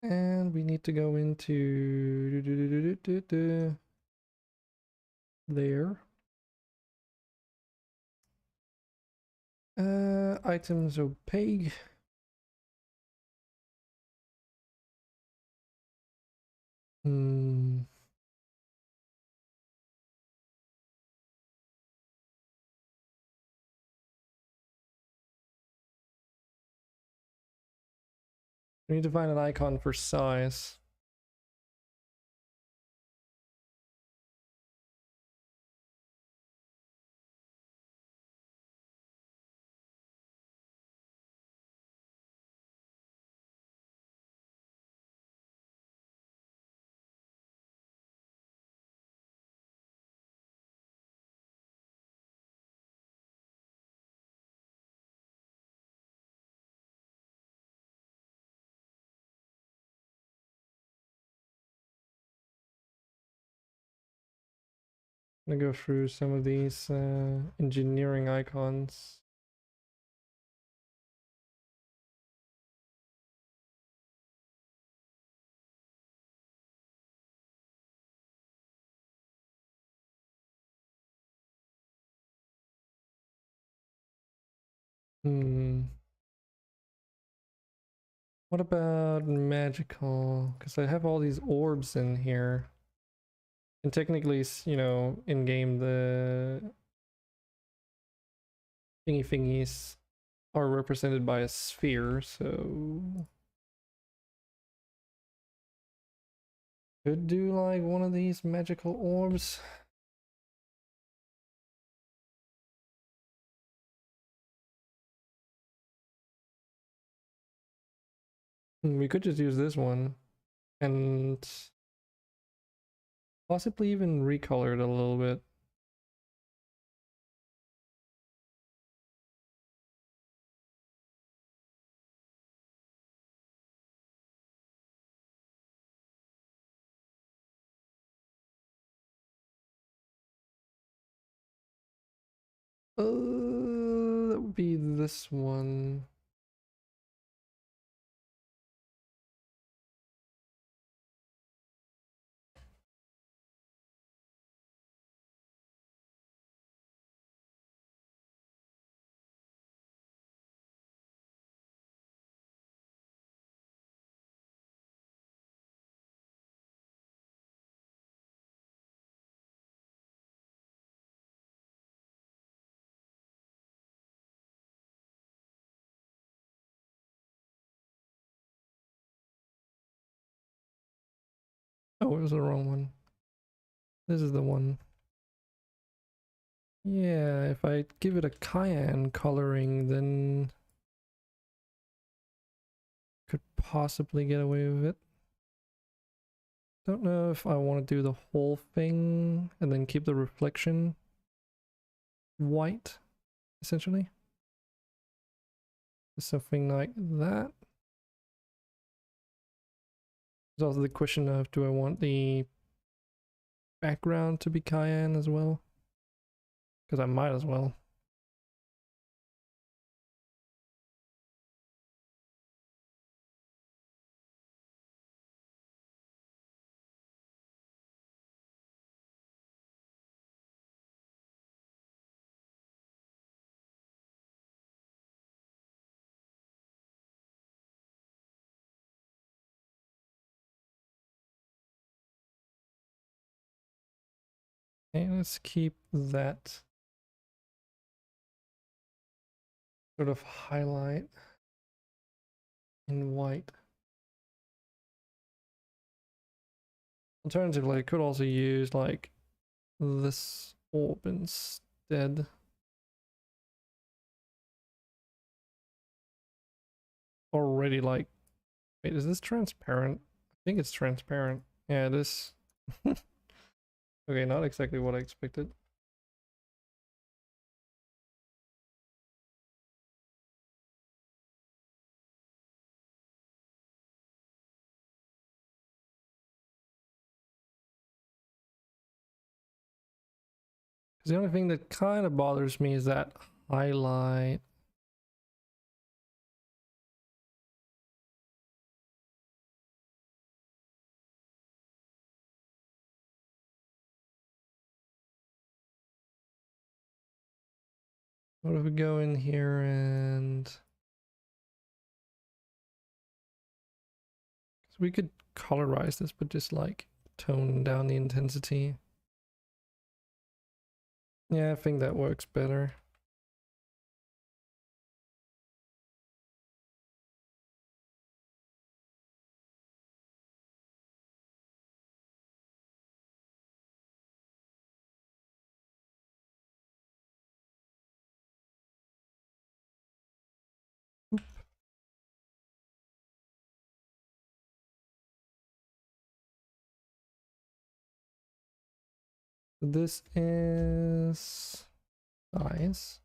And we need to go into there. Items opaque. We need to find an icon for size. I'm gonna go through some of these engineering icons. What about magical? Because I have all these orbs in here. And technically, you know, in game, the thingies are represented by a sphere, so could do like one of these magical orbs. We could just use this one and Possibly even recolor it a little bit. That would be this one. Oh, it was the wrong one. This is the one. Yeah, if I give it a cayenne coloring, then could possibly get away with it. Don't know if I want to do the whole thing and then keep the reflection white, essentially. Something like that. There's also the question of, do I want the background to be cayenne as well? Because I might as well. Okay, let's keep that sort of highlight in white. Alternatively, I could also use like this orb instead. Already like, wait, is this transparent? I think it's transparent. Yeah, it is. Okay, not exactly what I expected. The only thing that kind of bothers me is that highlight. What if we go in here and... so we could colorize this, but just like tone down the intensity. Yeah, I think that works better. This is size.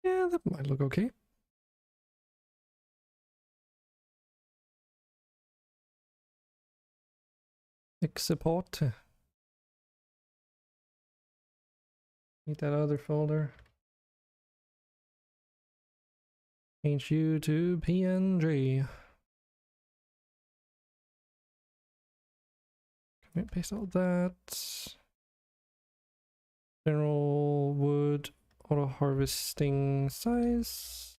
Yeah, that might look okay. Export. Need that other folder. Change you to PNG. Commit paste all that. General wood auto harvesting size.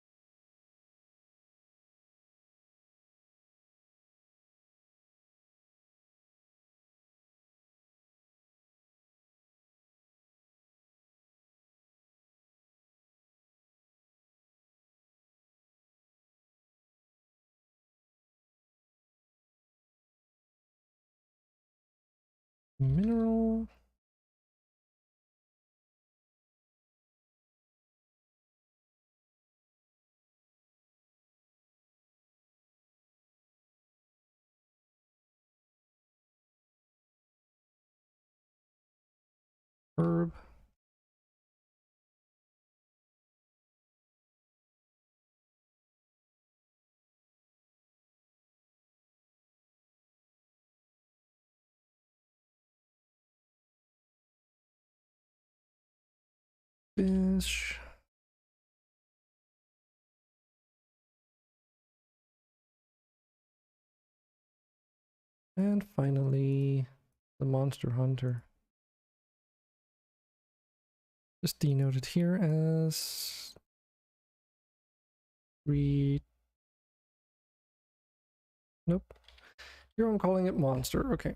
Mineral. Herb. Fish. And finally, the Monster Hunter. Just denoted here as 3. Nope. Here I'm calling it Monster. Okay.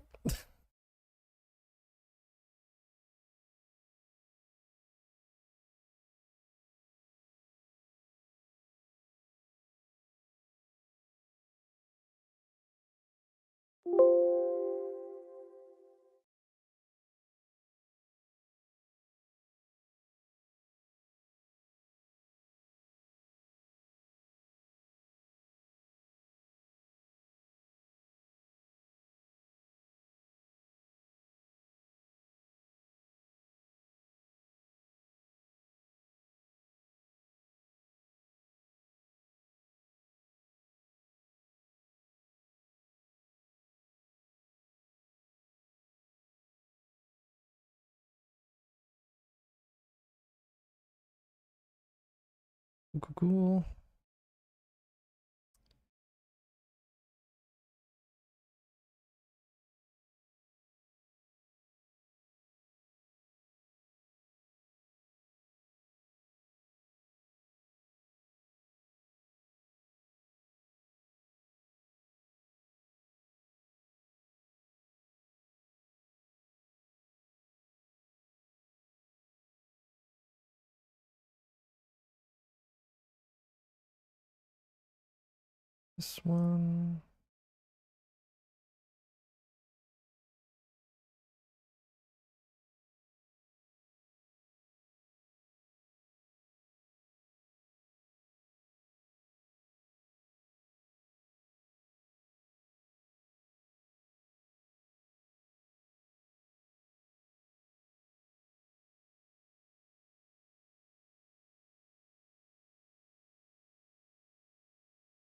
Cool. This one.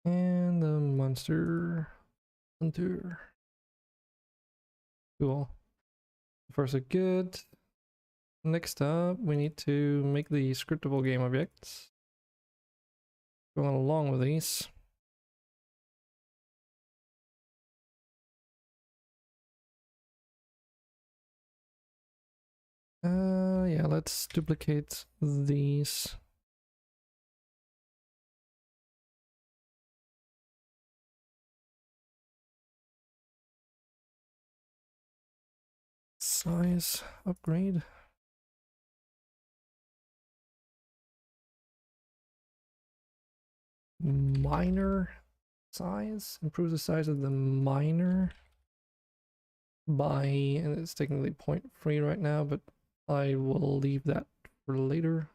And the Monster Hunter. Cool. First are good. Next up, we need to make the scriptable game objects. Going along with these. Yeah, let's duplicate these. Size upgrade. Minor size. Improve the size of the minor by, and it's technically 0.3 right now, but I will leave that for later.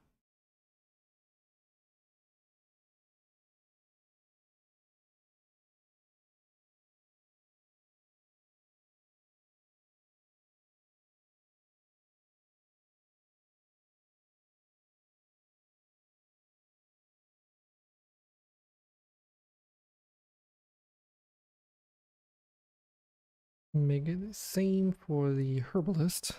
Make it the same for the herbalist.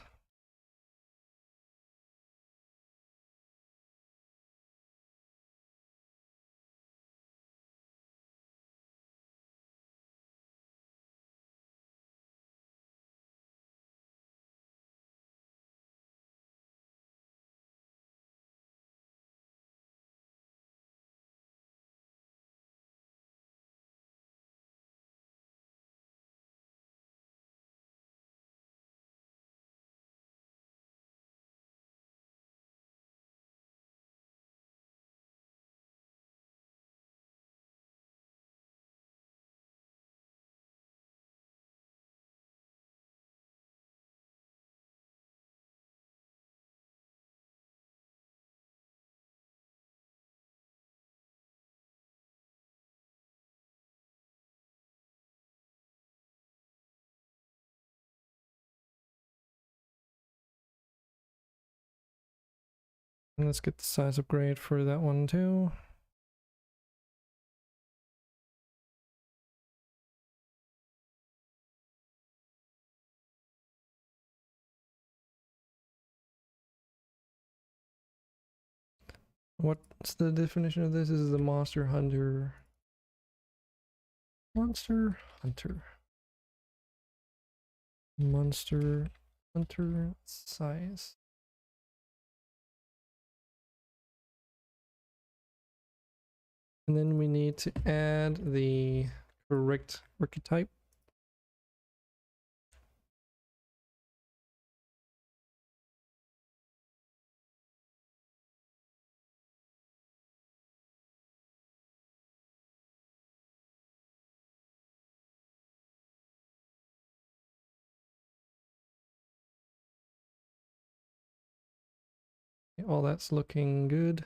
And let's get the size upgrade for that one too. What's the definition of this? This is the Monster Hunter. Monster Hunter. Monster Hunter size. And then we need to add the correct archetype. All that's looking good.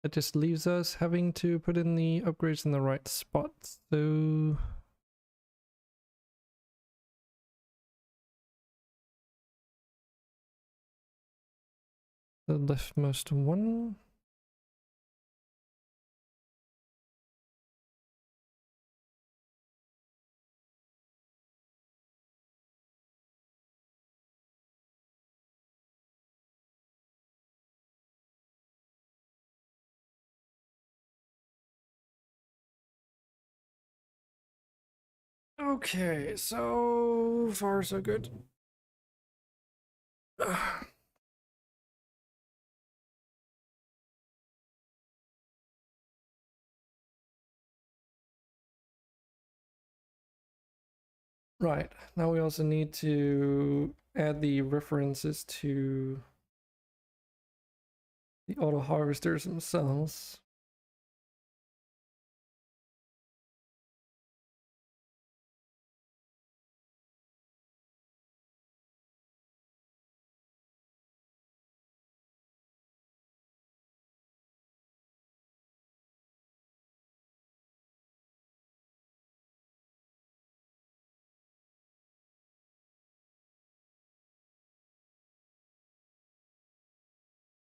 That just leaves us having to put in the upgrades in the right spots. So the leftmost one. Okay, so far so good. Right, now we also need to add the references to the auto harvesters themselves.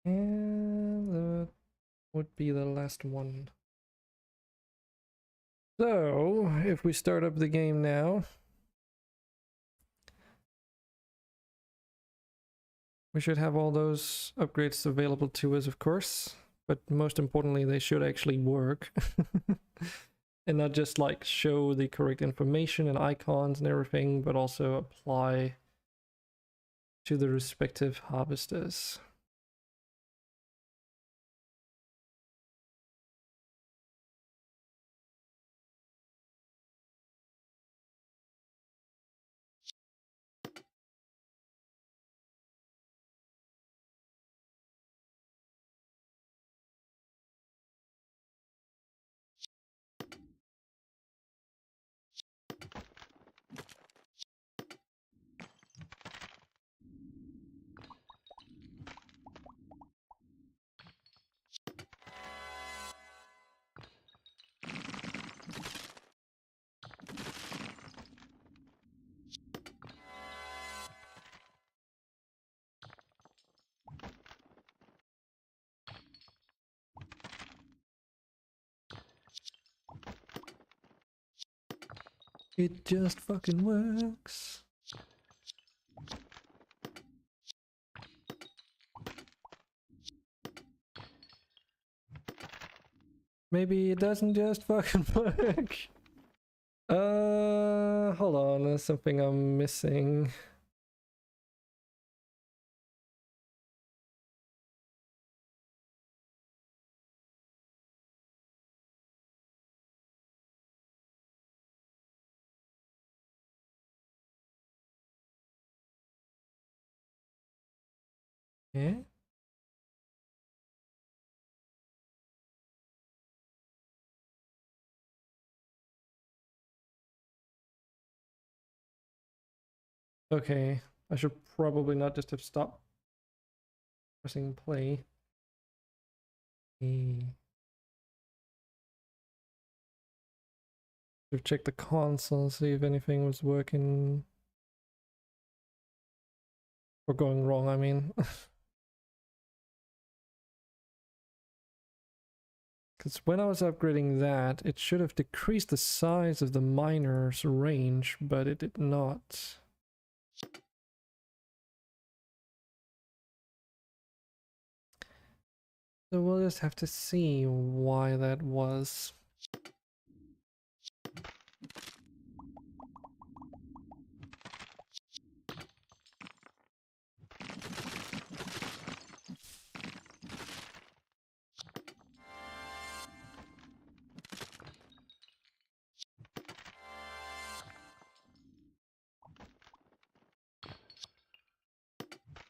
And that would be the last one. So, if we start up the game now, we should have all those upgrades available to us, of course, but most importantly, they should actually work. And not just like show the correct information and icons and everything, but also apply to the respective harvesters. It just fucking works. Maybe it doesn't just fucking work. Hold on, there's something I'm missing. Yeah? Okay, I should probably not just have stopped pressing play. Should check the console, see if anything was working or going wrong, I mean. because when I was upgrading that, it should have decreased the size of the miner's range, but it did not. So we'll just have to see why that was.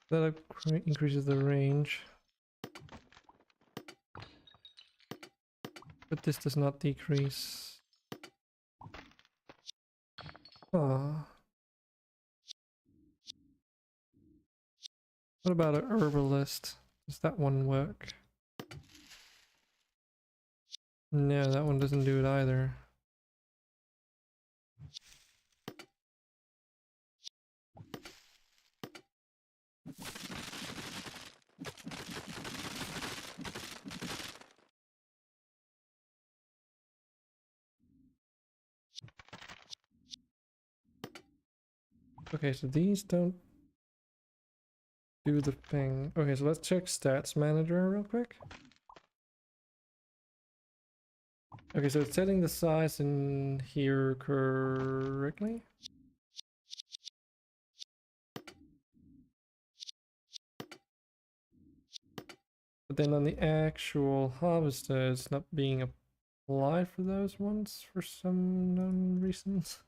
That increases the range. But this does not decrease. Ah. What about an herbalist? Does that one work? No, that one doesn't do it either. Okay, so these don't do the thing. Okay, so let's check stats manager real quick. Okay, so it's setting the size in here correctly. But then on the actual harvester, it's not being applied for those ones for some known reasons.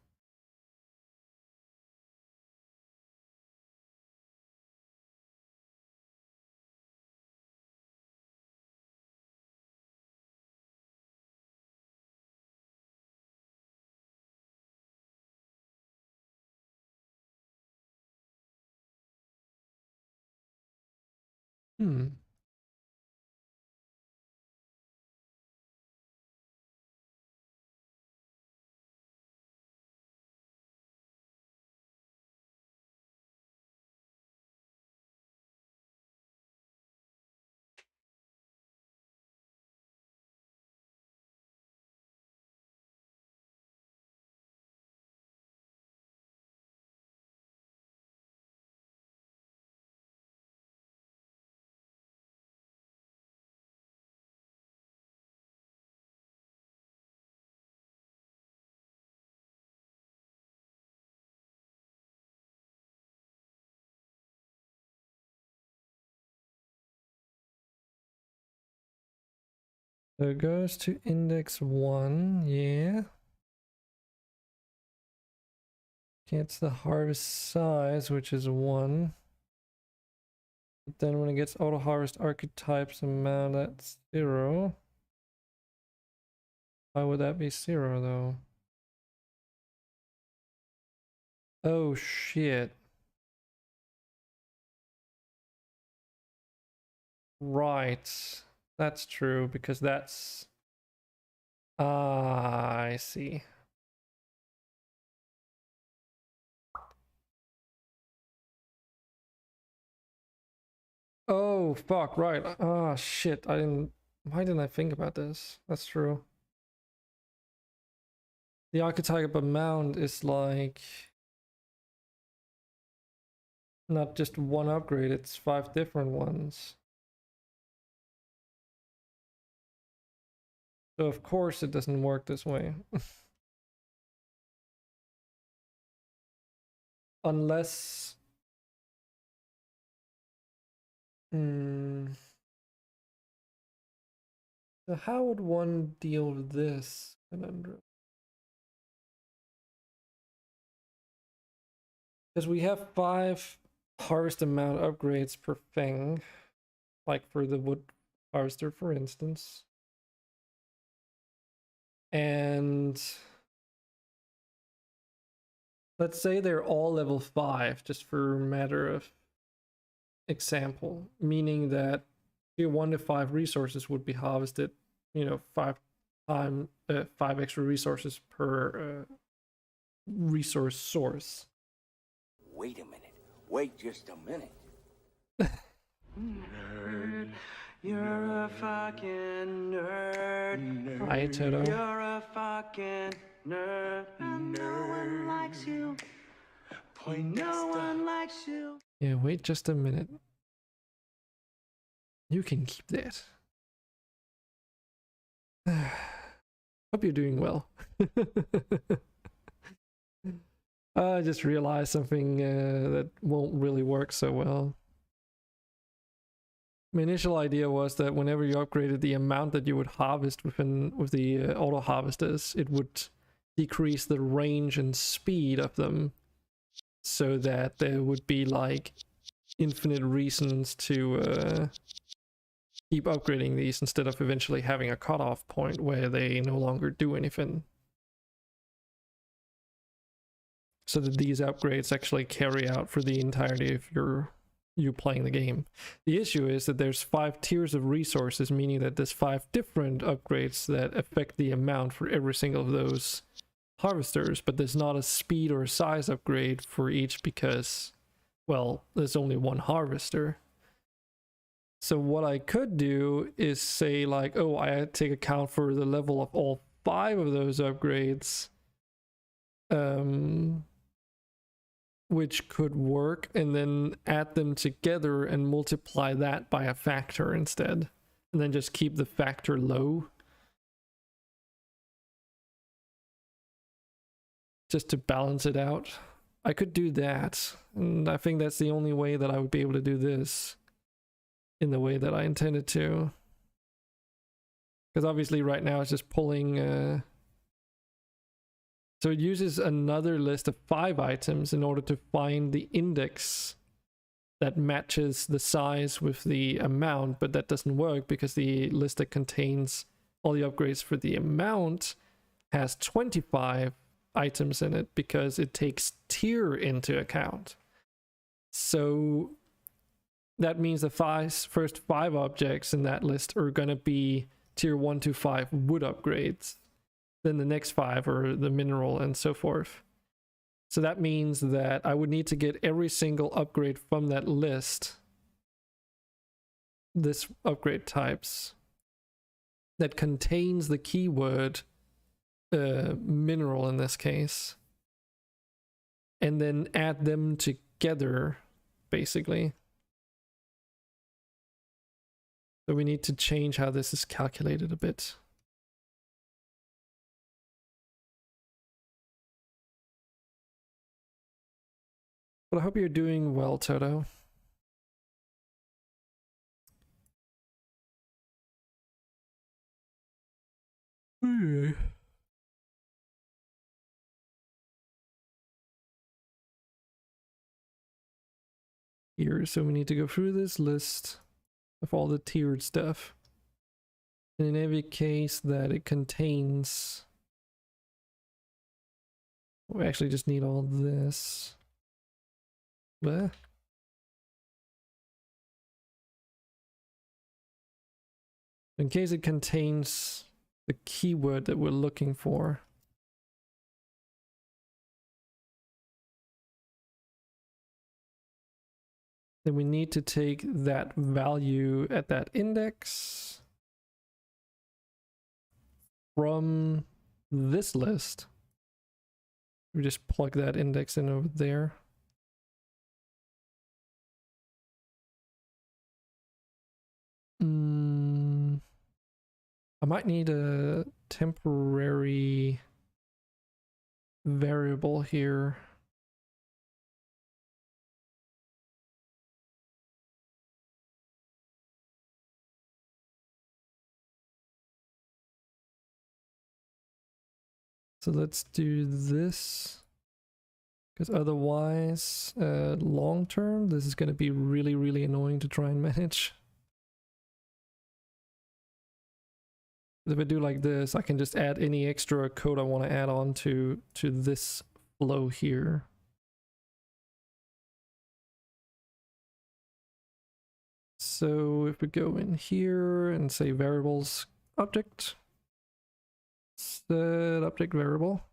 Hmm. So it goes to index 1, yeah. Gets the harvest size, which is 1. But then when it gets auto harvest archetypes amount, that's 0. Why would that be 0 though? Oh shit. Right. That's true, because that's... Ah, I see. Oh, fuck, right. Ah, shit, I didn't... Why didn't I think about this? That's true. The archetype amount is like... not just one upgrade, it's 5 different ones. So of course it doesn't work this way. Unless... So how would one deal with this conundrum? Because we have 5 harvest amount upgrades per thing, like for the wood harvester, for instance. And let's say they're all level 5, just for a matter of example, meaning that your 1 to 5 resources would be harvested, you know, 5 extra resources per resource source.
Wait a minute. Wait just a minute. You're a fucking nerd.
Hi, Toto.
You're a fucking nerd. No one likes you. No one likes you.
Yeah, wait just a minute. You can keep that. Hope you're doing well. I just realized something that won't really work so well. My initial idea was that whenever you upgraded the amount that you would harvest with the auto harvesters, it would decrease the range and speed of them, so that there would be like infinite reasons to keep upgrading these instead of eventually having a cutoff point where they no longer do anything. So that these upgrades actually carry out for the entirety of you playing the game. The issue is that there's 5 tiers of resources, meaning that there's 5 different upgrades that affect the amount for every single of those harvesters, but there's not a speed or a size upgrade for each because, well, there's only one harvester. So what I could do is say like, oh, I take account for the level of all 5 of those upgrades, which could work, and then add them together and multiply that by a factor instead, and then just keep the factor low, just to balance it out. I could do that, and I think that's the only way that I would be able to do this in the way that I intended to, because obviously right now it's just pulling so it uses another list of 5 items in order to find the index that matches the size with the amount, but that doesn't work because the list that contains all the upgrades for the amount has 25 items in it because it takes tier into account. So that means the first 5 objects in that list are going to be tier 1 to 5 wood upgrades. Then the next 5 are the mineral and so forth. So that means that I would need to get every single upgrade from that list, this upgrade types, that contains the keyword mineral in this case, and then add them together, basically. So we need to change how this is calculated a bit. But I hope you're doing well, Toto. Okay. Here, so we need to go through this list of all the tiered stuff. And in every case that it contains, we actually just need all this. Bleh. In case it contains the keyword that we're looking for. Then we need to take that value at that index from this list. We just plug that index in over there. I might need a temporary variable here. So let's do this, because otherwise, long term, this is going to be really, really annoying to try and manage. If I do like this, I can just add any extra code I want to add on to this flow here. So if we go in here and say variables object, set object variable.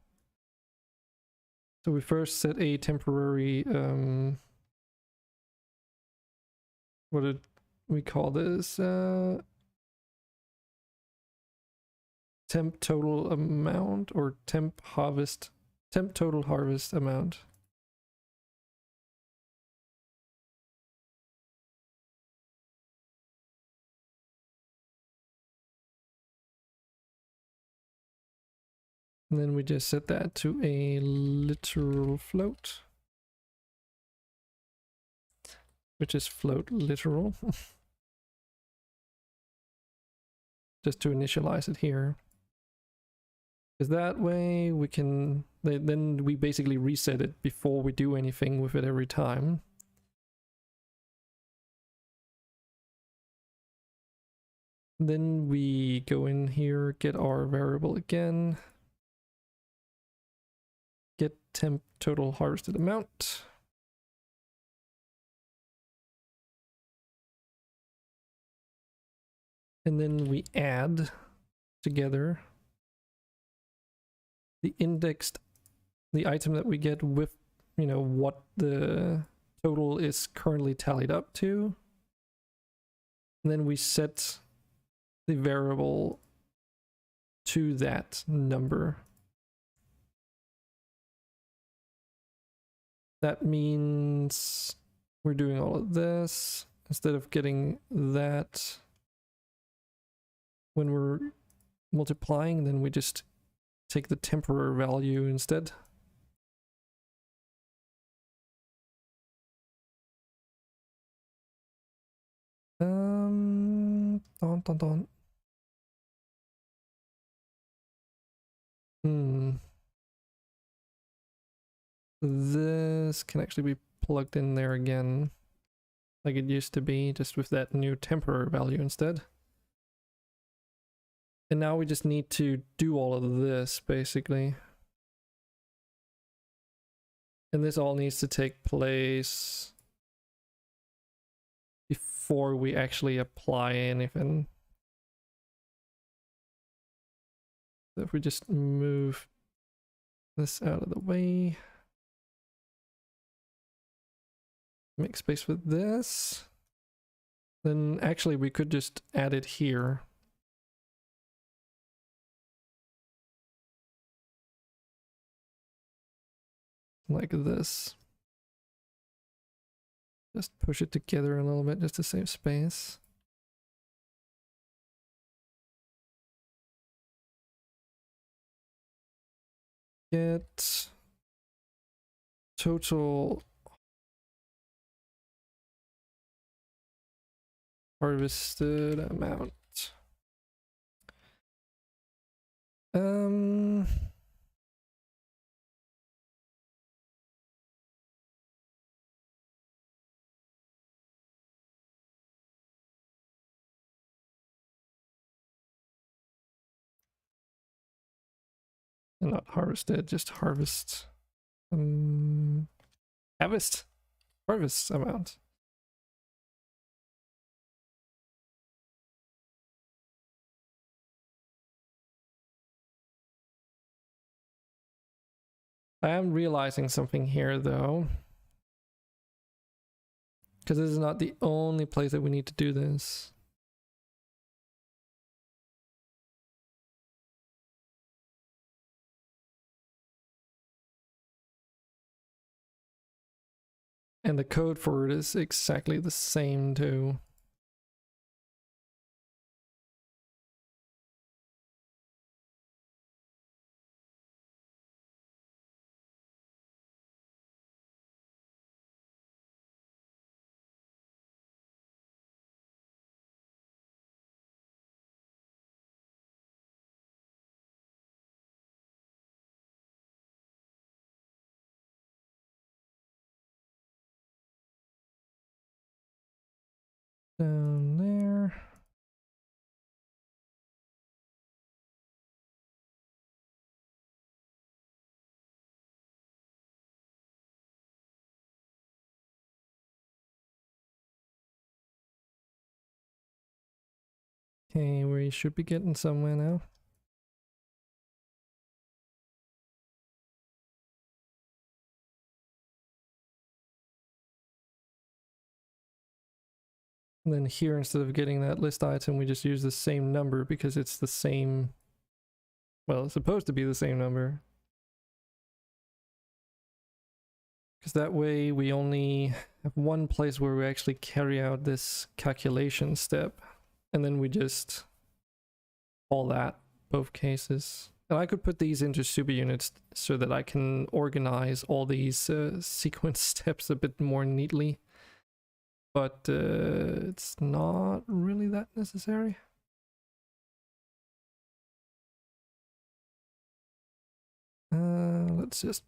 So we first set a temporary we call this temp total amount, or temp total harvest amount. And then we just set that to a literal float, which is float literal, just to initialize it here. Because that way we can, then we basically reset it before we do anything with it every time. Then we go in here, get our variable again, get temp total harvested amount. And then we add together the indexed, the item that we get with, you know, what the total is currently tallied up to. And then we set the variable to that number. That means we're doing all of this instead of getting that when we're multiplying, then we just take the temporary value instead. This can actually be plugged in there again, like it used to be, just with that new temporary value instead. And now we just need to do all of this, basically. And this all needs to take place before we actually apply anything. So if we just move this out of the way, make space with this, then actually we could just add it here. Like this. Just push it together a little bit just to save space. Get total harvested amount. Not harvested, just harvest. Harvest amount. I am realizing something here though, because this is not the only place that we need to do this. And the code for it is exactly the same too. Down there. Okay, we should be getting somewhere now. And then here, instead of getting that list item, we just use the same number because it's the same, well, it's supposed to be the same number. Because that way we only have one place where we actually carry out this calculation step. And then we just call that both cases. And I could put these into super units so that I can organize all these sequence steps a bit more neatly. But it's not really that necessary. Let's just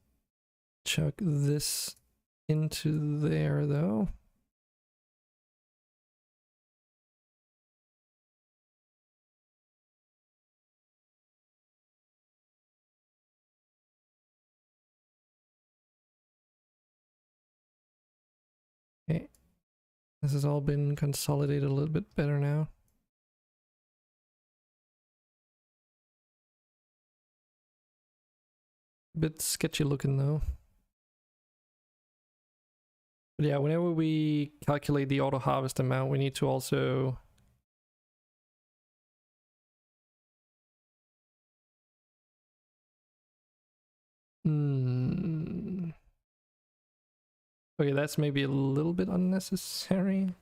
chuck this into there though. Okay. This has all been consolidated a little bit better now. A bit sketchy looking though. But yeah, whenever we calculate the auto harvest amount, we need to also okay, that's maybe a little bit unnecessary.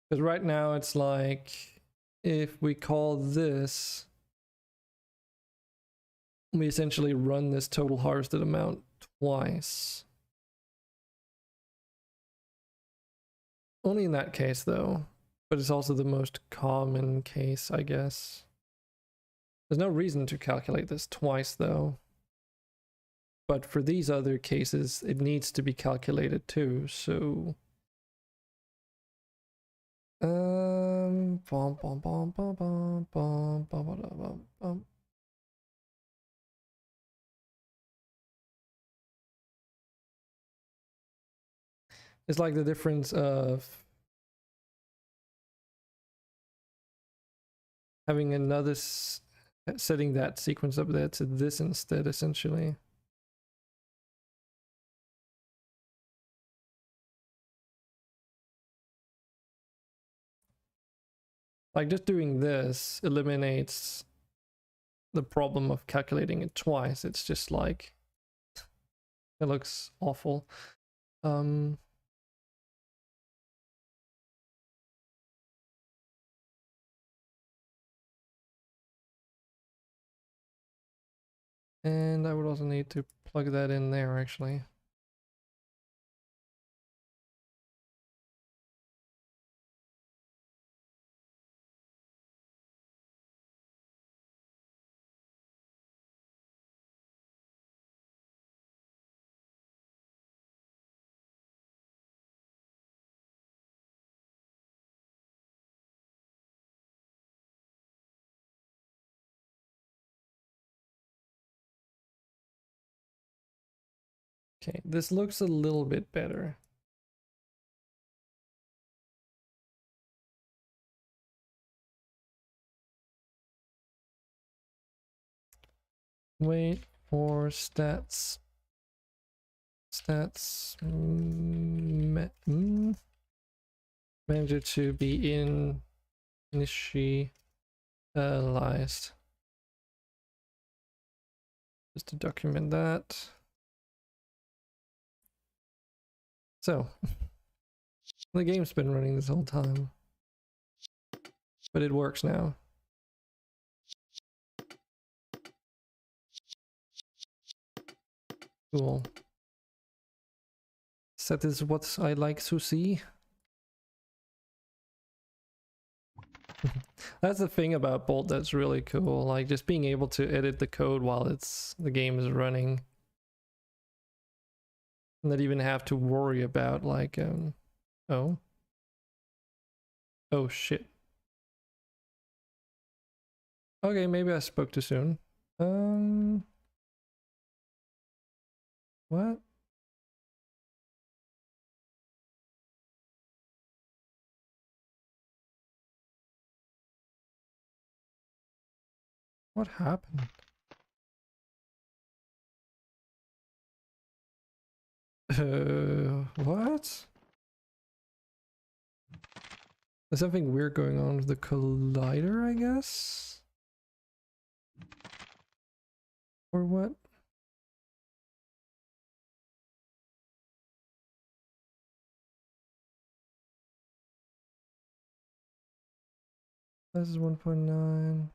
Because right now it's like, if we call this, we essentially run this total harvested amount twice. Only in that case though, but it's also the most common case, I guess. There's no reason to calculate this twice though. But for these other cases, it needs to be calculated too, so... It's like the difference of having another, setting that sequence up there to this instead, essentially. Like just doing this eliminates the problem of calculating it twice. It's just like, it looks awful. And I would also need to plug that in there actually. Okay, this looks a little bit better. Wait for stats. Stats manager to be initialized. Just to document that. So, the game's been running this whole time, but it works now. Cool. So that is what I like to see. That's the thing about Bolt that's really cool, like just being able to edit the code while the game is running. Not even have to worry about like oh shit. Okay, maybe I spoke too soon. What? What happened? What? There's something weird going on with the collider, I guess? Or what? This is 1.9.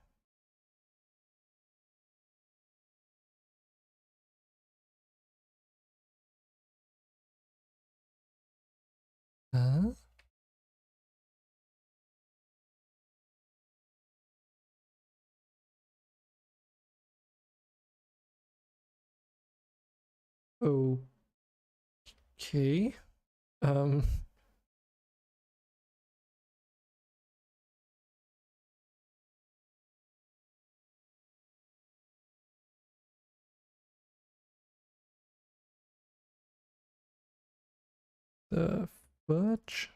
Huh? Okay. Um. The fudge?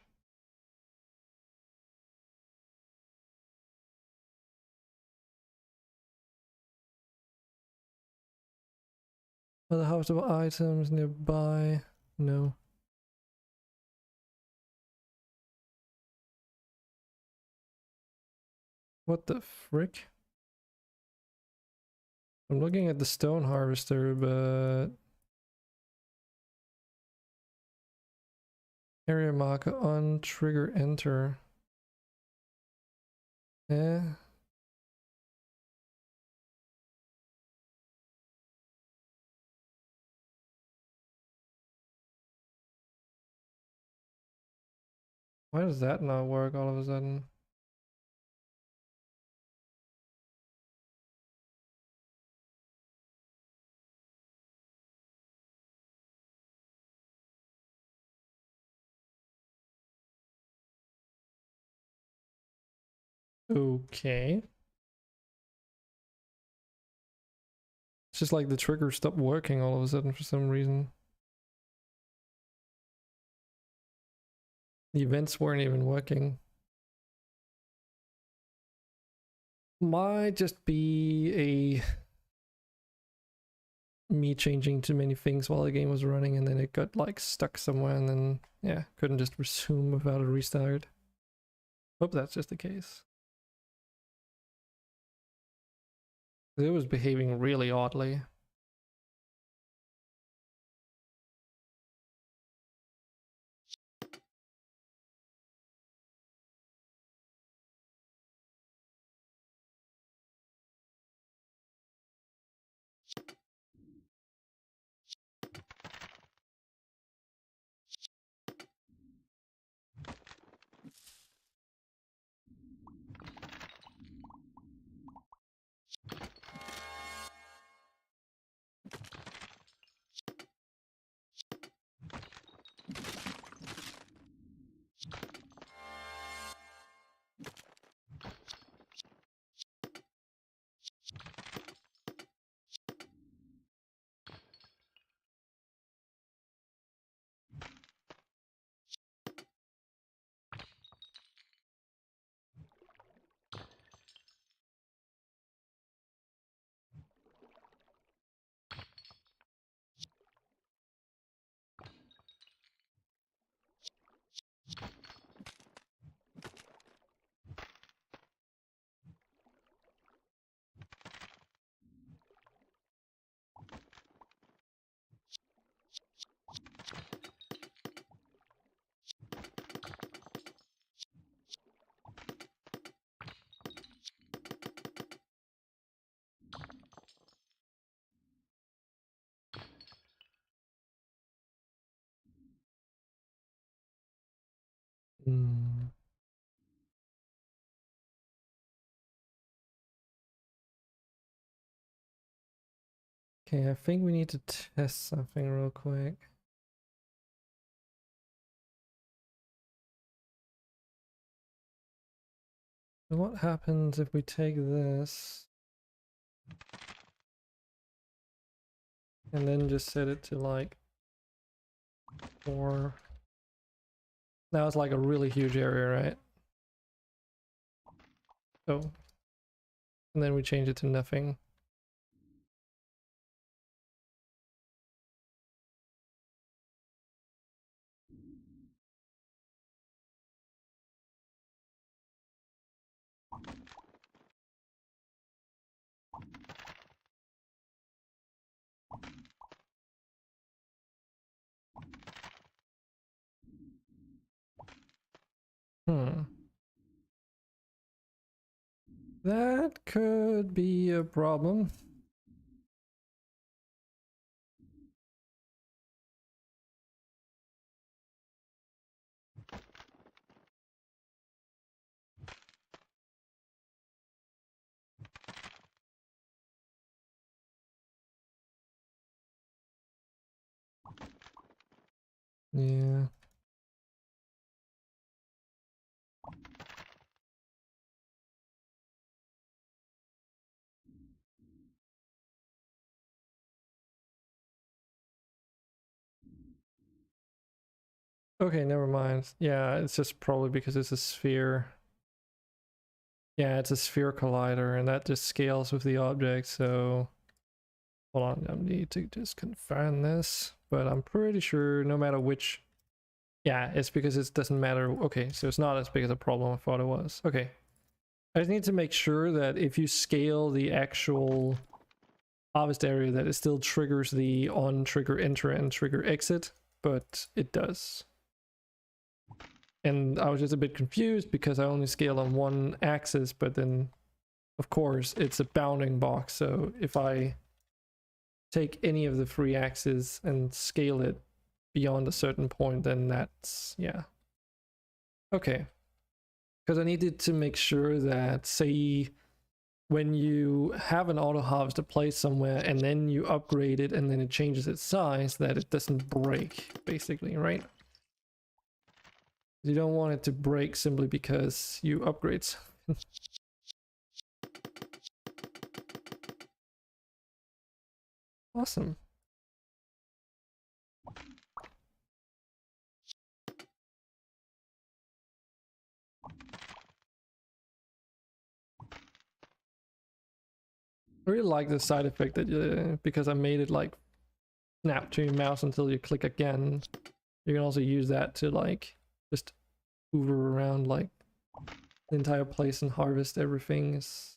Other household items nearby? No. What the frick? I'm looking at the stone harvester, but area marker on, trigger enter. Eh? Why does that not work all of a sudden? Okay. It's just like the trigger stopped working all of a sudden for some reason. The events weren't even working. Might just be me changing too many things while the game was running, and then it got like stuck somewhere, and then yeah, couldn't just resume without a restart. Hope that's just the case. It was behaving really oddly. Hmm. Okay, I think we need to test something real quick. So what happens if we take this and then just set it to like 4? Now it's like a really huge area, right? Oh. and then we change it to nothing. That could be a problem. Yeah. Okay, never mind. Yeah, it's just probably because it's a sphere. Yeah, it's a sphere collider, and that just scales with the object, so... Hold on, I need to just confirm this, but I'm pretty sure no matter which... Yeah, it's because it doesn't matter. Okay, so it's not as big as a problem I thought it was. Okay. I just need to make sure that if you scale the actual harvest area, that it still triggers the on trigger enter and trigger exit, but it does. And I was just a bit confused because I only scale on one axis, but then of course it's a bounding box, so if I take any of the three axes and scale it beyond a certain point, then that's, yeah. Okay. Because I needed to make sure that, say, when you have an auto harvester placed somewhere and then you upgrade it and then it changes its size, that it doesn't break, basically, right? You don't want it to break simply because you upgrade something. Awesome. I really like the side effect that because I made it like snap to your mouse until you click again. You can also use that to like just hoover around like the entire place and harvest everything as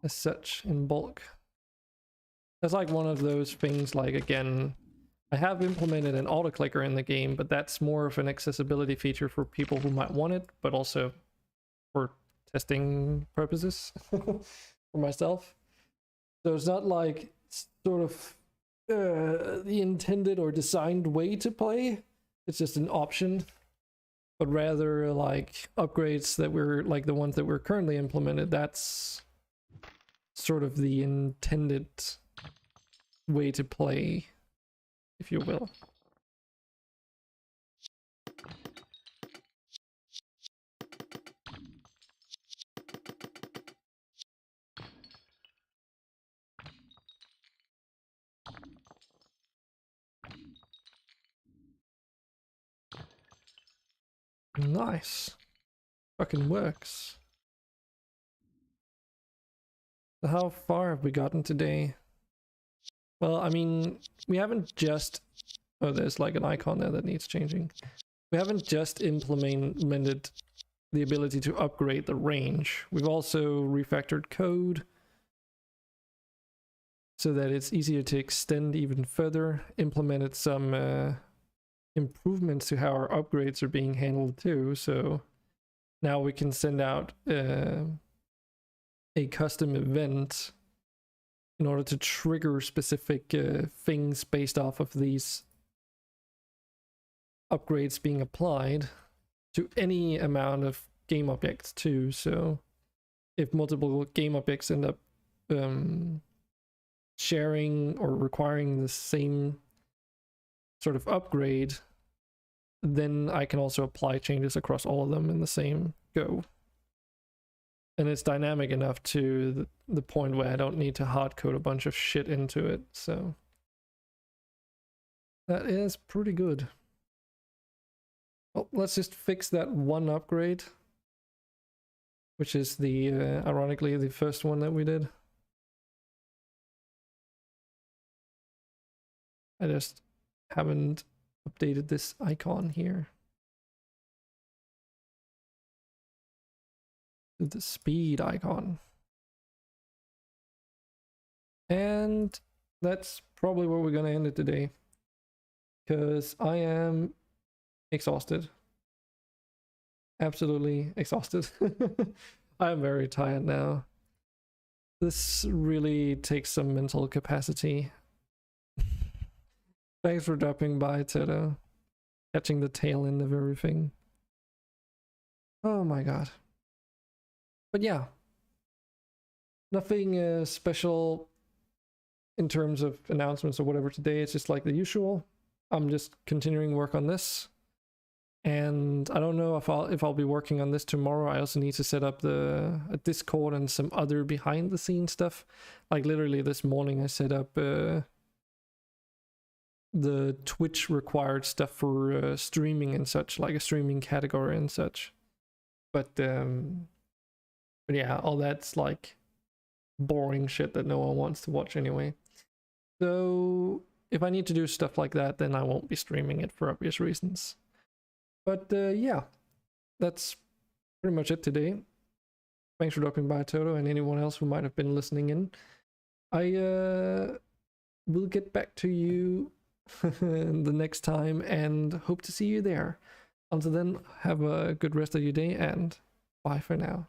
such in bulk. That's like one of those things, like, again, I have implemented an auto clicker in the game, but that's more of an accessibility feature for people who might want it, but also for testing purposes for myself. So it's not like sort of the intended or designed way to play. It's just an option, but rather like upgrades that we're like the ones that we're currently implemented. That's sort of the intended way to play, if you will. Nice. Fucking works. So how far have we gotten today? Well, I mean, we haven't just... Oh, there's like an icon there that needs changing. We haven't just implemented the ability to upgrade the range. We've also refactored code so that it's easier to extend even further, implemented some improvements to how our upgrades are being handled too. So now we can send out a custom event in order to trigger specific things based off of these upgrades being applied to any amount of game objects too. So if multiple game objects end up sharing or requiring the same sort of upgrade, then I can also apply changes across all of them in the same go. And it's dynamic enough to the point where I don't need to hard code a bunch of shit into it. So that is pretty good. Well, let's just fix that one upgrade which is the ironically the first one that we did. I just haven't updated this icon here. The speed icon. And that's probably where we're gonna end it today, because I am exhausted. Absolutely exhausted. I am very tired now. This really takes some mental capacity. Thanks for dropping by, Toto. Catching the tail end of everything. Oh my god. But yeah, nothing special in terms of announcements or whatever today. It's just like the usual. I'm just continuing work on this, and I don't know if I'll be working on this tomorrow. I also need to set up a Discord and some other behind the scenes stuff. Like literally this morning I set up the Twitch required stuff for streaming and such, like a streaming category and such. But yeah, all that's like boring shit that no one wants to watch anyway. So if I need to do stuff like that, then I won't be streaming it for obvious reasons. But yeah, that's pretty much it today. Thanks for dropping by, Toto, and anyone else who might have been listening in. I will get back to you the next time and hope to see you there. Until then, have a good rest of your day and bye for now.